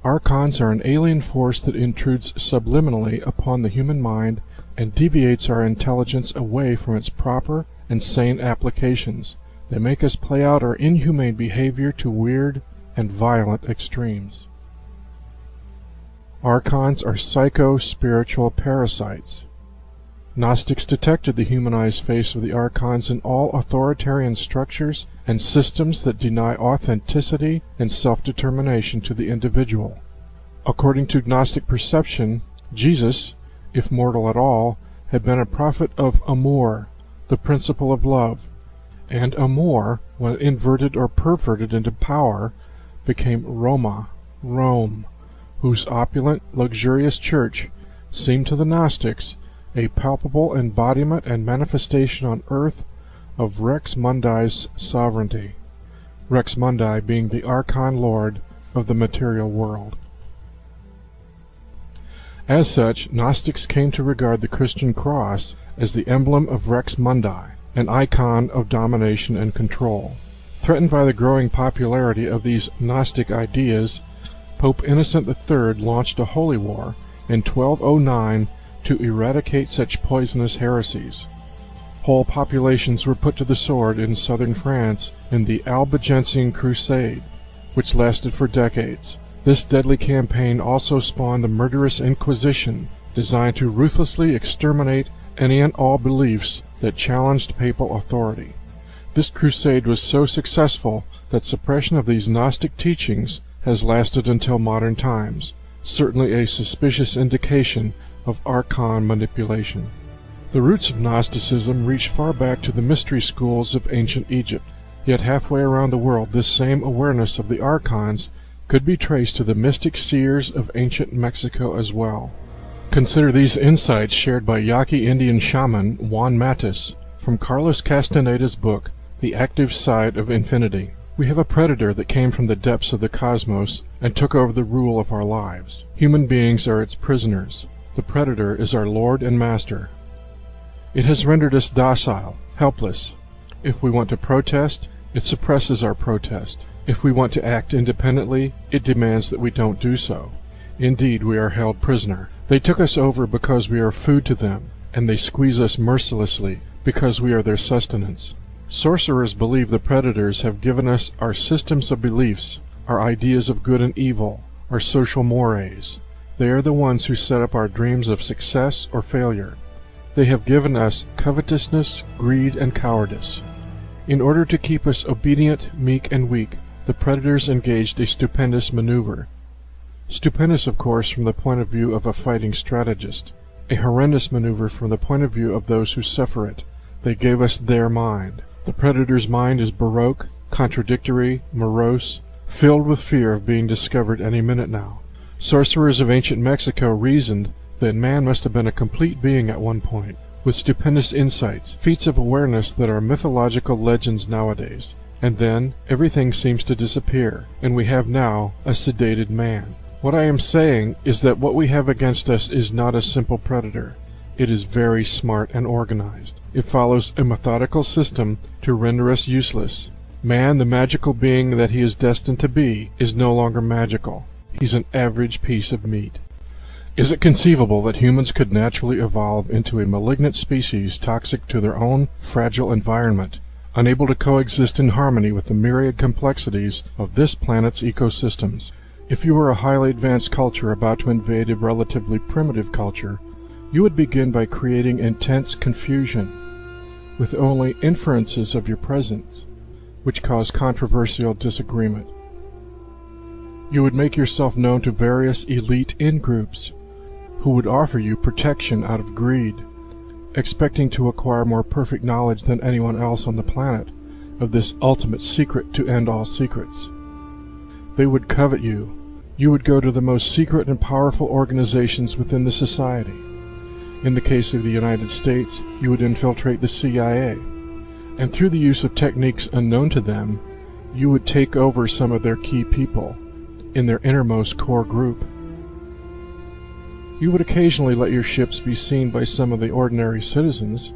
Speaker 2: Archons are an alien force that intrudes subliminally upon the human mind and deviates our intelligence away from its proper and sane applications. They make us play out our inhumane behavior to weird and violent extremes. Archons are psycho-spiritual parasites. Gnostics detected the humanized face of the Archons in all authoritarian structures and systems that deny authenticity and self-determination to the individual. According to Gnostic perception, Jesus, if mortal at all, had been a prophet of Amor, the principle of love, and Amor, when inverted or perverted into power, became Roma, Rome, whose opulent, luxurious church seemed to the Gnostics a palpable embodiment and manifestation on earth of Rex Mundi's sovereignty, Rex Mundi being the Archon Lord of the material world. As such, Gnostics came to regard the Christian cross as the emblem of Rex Mundi, an icon of domination and control. Threatened by the growing popularity of these Gnostic ideas, Pope Innocent III launched a holy war in 1209 to eradicate such poisonous heresies. Whole populations were put to the sword in southern France in the Albigensian Crusade, which lasted for decades. This deadly campaign also spawned a murderous Inquisition designed to ruthlessly exterminate any and all beliefs that challenged papal authority. This crusade was so successful that suppression of these Gnostic teachings has lasted until modern times, certainly a suspicious indication of Archon manipulation. The roots of Gnosticism reach far back to the mystery schools of ancient Egypt, yet halfway around the world this same awareness of the Archons could be traced to the mystic seers of ancient Mexico as well. Consider these insights shared by Yaqui Indian shaman Juan Matus from Carlos Castaneda's book, The Active Side of Infinity. We have a predator that came from the depths of the cosmos and took over the rule of our lives. Human beings are its prisoners. The predator is our lord and master. It has rendered us docile, helpless. If we want to protest, it suppresses our protest. If we want to act independently, it demands that we don't do so. Indeed, we are held prisoner. They took us over because we are food to them, and they squeeze us mercilessly because we are their sustenance. Sorcerers believe the predators have given us our systems of beliefs, our ideas of good and evil, our social mores. They are the ones who set up our dreams of success or failure. They have given us covetousness, greed, and cowardice. In order to keep us obedient, meek, and weak, the predators engaged a stupendous maneuver. Stupendous, of course, from the point of view of a fighting strategist. A horrendous maneuver from the point of view of those who suffer it. They gave us their mind. The predator's mind is baroque, contradictory, morose, filled with fear of being discovered any minute now. Sorcerers of ancient Mexico reasoned that man must have been a complete being at one point, with stupendous insights, feats of awareness that are mythological legends nowadays. And then everything seems to disappear, and we have now a sedated man. What I am saying is that what we have against us is not a simple predator. It is very smart and organized. It follows a methodical system to render us useless. Man, the magical being that he is destined to be, is no longer magical. He's an average piece of meat. Is it conceivable that humans could naturally evolve into a malignant species toxic to their own fragile environment, unable to coexist in harmony with the myriad complexities of this planet's ecosystems? If you were a highly advanced culture about to invade a relatively primitive culture, you would begin by creating intense confusion, with only inferences of your presence, which cause controversial disagreement. You would make yourself known to various elite in-groups, who would offer you protection out of greed, expecting to acquire more perfect knowledge than anyone else on the planet of this ultimate secret to end all secrets. They would covet you. You would go to the most secret and powerful organizations within the society. In the case of the United States, you would infiltrate the CIA, and through the use of techniques unknown to them, you would take over some of their key people in their innermost core group. You would occasionally let your ships be seen by some of the ordinary citizens,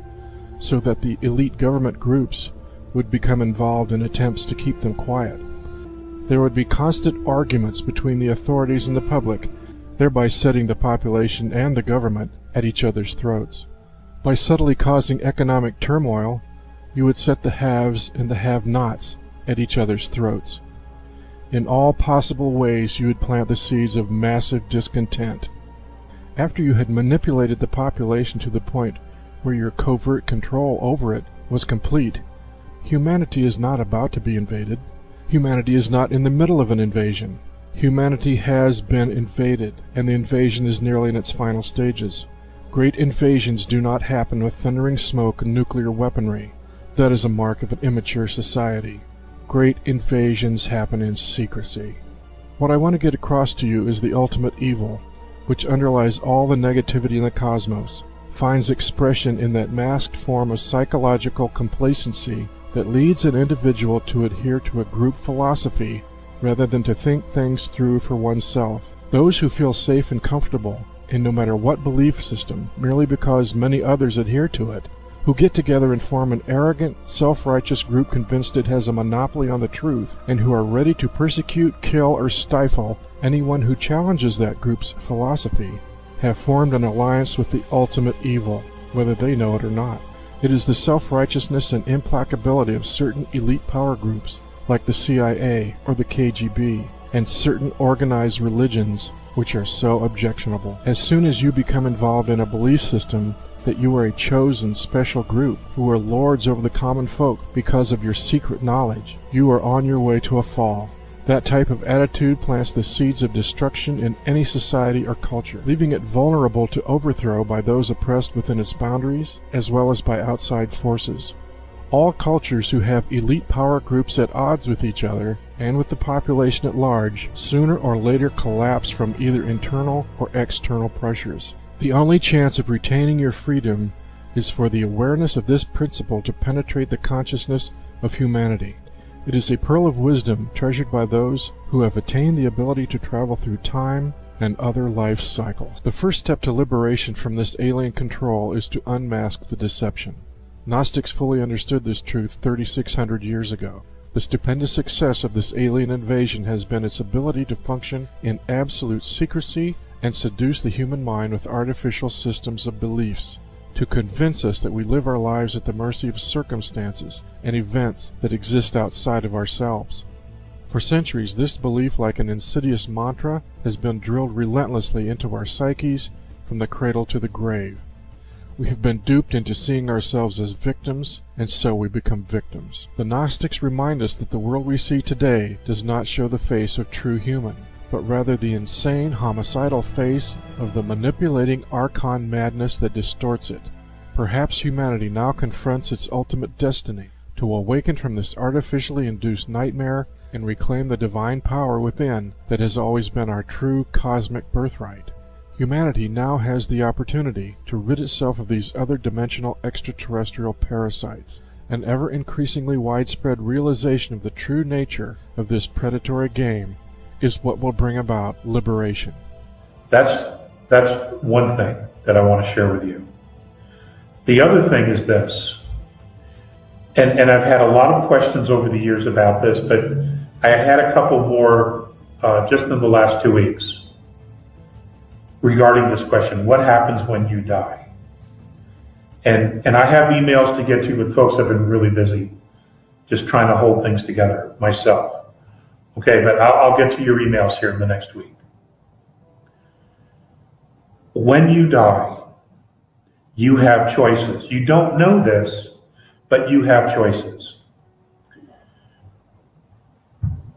Speaker 2: so that the elite government groups would become involved in attempts to keep them quiet. There would be constant arguments between the authorities and the public, thereby setting the population and the government at each other's throats. By subtly causing economic turmoil, you would set the haves and the have-nots at each other's throats. In all possible ways you would plant the seeds of massive discontent. After you had manipulated the population to the point where your covert control over it was complete, humanity is not about to be invaded. Humanity is not in the middle of an invasion. Humanity has been invaded, and the invasion is nearly in its final stages. Great invasions do not happen with thundering smoke and nuclear weaponry. That is a mark of an immature society. Great invasions happen in secrecy. What I want to get across to you is the ultimate evil, which underlies all the negativity in the cosmos, finds expression in that masked form of psychological complacency that leads an individual to adhere to a group philosophy rather than to think things through for oneself. Those who feel safe and comfortable in no matter what belief system, merely because many others adhere to it, who get together and form an arrogant, self-righteous group convinced it has a monopoly on the truth, and who are ready to persecute, kill, or stifle anyone who challenges that group's philosophy, have formed an alliance with the ultimate evil, whether they know it or not. It is the self-righteousness and implacability of certain elite power groups, like the CIA or the KGB, and certain organized religions which are so objectionable. As soon as you become involved in a belief system that you are a chosen special group who are lords over the common folk because of your secret knowledge, you are on your way to a fall. That type of attitude plants the seeds of destruction in any society or culture, leaving it vulnerable to overthrow by those oppressed within its boundaries, as well as by outside forces. All cultures who have elite power groups at odds with each other, and with the population at large, sooner or later collapse from either internal or external pressures. The only chance of retaining your freedom is for the awareness of this principle to penetrate the consciousness of humanity. It is a pearl of wisdom treasured by those who have attained the ability to travel through time and other life cycles. The first step to liberation from this alien control is to unmask the deception. Gnostics fully understood this truth 3,600 years ago. The stupendous success of this alien invasion has been its ability to function in absolute secrecy and seduce the human mind with artificial systems of beliefs, to convince us that we live our lives at the mercy of circumstances and events that exist outside of ourselves. For centuries, this belief, like an insidious mantra, has been drilled relentlessly into our psyches from the cradle to the grave. We have been duped into seeing ourselves as victims, and so we become victims. The Gnostics remind us that the world we see today does not show the face of true human, but rather the insane, homicidal face of the manipulating Archon madness that distorts it. Perhaps humanity now confronts its ultimate destiny, to awaken from this artificially induced nightmare and reclaim the divine power within that has always been our true cosmic birthright. Humanity now has the opportunity to rid itself of these other-dimensional extraterrestrial parasites. An ever-increasingly widespread realization of the true nature of this predatory game is what will bring about liberation.
Speaker 3: That's one thing that I want to share with you. The other thing is this, and I've had a lot of questions over the years about this, but I had a couple more just in the last 2 weeks regarding this question: what happens when you die? And I have emails to get to, but folks have been really busy just trying to hold things together myself. Okay, but I'll get to your emails here in the next week. When you die, you have choices. You don't know this, but you have choices.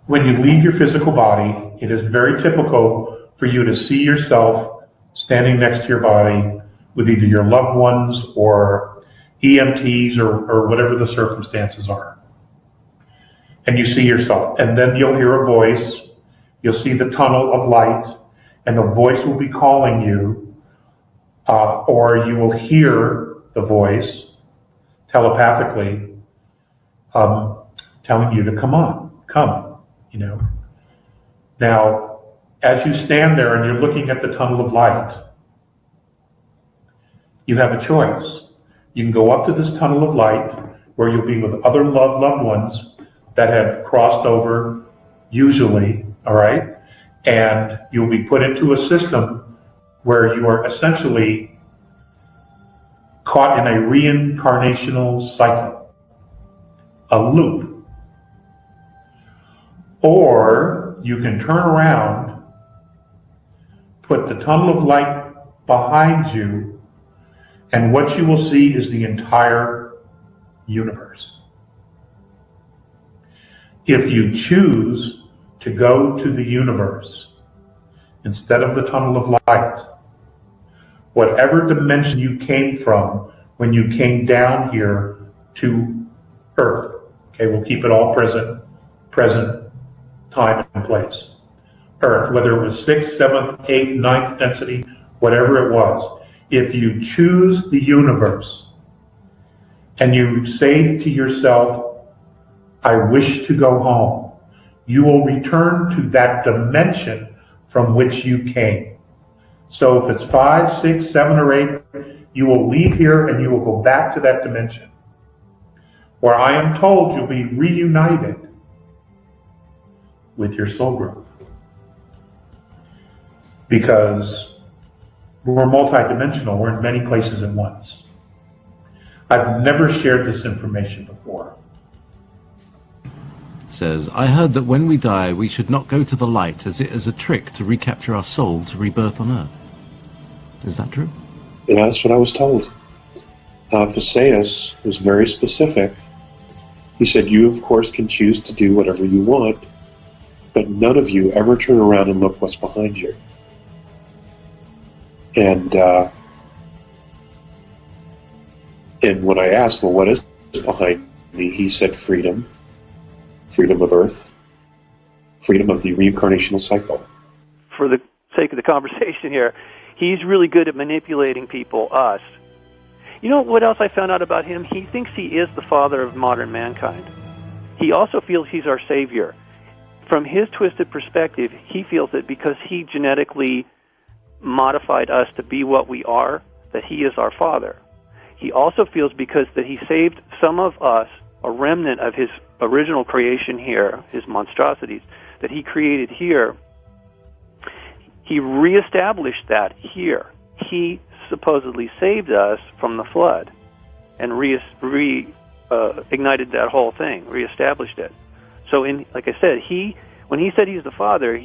Speaker 3: When you leave your physical body, it is very typical for you to see yourself standing next to your body with either your loved ones or EMTs or whatever the circumstances are. And you see yourself, and then you'll hear a voice, you'll see the tunnel of light, and the voice will be calling you, or you will hear the voice telepathically telling you to come, you know. Now, as you stand there and you're looking at the tunnel of light, you have a choice. You can go up to this tunnel of light where you'll be with other loved ones that have crossed over, usually, all right? And you'll be put into a system where you are essentially caught in a reincarnational cycle, a loop. Or you can turn around, put the tunnel of light behind you, and what you will see is the entire universe. If you choose to go to the universe instead of the tunnel of light, whatever dimension you came from when you came down here to Earth, okay, we'll keep it all present time and place. Earth, whether it was 6th, 7th, 8th, 9th density, whatever it was, if you choose the universe and you say to yourself, I wish to go home, you will return to that dimension from which you came. So if it's 5, 6, 7, or 8, you will leave here and you will go back to that dimension, where I am told you'll be reunited with your soul group. Because we're multidimensional, we're in many places at once. I've never shared this information before.
Speaker 1: says, I heard that when we die, we should not go to the light, as it is a trick to recapture our soul to rebirth on Earth. Is that true?
Speaker 22: Yeah, that's what I was told. Visayas was very specific. He said, you, of course, can choose to do whatever you want, but none of you ever turn around and look what's behind you. And when I asked, well, what is behind me? He said freedom. Freedom of Earth. Freedom of the reincarnational cycle.
Speaker 16: For the sake of the conversation here, he's really good at manipulating people, us. You know what else I found out about him? He thinks he is the father of modern mankind. He also feels he's our savior. From his twisted perspective, he feels that because he genetically modified us to be what we are, that he is our father. He also feels because that he saved some of us, a remnant of his original creation here, his monstrosities, that he created here, he reestablished that here. He supposedly saved us from the flood and ignited that whole thing, reestablished it. So, like I said, when he said he's the father,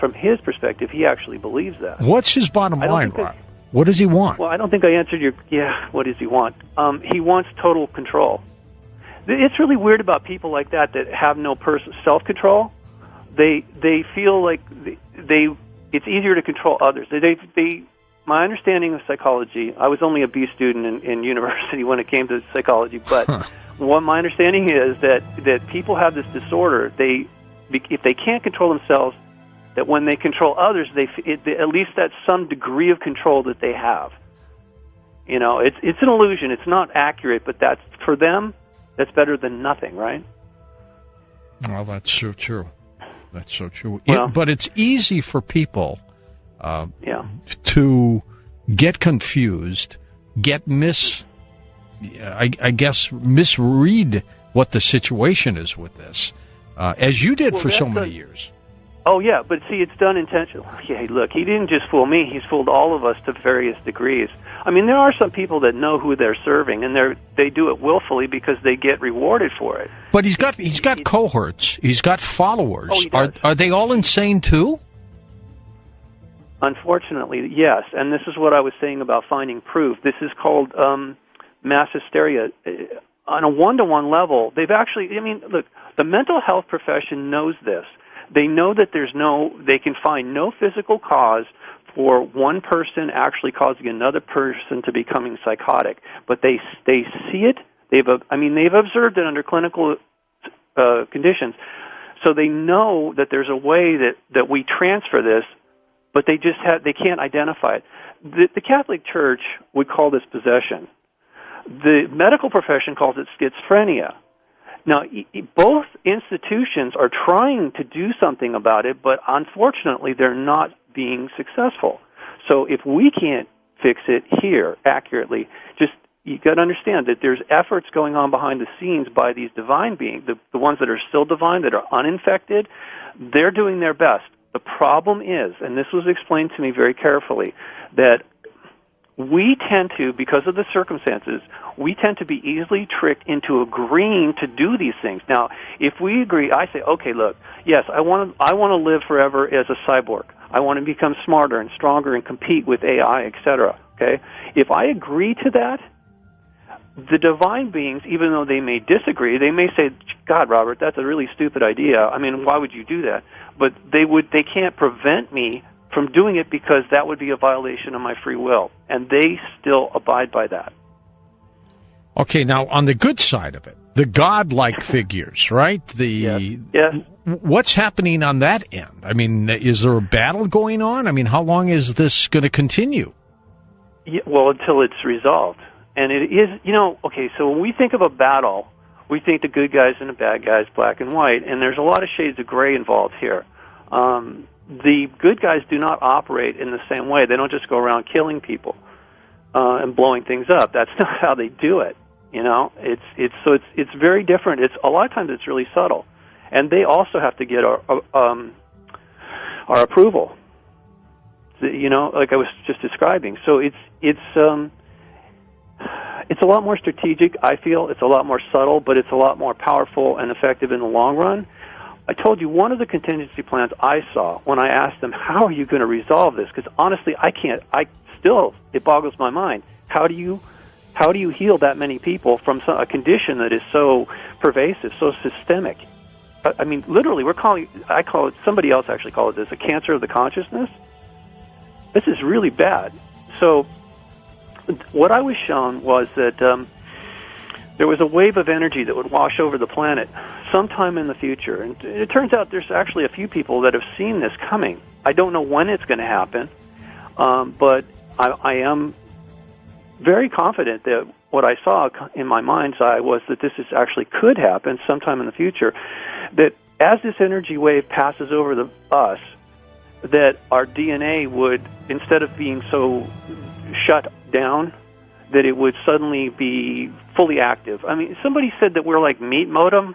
Speaker 16: from his perspective, he actually believes that.
Speaker 15: What's his bottom line, Rob? What does he want?
Speaker 16: Well, I don't think I answered what does he want? He wants total control. It's really weird about people like that have no self-control. They feel like it's easier to control others. My understanding of psychology, I was only a B student in university when it came to psychology, but what my understanding is that people have this disorder. If they can't control themselves, that when they control others, at least that's some degree of control that they have. You know, it's an illusion. It's not accurate, but that's for them. That's better than nothing, right?
Speaker 15: Well, that's so true. That's so true.
Speaker 16: Well,
Speaker 15: but it's easy for people to get confused, misread what the situation is with this, as you did for so many years.
Speaker 16: Oh, yeah, but see, it's done intentionally. Yeah, look, he didn't just fool me. He's fooled all of us to various degrees. I mean, there are some people that know who they're serving, and they do it willfully because they get rewarded for it.
Speaker 15: But he's got cohorts. He's got followers.
Speaker 16: Oh, he does.
Speaker 15: Are they all insane, too?
Speaker 16: Unfortunately, yes, and this is what I was saying about finding proof. This is called mass hysteria. On a one-to-one level, they've actually, look, the mental health profession knows this. They know that they can find no physical cause for one person actually causing another person to becoming psychotic. But they see it. They've observed it under clinical conditions. So they know that there's a way that we transfer this, but they can't identify it. The Catholic Church would call this possession. The medical profession calls it schizophrenia. Now, both institutions are trying to do something about it, but unfortunately, they're not being successful. So if we can't fix it here accurately, you got to understand that there's efforts going on behind the scenes by these divine beings, the ones that are still divine, that are uninfected. They're doing their best. The problem is, and this was explained to me very carefully, that we tend to, because of the circumstances, we tend to be easily tricked into agreeing to do these things. Now, if we agree, I say, okay, look, yes, I want to live forever as a cyborg. I want to become smarter and stronger and compete with AI, etc. Okay? If I agree to that, the divine beings, even though they may disagree, they may say, God, Robert, that's a really stupid idea. I mean, why would you do that? But they can't prevent me from doing it because that would be a violation of my free will. And they still abide by that.
Speaker 15: Okay, now on the good side of it, the godlike figures, right?
Speaker 16: Yes.
Speaker 15: What's happening on that end? I mean, is there a battle going on? I mean, how long is this going to continue?
Speaker 16: Yeah, well, until it's resolved. And it is, okay, so when we think of a battle, we think the good guys and the bad guys, black and white, and there's a lot of shades of gray involved here. The good guys do not operate in the same way. They don't just go around killing people and blowing things up. That's not how they do it. It's very different. A lot of times it's really subtle, and they also have to get our approval. Like I was just describing. So it's a lot more strategic. I feel it's a lot more subtle, but it's a lot more powerful and effective in the long run. I told you one of the contingency plans I saw when I asked them, how are you going to resolve this? Because honestly, it boggles my mind. How do you heal that many people from a condition that is so pervasive, so systemic? I mean, literally, somebody else actually called this a cancer of the consciousness. This is really bad. So what I was shown was that there was a wave of energy that would wash over the planet sometime in the future. And it turns out there's actually a few people that have seen this coming. I don't know when it's going to happen, but I am very confident that what I saw in my mind's eye was that this actually could happen sometime in the future, that as this energy wave passes over us, that our DNA would, instead of being so shut down, that it would suddenly be fully active. I mean, somebody said that we're like meat modem.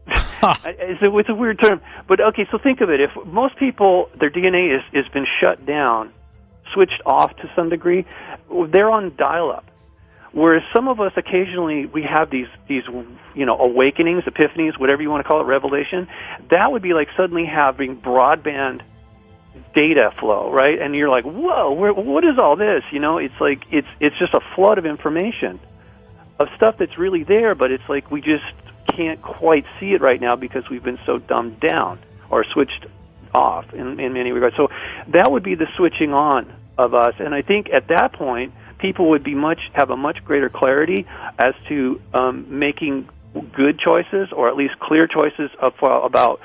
Speaker 16: It's a weird term. But okay, so think of it. If most people, their DNA has been shut down, switched off to some degree, they're on dial-up. Whereas some of us, occasionally, we have these awakenings, epiphanies, whatever you want to call it, revelation. That would be like suddenly having broadband data flow, right? And you're like, whoa, what is all this? It's like it's just a flood of information of stuff that's really there, but it's like we just can't quite see it right now because we've been so dumbed down or switched off in many regards. So that would be the switching on of us, and I think at that point people would have a much greater clarity as to making good choices, or at least clear choices about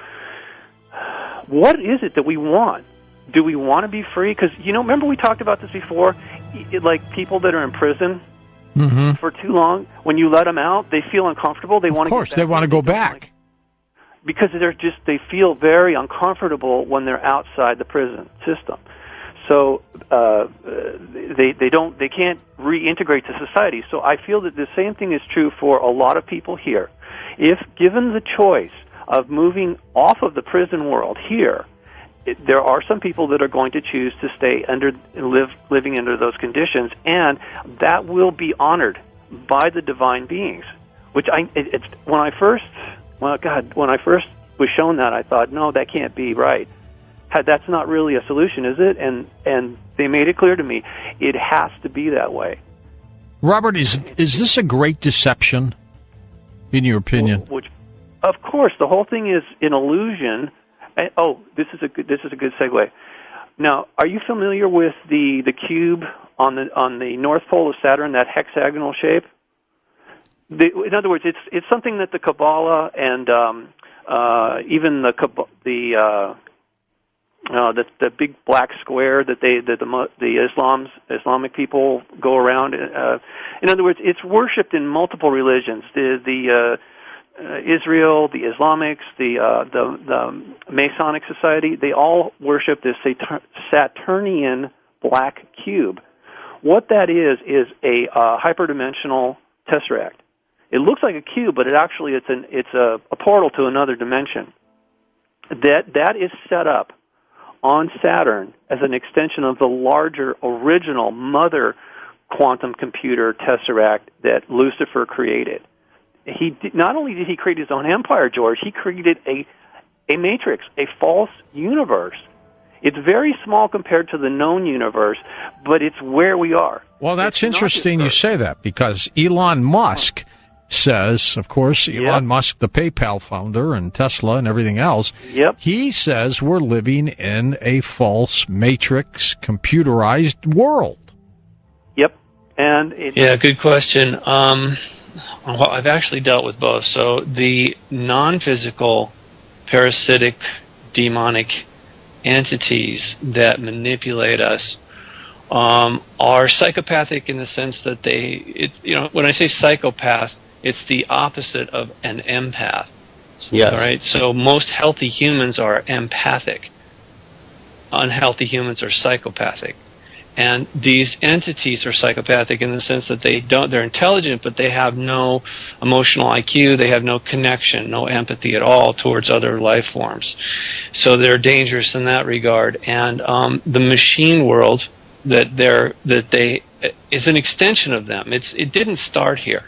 Speaker 16: what is it that we want. Do we want to be free? Because, remember we talked about this before, like people that are in prison for too long, when you let them out, they feel uncomfortable. They want to
Speaker 15: Of course, they want to go back.
Speaker 16: Because they feel very uncomfortable when they're outside the prison system. So they can't reintegrate to society. So I feel that the same thing is true for a lot of people here. If given the choice of moving off of the prison world here, there are some people that are going to choose to stay living under those conditions, and that will be honored by the divine beings. Which when I first was shown that, I thought, no, that can't be right. That's not really a solution, is it? And they made it clear to me, it has to be that way.
Speaker 15: Robert, is this a great deception, in your opinion?
Speaker 16: Of course, the whole thing is an illusion. This is a good segue. Now, are you familiar with the cube on the North Pole of Saturn, that hexagonal shape? In other words, it's something that the Kabbalah and even the big black square that the Islamic people go around. In other words, it's worshipped in multiple religions. Israel, the Islamics, the Masonic Society, they all worship this Saturnian black cube. What that is a hyperdimensional tesseract. It looks like a cube, but it's a portal to another dimension. That is set up on Saturn as an extension of the larger original mother quantum computer tesseract that Lucifer created. Not only did he create his own empire, George, he created a matrix, a false universe. It's very small compared to the known universe, but it's where we are.
Speaker 15: Well, that's interesting you say that, because Elon Musk says, of course, Elon Musk, the PayPal founder, and Tesla and everything else, he says we're living in a false matrix, computerized world.
Speaker 16: Yep. And
Speaker 4: good question. Well, I've actually dealt with both. So the non-physical, parasitic, demonic entities that manipulate us are psychopathic in the sense that when I say psychopath, it's the opposite of an empath.
Speaker 6: Yes.
Speaker 4: All right. So most healthy humans are empathic. Unhealthy humans are psychopathic. And these entities are psychopathic in the sense that they're intelligent, but they have no emotional IQ, they have no connection, no empathy at all towards other life forms. So they're dangerous in that regard. And the machine world is an extension of them. It didn't start here.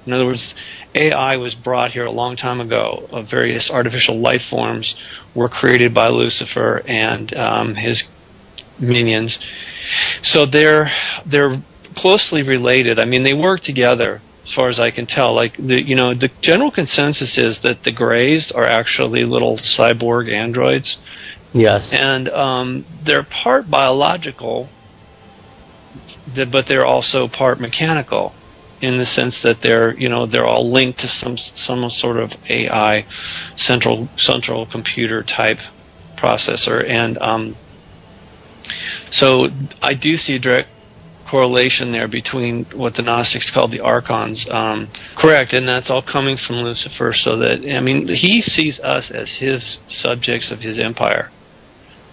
Speaker 4: In other words, AI was brought here a long time ago. Various artificial life forms were created by Lucifer and his minions. So they're closely related. I mean, they work together, as far as I can tell. Like the general consensus is that the Greys are actually little cyborg androids.
Speaker 5: Yes.
Speaker 4: And they're part biological, but they're also part mechanical, in the sense that they're all linked to some sort of AI central computer type processor, and so I do see a direct correlation there between what the Gnostics called the Archons. Correct, and that's all coming from Lucifer. So that, I mean, he sees us as his subjects of his empire,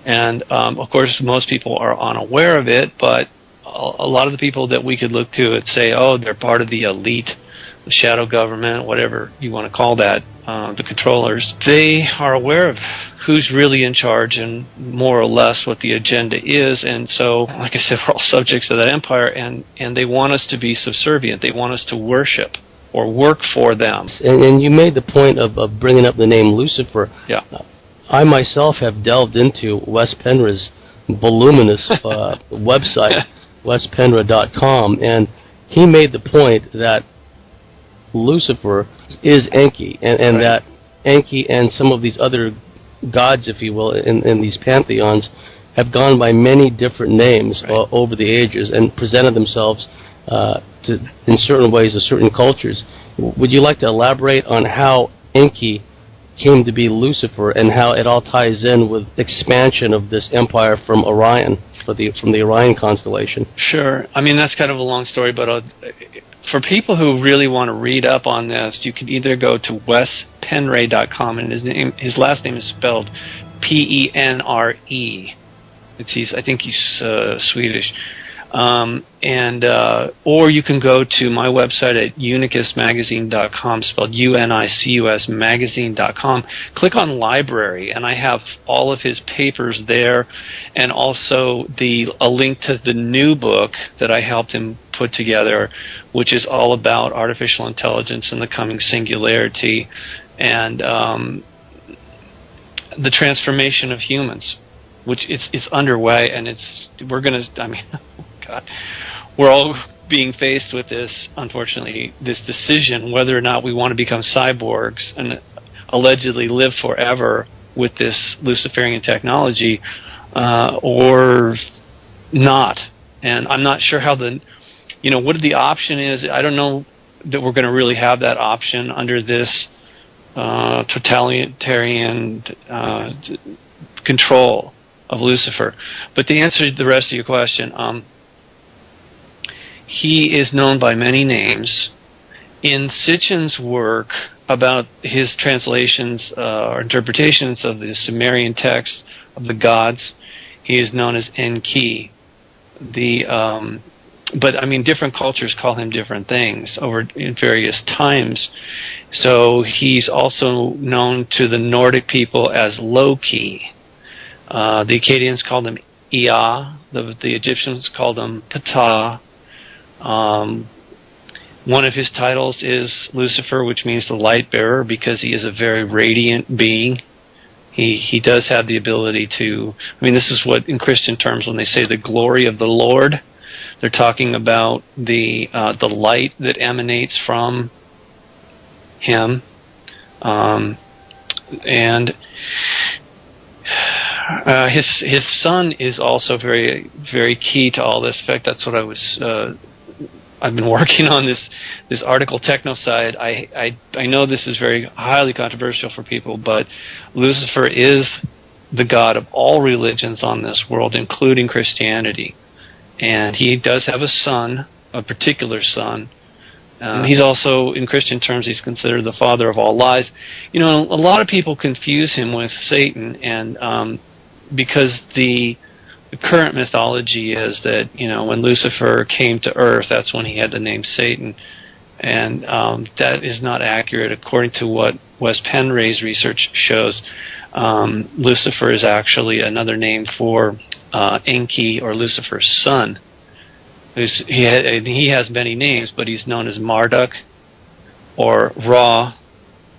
Speaker 4: and of course most people are unaware of it, but a lot of the people that we could look to and say, oh, they're part of the elite, the shadow government, whatever you want to call that, the controllers, they are aware of who's really in charge and more or less what the agenda is. And so, like I said, we're all subjects of that empire, and they want us to be subservient. They want us to worship or work for them.
Speaker 5: And you made the point of bringing up the name Lucifer.
Speaker 4: Yeah.
Speaker 5: I myself have delved into Wes Penra's voluminous website, wespenra.com, and he made the point that Lucifer is Enki, and right. That Enki and some of these other gods, if you will, in these pantheons, have gone by many different names right. Over the ages and presented themselves in certain ways to certain cultures. Would you like to elaborate on how Enki came to be Lucifer and how it all ties in with expansion of this empire from Orion, from the Orion constellation?
Speaker 4: Sure. I mean, that's kind of a long story, but for people who really want to read up on this, you can either go to wespenre.com, and his last name is spelled Penre. I think he's Swedish. Or you can go to my website at unicusmagazine.com, spelled UNICUS magazine.com. Click on library, and I have all of his papers there, and also a link to the new book that I helped him put together, which is all about artificial intelligence and the coming singularity, and the transformation of humans, which it's underway, and we're all being faced with this, unfortunately, this decision whether or not we want to become cyborgs and allegedly live forever with this Luciferian technology, or not. And I'm not sure how what the option is. I don't know that we're going to really have that option under this totalitarian control of Lucifer. But to answer the rest of your question, he is known by many names. In Sitchin's work about his translations or interpretations of the Sumerian text of the gods, he is known as Enki. But I mean, different cultures call him different things in various times. So he's also known to the Nordic people as Loki. The Akkadians called him Ea. The Egyptians called him Ptah. One of his titles is Lucifer, which means the light bearer, because he is a very radiant being. He does have the ability to, I mean, this is what in Christian terms, when they say the glory of the Lord, they're talking about the light that emanates from him, and his son is also very, very key to all this. In fact, that's what I've been working on this article, Technocide. I know this is very highly controversial for people, but Lucifer is the god of all religions on this world, including Christianity. And he does have a son, a particular son. He's also, in Christian terms, he's considered the father of all lies. A lot of people confuse him with Satan, and because the current mythology is that, when Lucifer came to Earth, that's when he had the name Satan. And that is not accurate. According to what Wes Penra's research shows, Lucifer is actually another name for Enki, or Lucifer's son. He has many names, but he's known as Marduk, or Ra,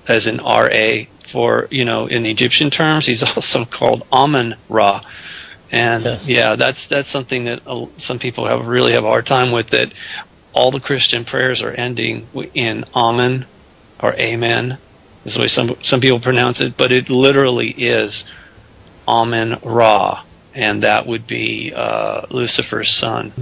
Speaker 4: as in R-A, for, you know, in Egyptian terms. He's also called Amun-Ra. And yeah, that's something that some people really have a hard time with, that all the Christian prayers are ending in Amen or Amen, is the way some people pronounce it, but it literally is Amun-Ra, and that would be Lucifer's son.